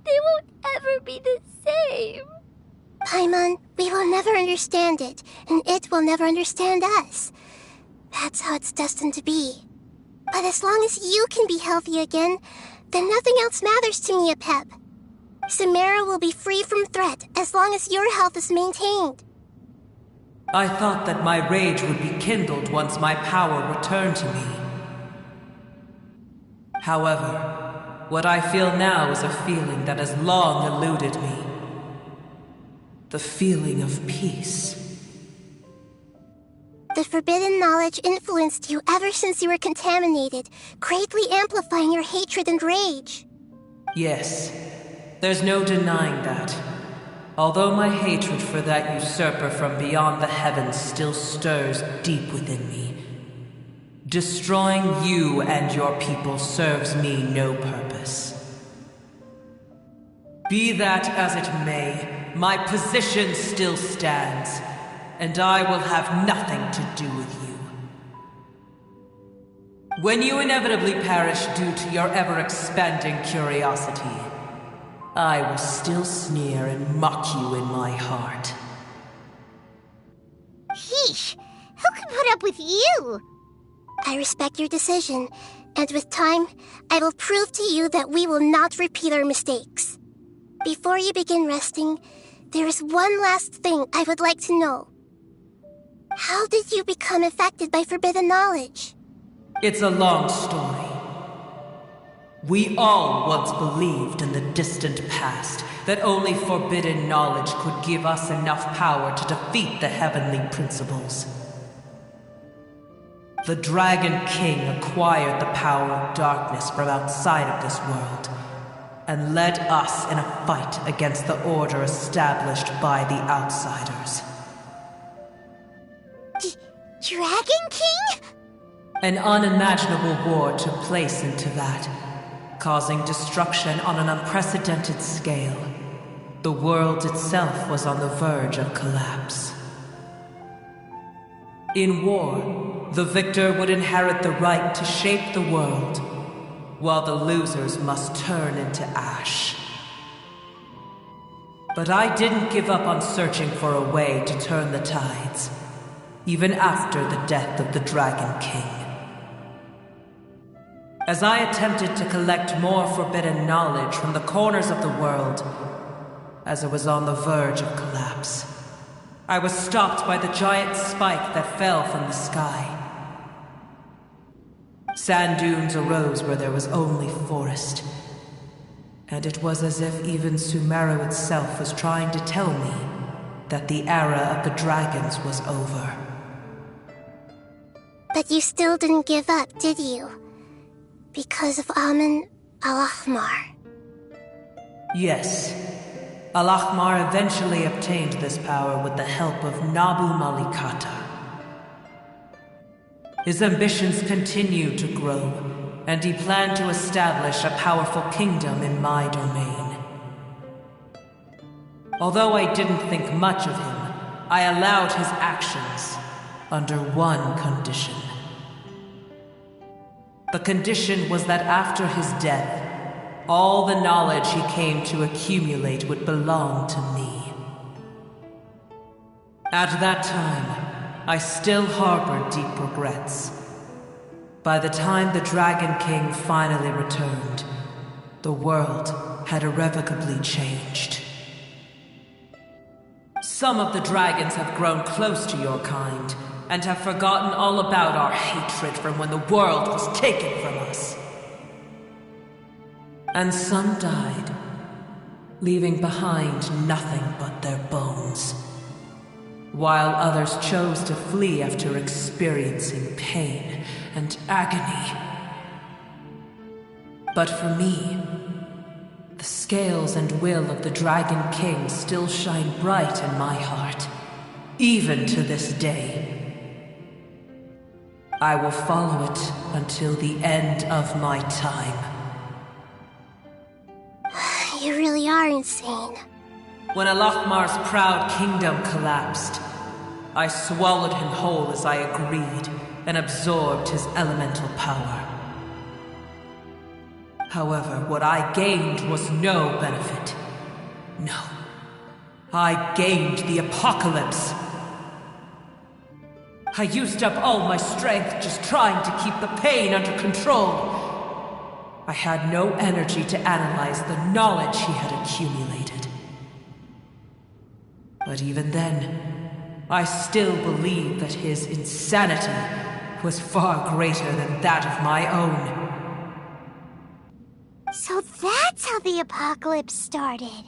They won't ever be the same. Paimon, we will never understand it, and it will never understand us. That's how it's destined to be. But as long as you can be healthy again, then nothing else matters to me, Apep. Sumeru will be free from threat as long as your health is maintained. I thought that my rage would be kindled once my power returned to me. However, what I feel now is a feeling that has long eluded me. The feeling of peace. The forbidden knowledge influenced you ever since you were contaminated, greatly amplifying your hatred and rage. Yes, there's no denying that. Although my hatred for that usurper from beyond the heavens still stirs deep within me, destroying you and your people serves me no purpose. Be that as it may, my position still stands, and I will have nothing to do with you. When you inevitably perish due to your ever-expanding curiosity, I will still sneer and mock you in my heart. Heesh! Who could put up with you? I respect your decision, and with time, I will prove to you that we will not repeat our mistakes. Before you begin resting, there is one last thing I would like to know. How did you become affected by forbidden knowledge? It's a long story. We all once believed in the distant past that only forbidden knowledge could give us enough power to defeat the heavenly principles. The Dragon King acquired the power of darkness from outside of this world, and led us in a fight against the order established by the outsiders. Dragon King? An unimaginable war took place into that, causing destruction on an unprecedented scale. The world itself was on the verge of collapse. In war, the victor would inherit the right to shape the world, while the losers must turn into ash. But I didn't give up on searching for a way to turn the tides, even after the death of the Dragon King. As I attempted to collect more forbidden knowledge from the corners of the world, as it was on the verge of collapse, I was stopped by the giant spike that fell from the sky. Sand dunes arose where there was only forest, and it was as if even Sumeru itself was trying to tell me that the era of the dragons was over. But you still didn't give up, did you? Because of Amun Al-Ahmar. Yes. Al-Ahmar eventually obtained this power with the help of Nabu Malikata. His ambitions continued to grow, and he planned to establish a powerful kingdom in my domain. Although I didn't think much of him, I allowed his actions under one condition. The condition was that after his death, all the knowledge he came to accumulate would belong to me. At that time, I still harbored deep regrets. By the time the Dragon King finally returned, the world had irrevocably changed. Some of the dragons have grown close to your kind, and have forgotten all about our hatred from when the world was taken from us. And some died, leaving behind nothing but their bones, while others chose to flee after experiencing pain and agony. But for me, the scales and will of the Dragon King still shine bright in my heart, even to this day. I will follow it until the end of my time. You really are insane. When Al-Ahmar's proud kingdom collapsed, I swallowed him whole as I agreed and absorbed his elemental power. However, what I gained was no benefit. No. I gained the apocalypse. I used up all my strength just trying to keep the pain under control. I had no energy to analyze the knowledge he had accumulated. But even then, I still believed that his insanity was far greater than that of my own. So that's how the apocalypse started.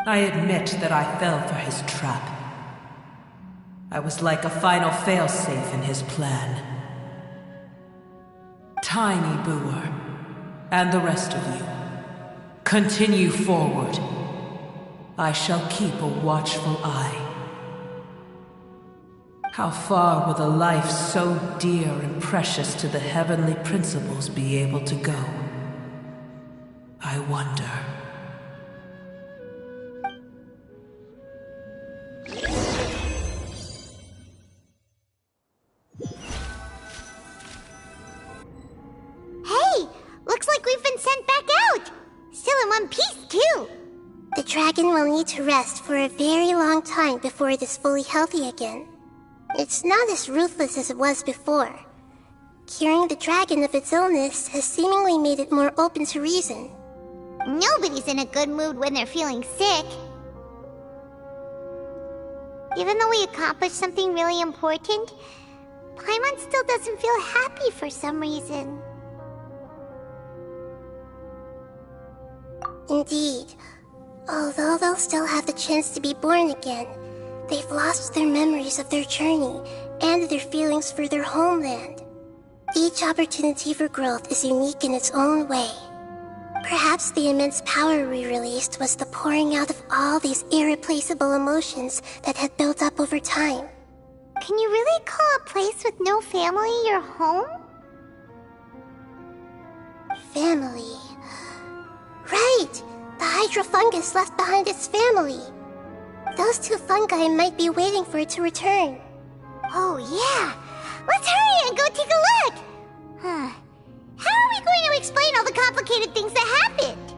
I admit that I fell for his trap. I was like a final failsafe in his plan. Tiny Booer, and the rest of you, continue forward. I shall keep a watchful eye. How far will a life so dear and precious to the heavenly principles be able to go? I wonder. Hey! Looks like we've been sent back out! Still in one piece, too! The dragon will need to rest for a very long time before it is fully healthy again. It's not as ruthless as it was before. Curing the dragon of its illness has seemingly made it more open to reason. Nobody's in a good mood when they're feeling sick. Even though we accomplished something really important, Paimon still doesn't feel happy for some reason. Indeed. Although they'll still have the chance to be born again, they've lost their memories of their journey and their feelings for their homeland. Each opportunity for growth is unique in its own way. Perhaps the immense power we released was the pouring out of all these irreplaceable emotions that had built up over time. Can you really call a place with no family your home? Family. Right! The Hydra fungus left behind its family. Those two fungi might be waiting for it to return. Oh yeah! Let's hurry and go take a look! Huh. How are we going to explain all the complicated things that happened?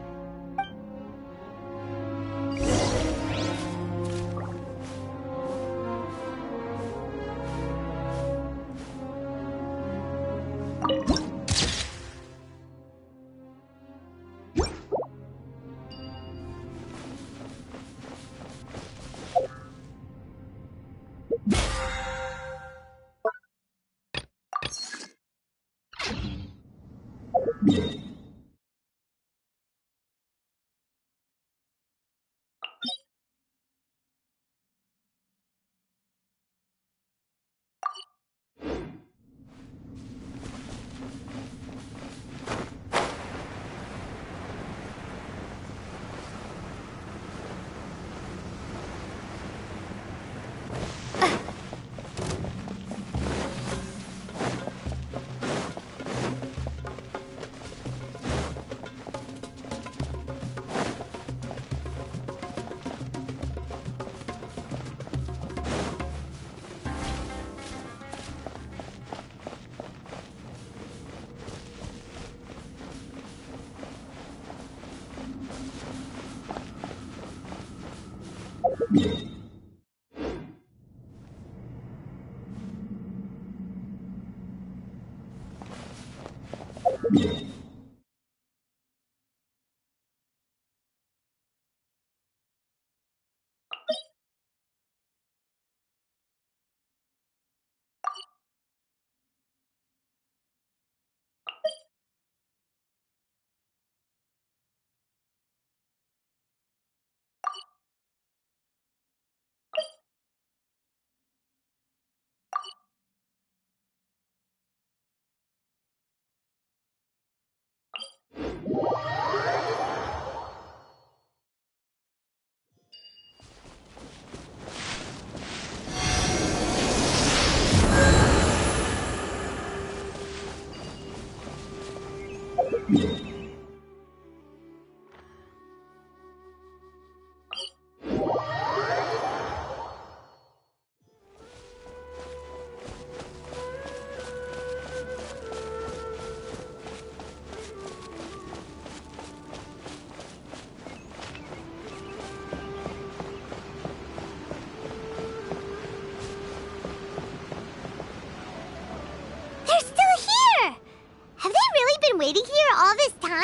been waiting here all this time?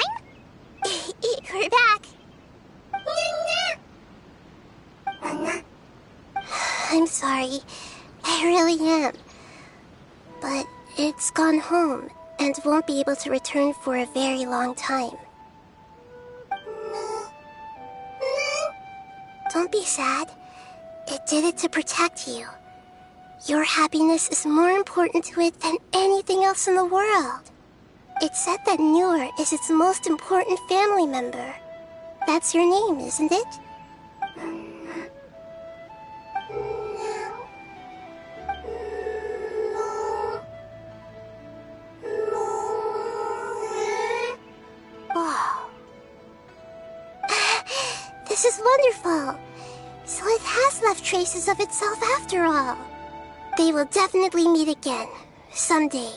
We're back. I'm sorry. I really am. But it's gone home and won't be able to return for a very long time. Don't be sad. It did it to protect you. Your happiness is more important to it than anything else in the world. It's said that Newer is its most important family member. That's your name, isn't it? Wow. This is wonderful. So it has left traces of itself after all. They will definitely meet again, someday.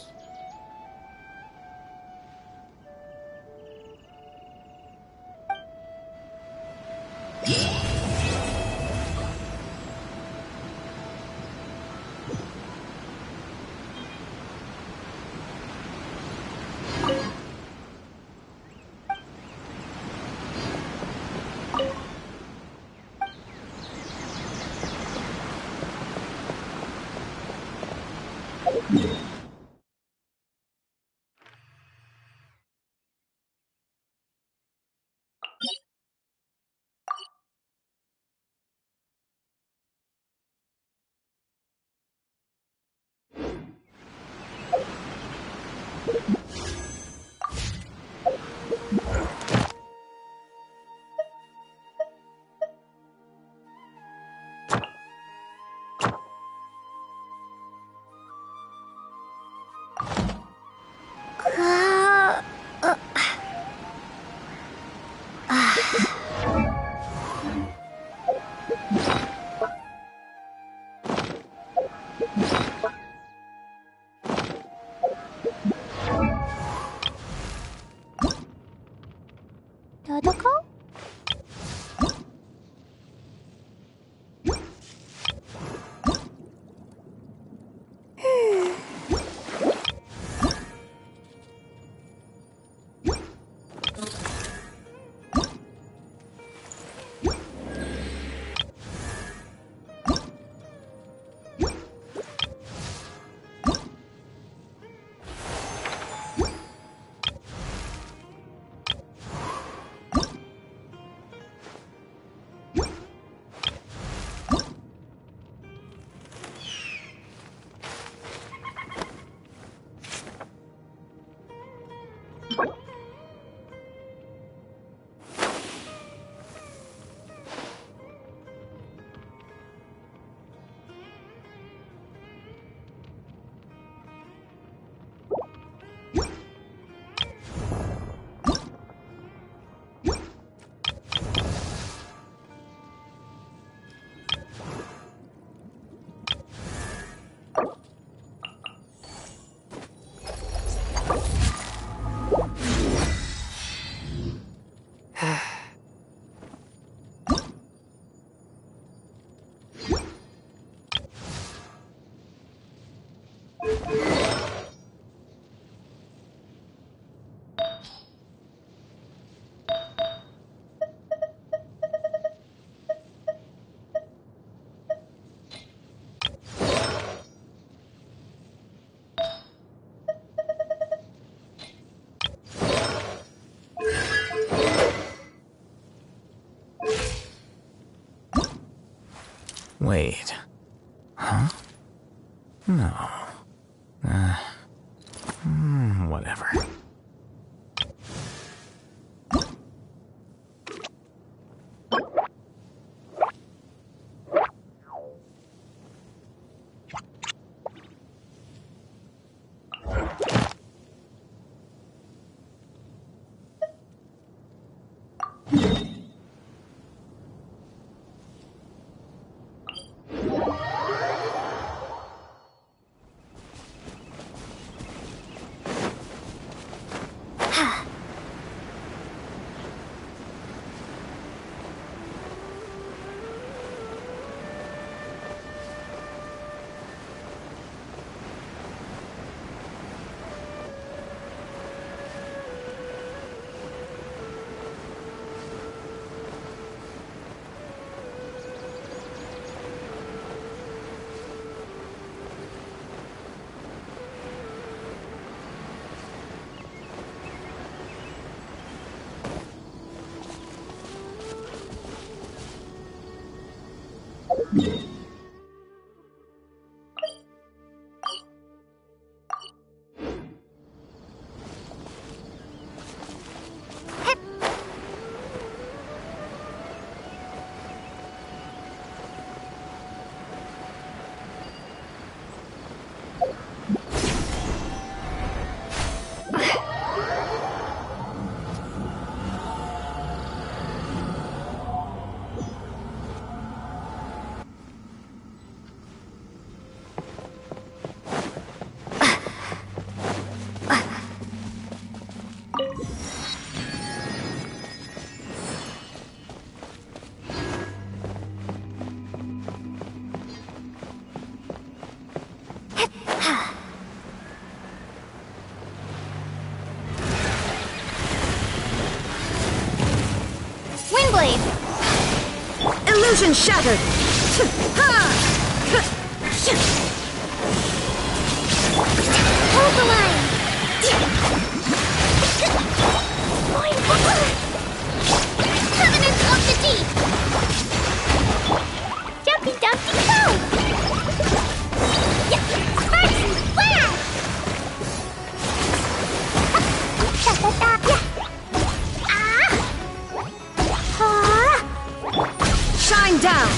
Dodoko? Wait. Huh? No. Whatever. Windblade! Illusion shattered! Hold the line! Covenant of the Deep! Dumpty Dumpty Go! Yeah. Sparks and flash! Shine down!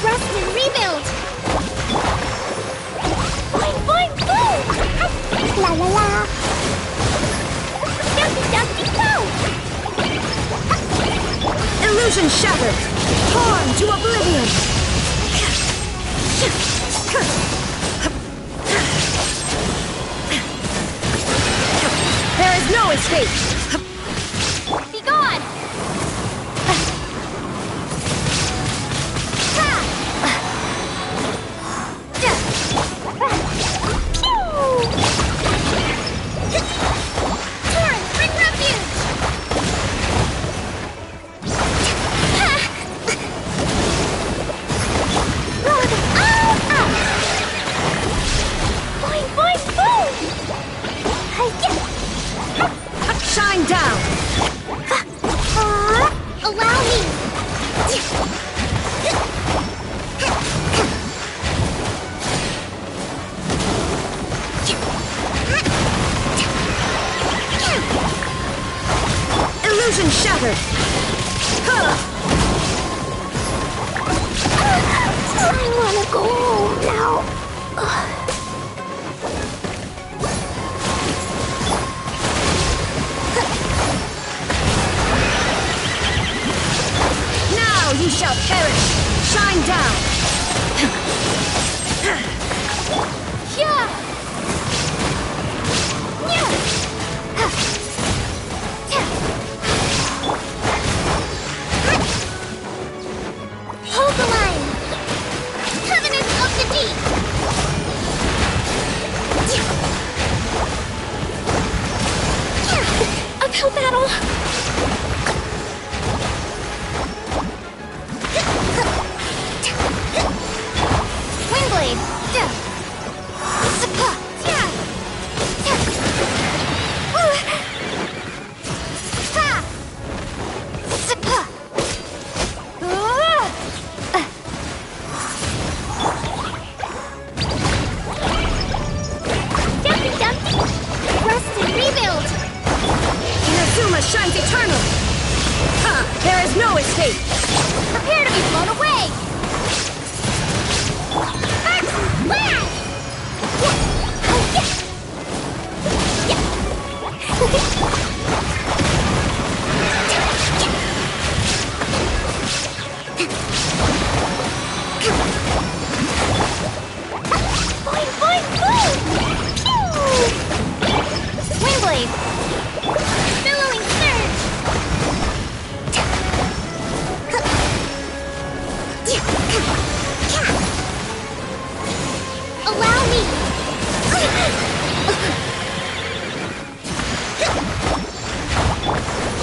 Rest and rebuild! Boing, boing, boom! La la la! Dumpty Dumpty Go! Illusion shattered! Torn to oblivion! There is no escape! Be gone! Torrent, bring refuge! Boing, boing, boom! Shine down! Allow me! Illusion shattered! I wanna go home now. Now you shall perish! Shine down! Yeah! Hold the line! Covenant of the Deep! Uphill battle! Windblade! Dumpty Dumpty! Rest and rebuild! Inazuma shines eternal! There is no escape! Prepare to be blown away! Flash! Boing, boing, boom! Windblade! Billowing surge! Allow me!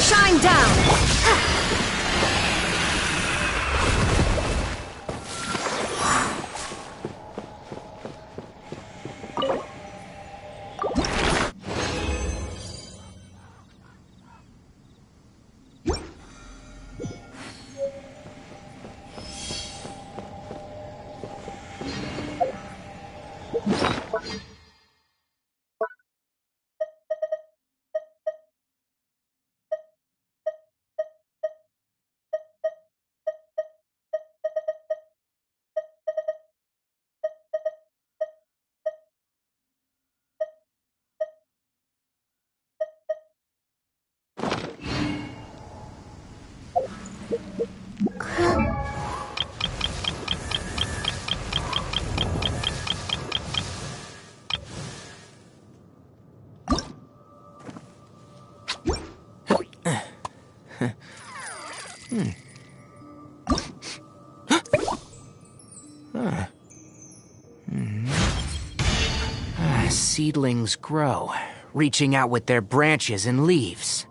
Shine down! as seedlings grow, reaching out with their branches and leaves.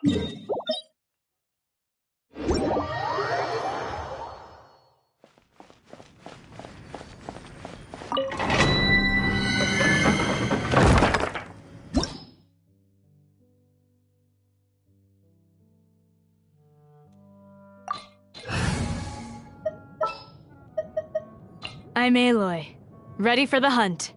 I'm Aloy. Ready for the hunt.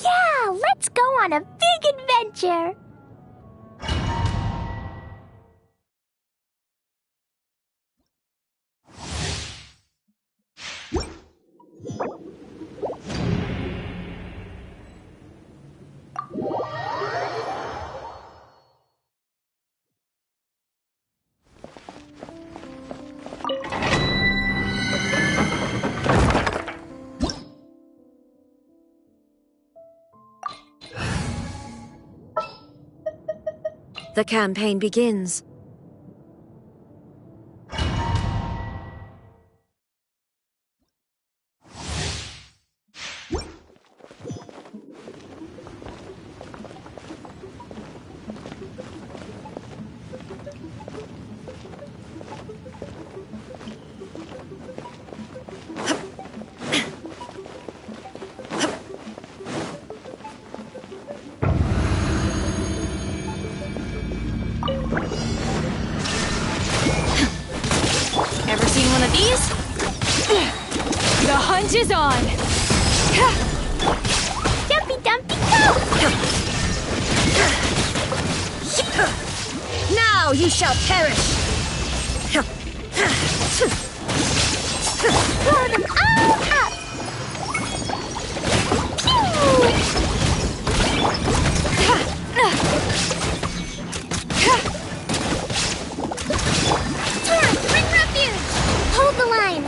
Yeah, let's go on a big adventure! The campaign begins. Ever seen one of these? The hunt is on! Dumpy Dumpy go! Now you shall perish! Blow them all up! Torrent, bring refuge! Hold the line!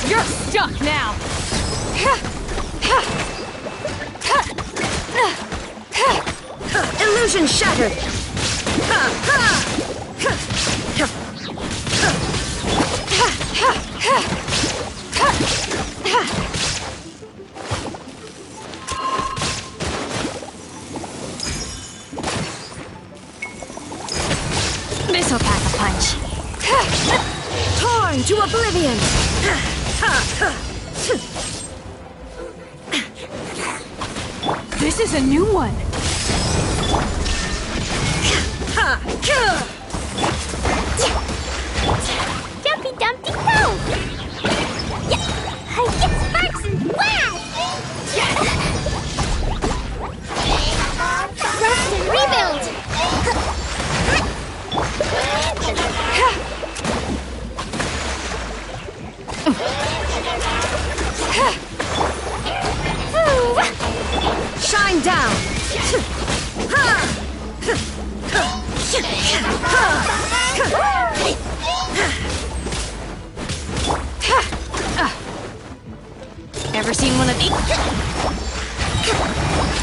You're stuck now! Illusion shattered! This'll pack a punch. Torn to oblivion! This is a new one. Dumpy Dumpty go! I get sparks and blast! Rest and rebuild! Shine down! Ever seen one of these?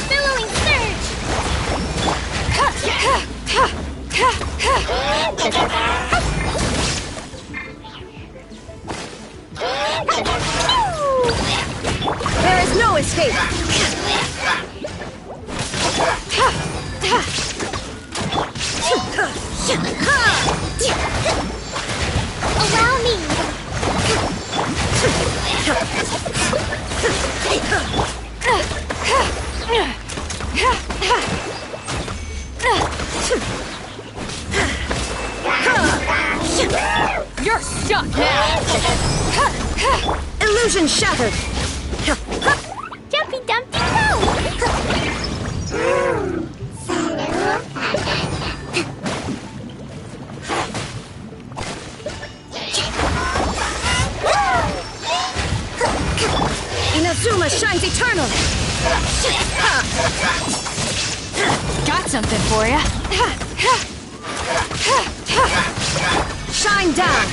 Billowing surge! There is no escape! Allow me! You're stuck now! Illusion shattered! Dumpy Dumpty go! Inazuma shines eternal! Got something for ya. Shine down!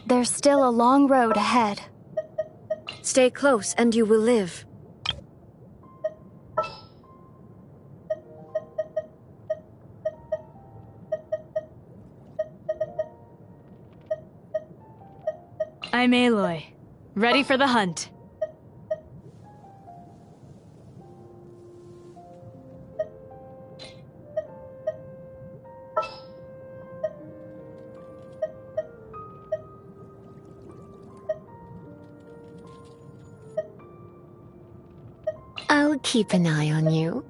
There's still a long road ahead. Stay close and you will live. I'm Aloy. Ready for the hunt. I'll keep an eye on you.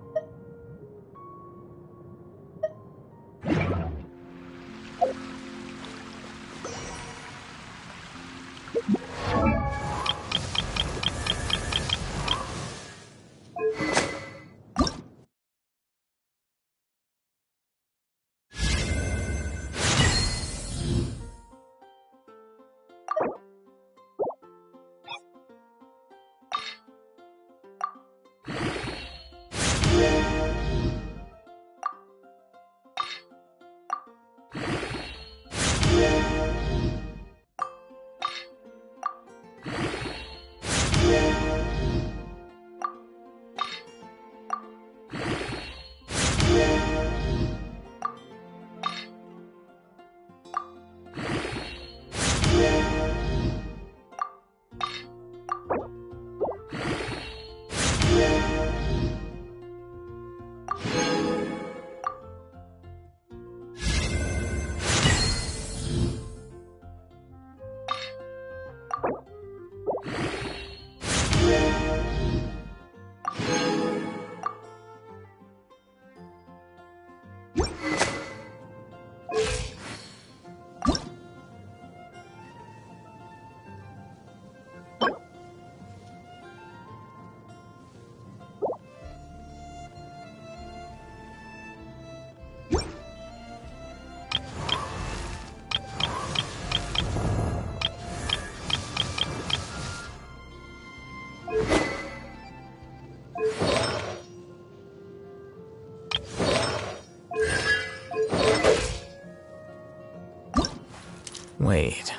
Wait.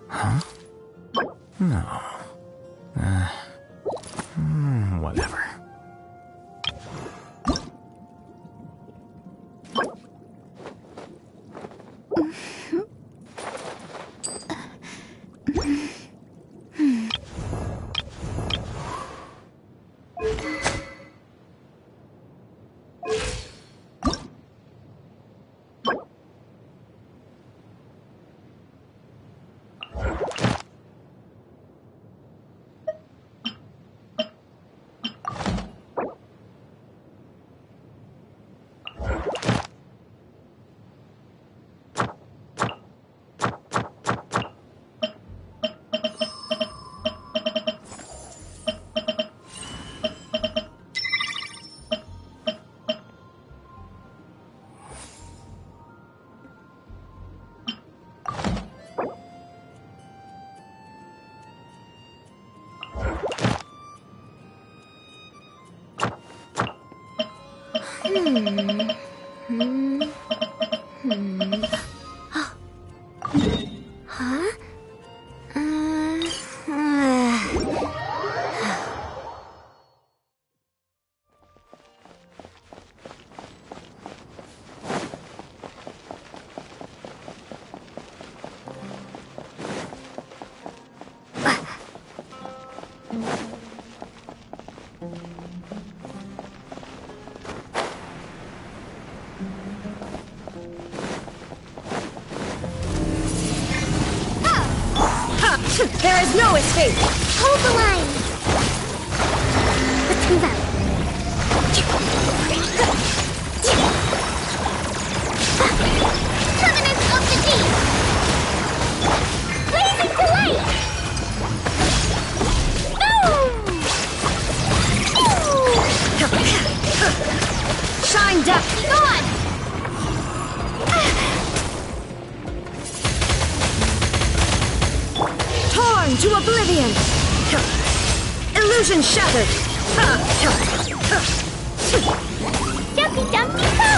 Huh? No. Whatever. Huh? There is no escape! Hold the line! Shine down! Gone! Torn to oblivion! Illusion shattered! Dumpty Dumpty Go!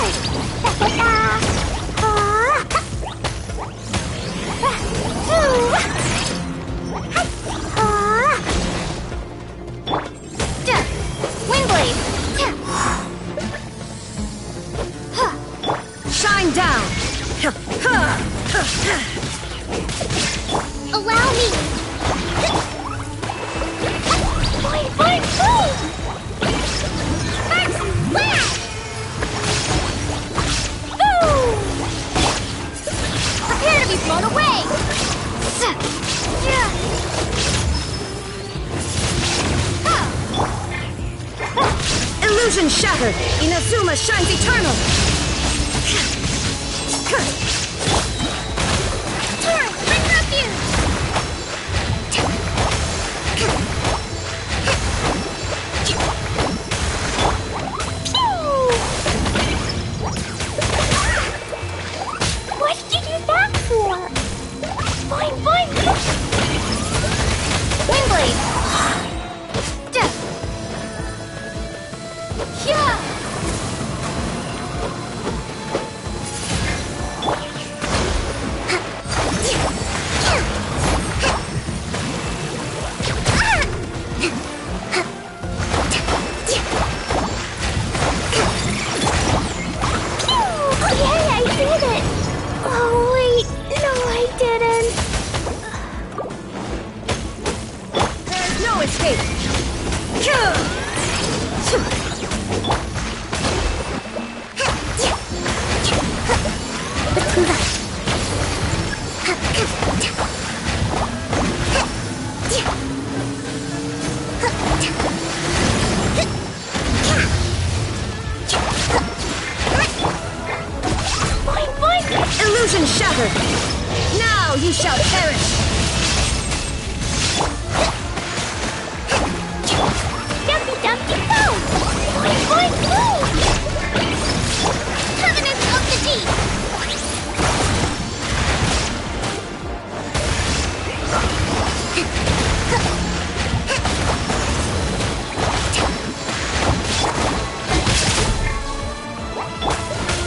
Windblade! Shine down! Allow me! Boing, boing, boom! Sparks and flash! Boom! Prepare to be blown away! Illusion shattered! Inazuma shines eternal! Turn! Bring refuge! What did you do that for? Boing, boing! Windblade! Yeah! Illusion shattered! Now you shall perish! Dumpty Dumpty Go! Boing, boing, boom! Covenant of the Deep!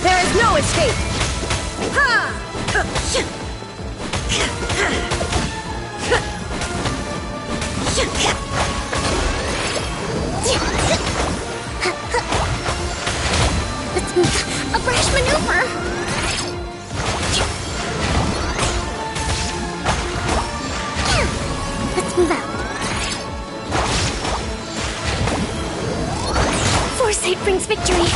There is no escape! Ha! A brash maneuver! Let's move out. Foresight brings victory.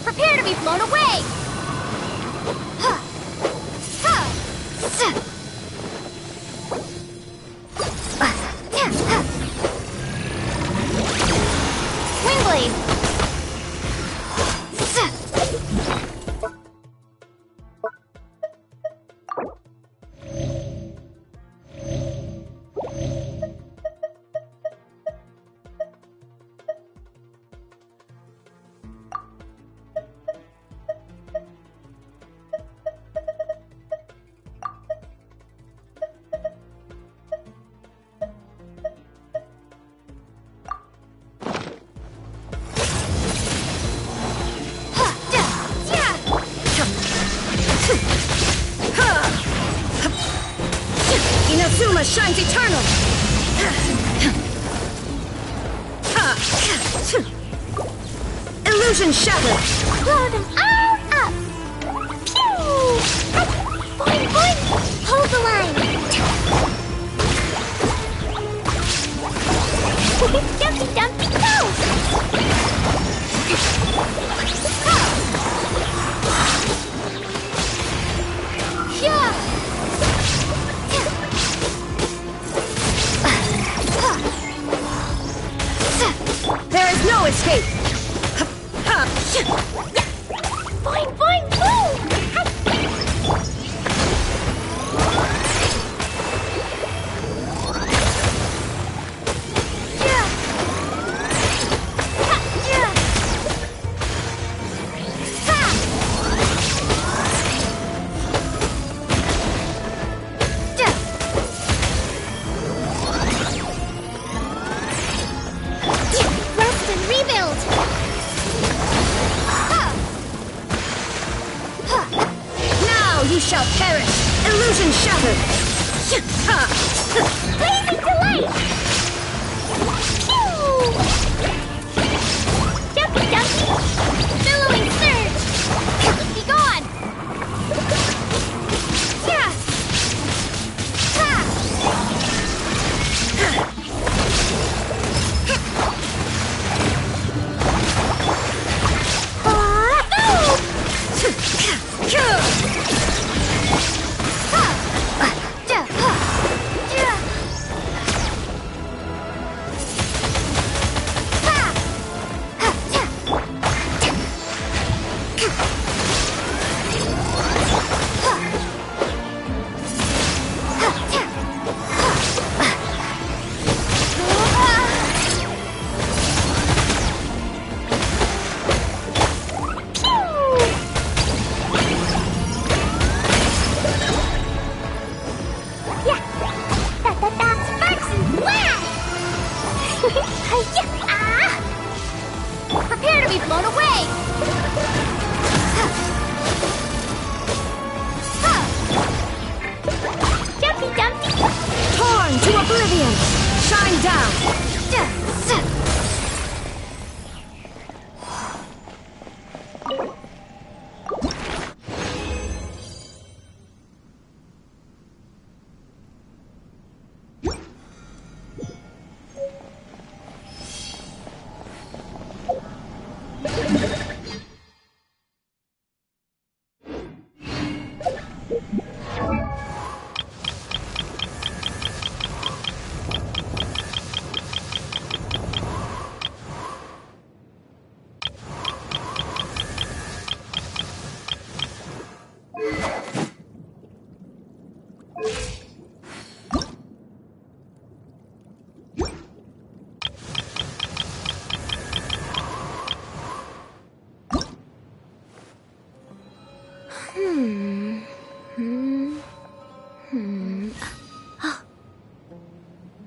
Prepare to be blown away! Windblade! Inazuma shines eternal! Illusion shattered! Blow them all up! Pew! Boing, boing! Hold the line! Dumpty Dumpty Go! Yeah! There is no escape! Boing, boing, boom! shall perish! Illusion shattered! Ha! Blazing delight! Phew! Jumpy jumpy! Billowing surge! Be gone! Yeah! Ha! Prepare to be blown away! Jumpy Dumpty! Torn to oblivion! Shine down!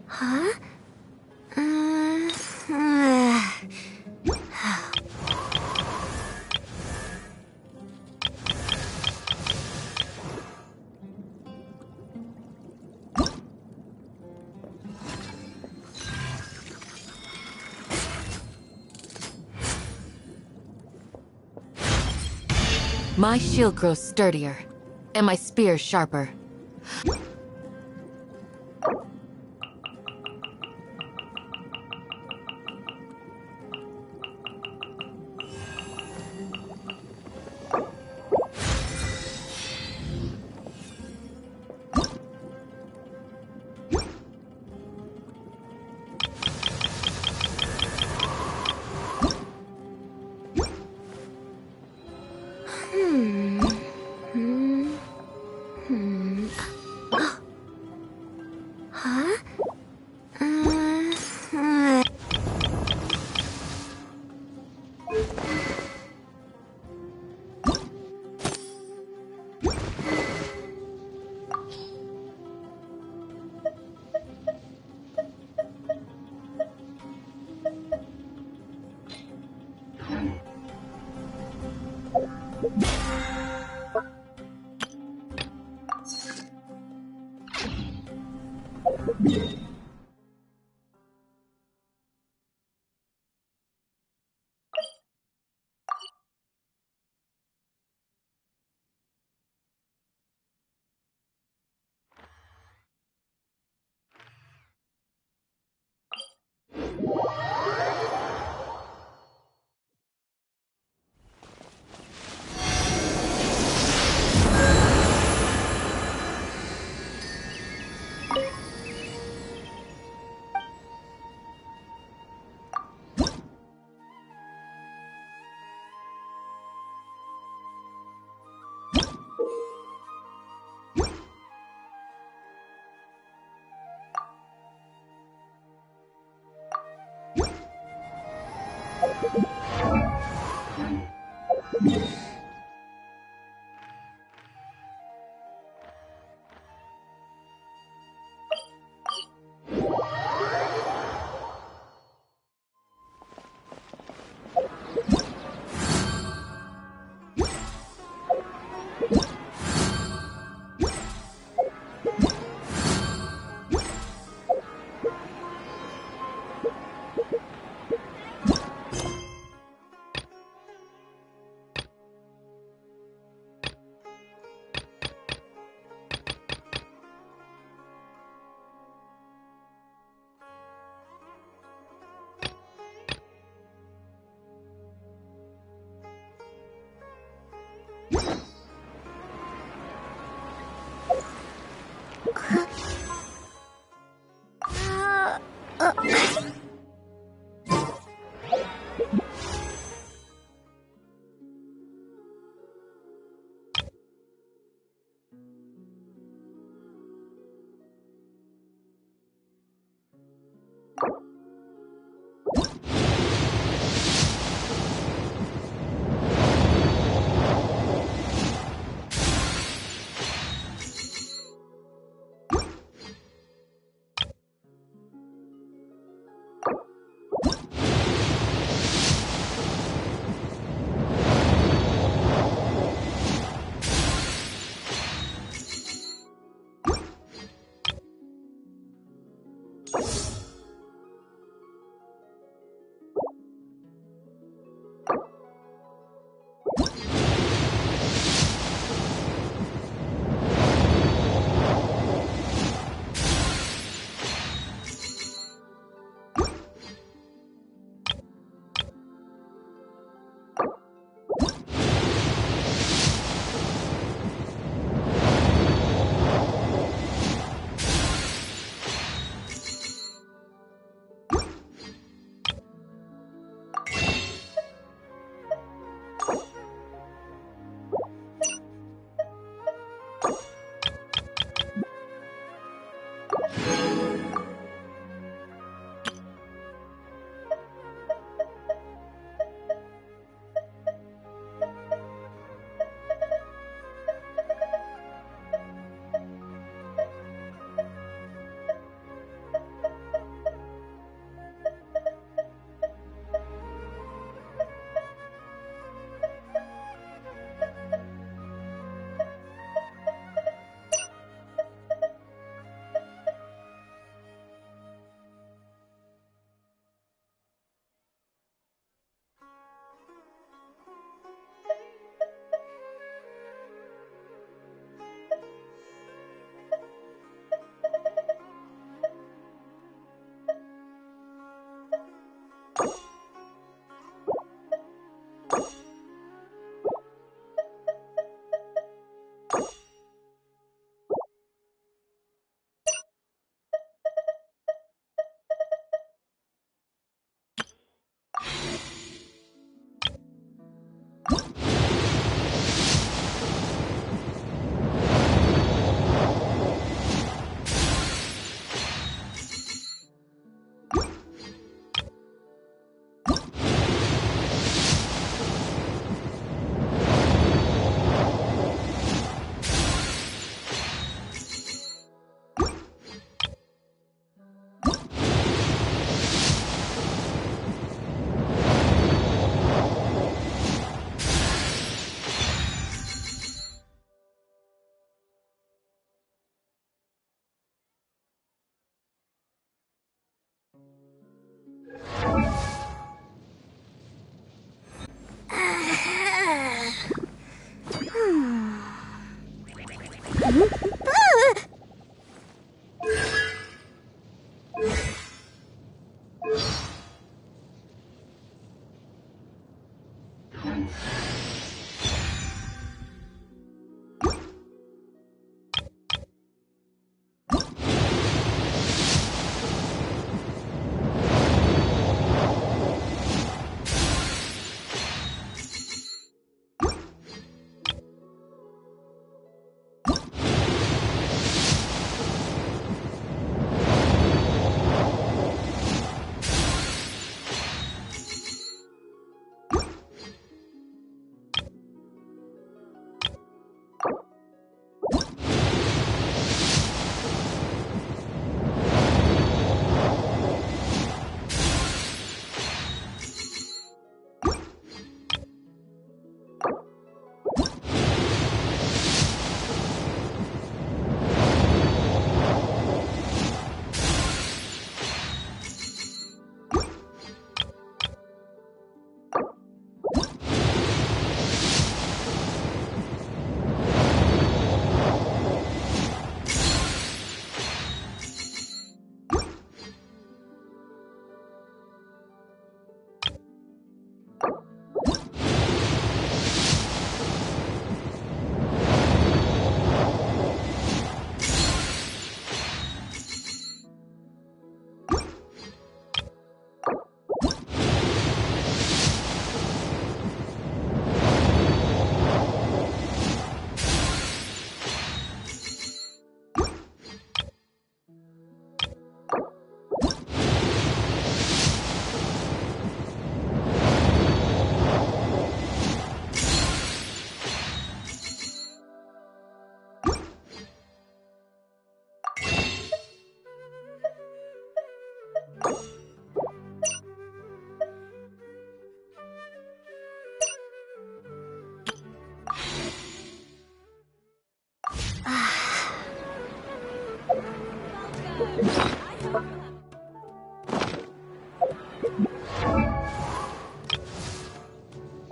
Huh? My shield grows sturdier, and my spear sharper.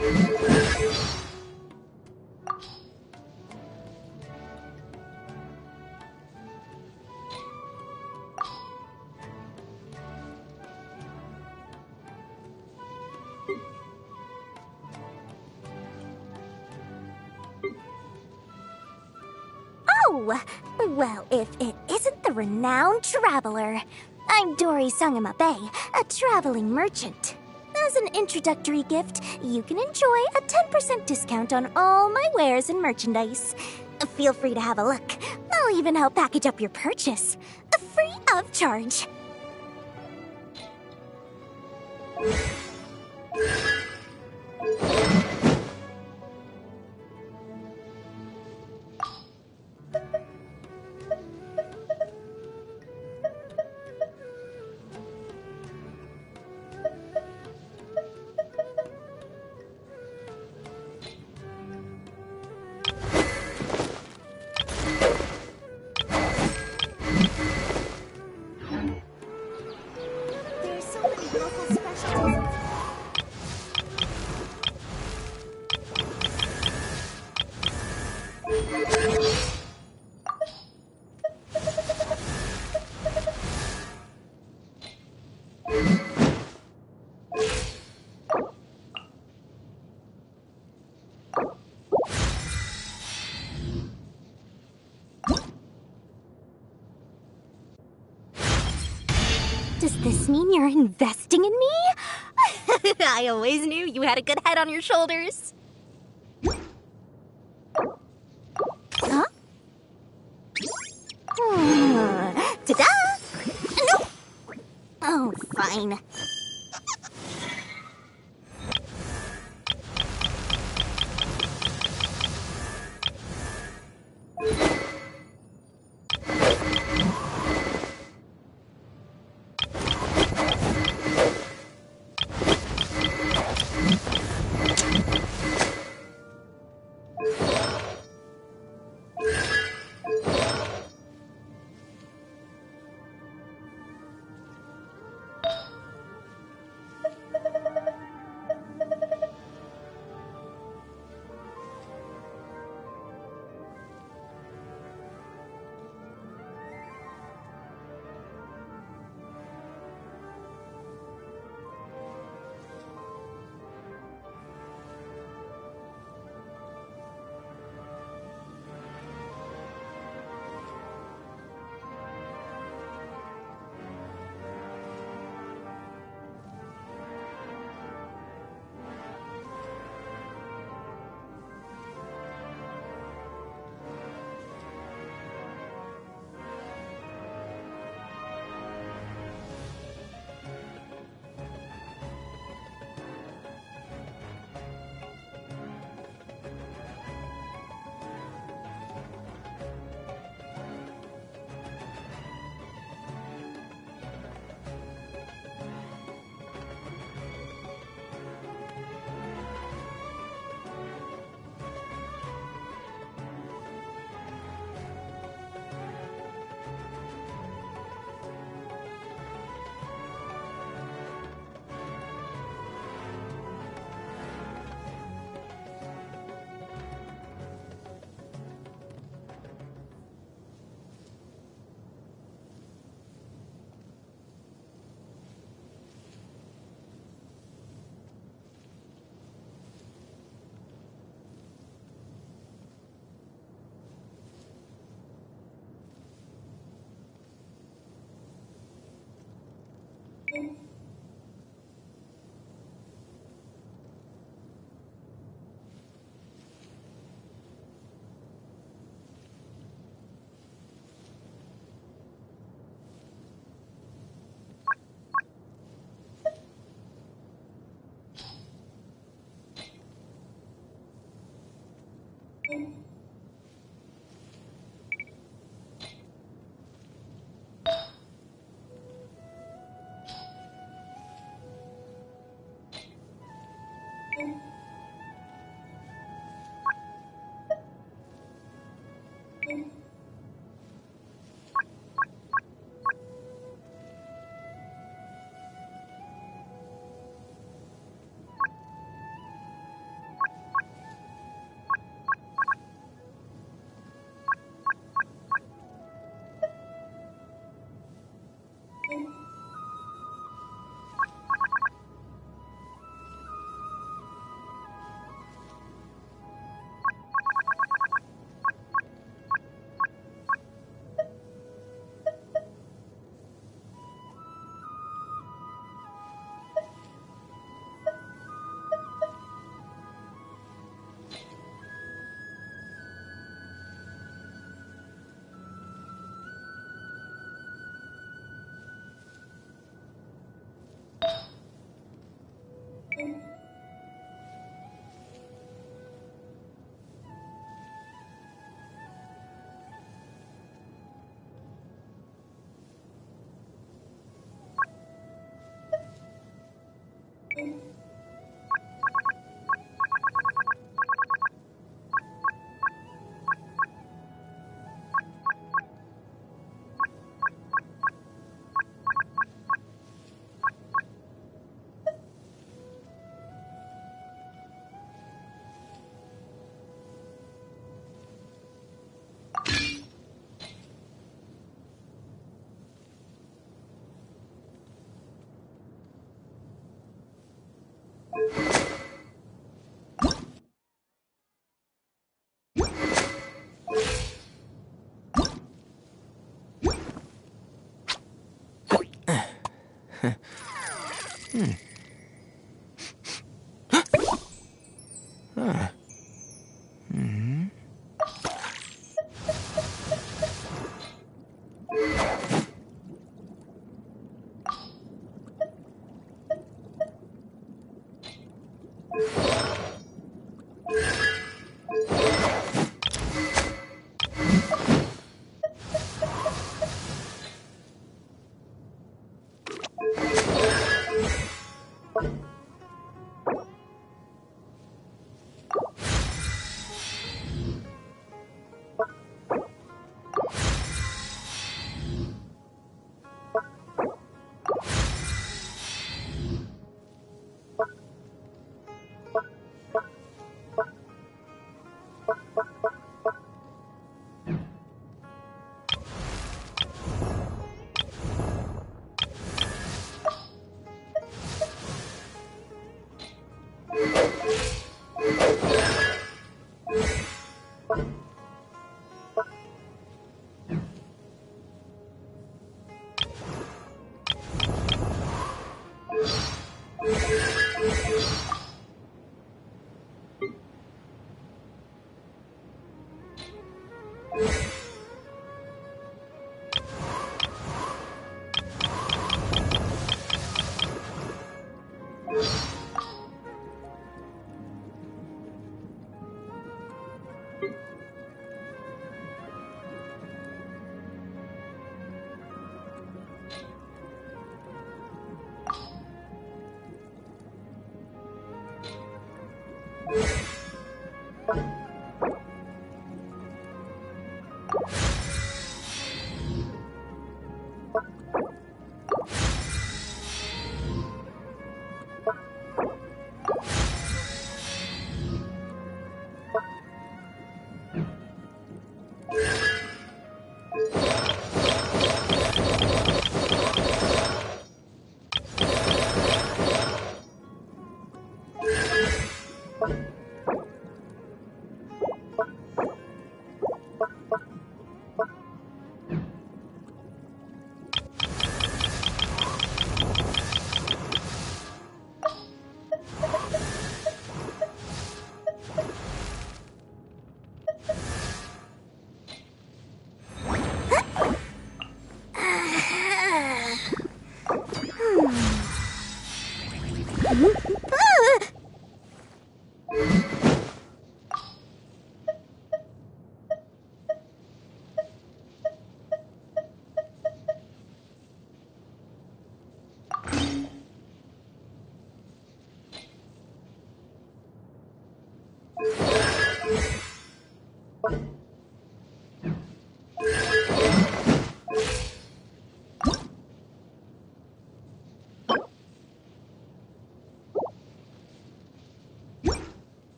Oh! Well, if it isn't the renowned traveler. I'm Dory Sangamabe, a traveling merchant. As an introductory gift, you can enjoy a 10% discount on all my wares and merchandise. Feel free to have a look. I'll even help package up your purchase. Free of charge. There's so many local specialties. Does this mean you're investing in me? I always knew you had a good head on your shoulders. Huh? Ta-da! No! Oh, fine. Huh. Hmm.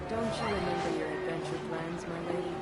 Don't you remember your adventure plans, my lady?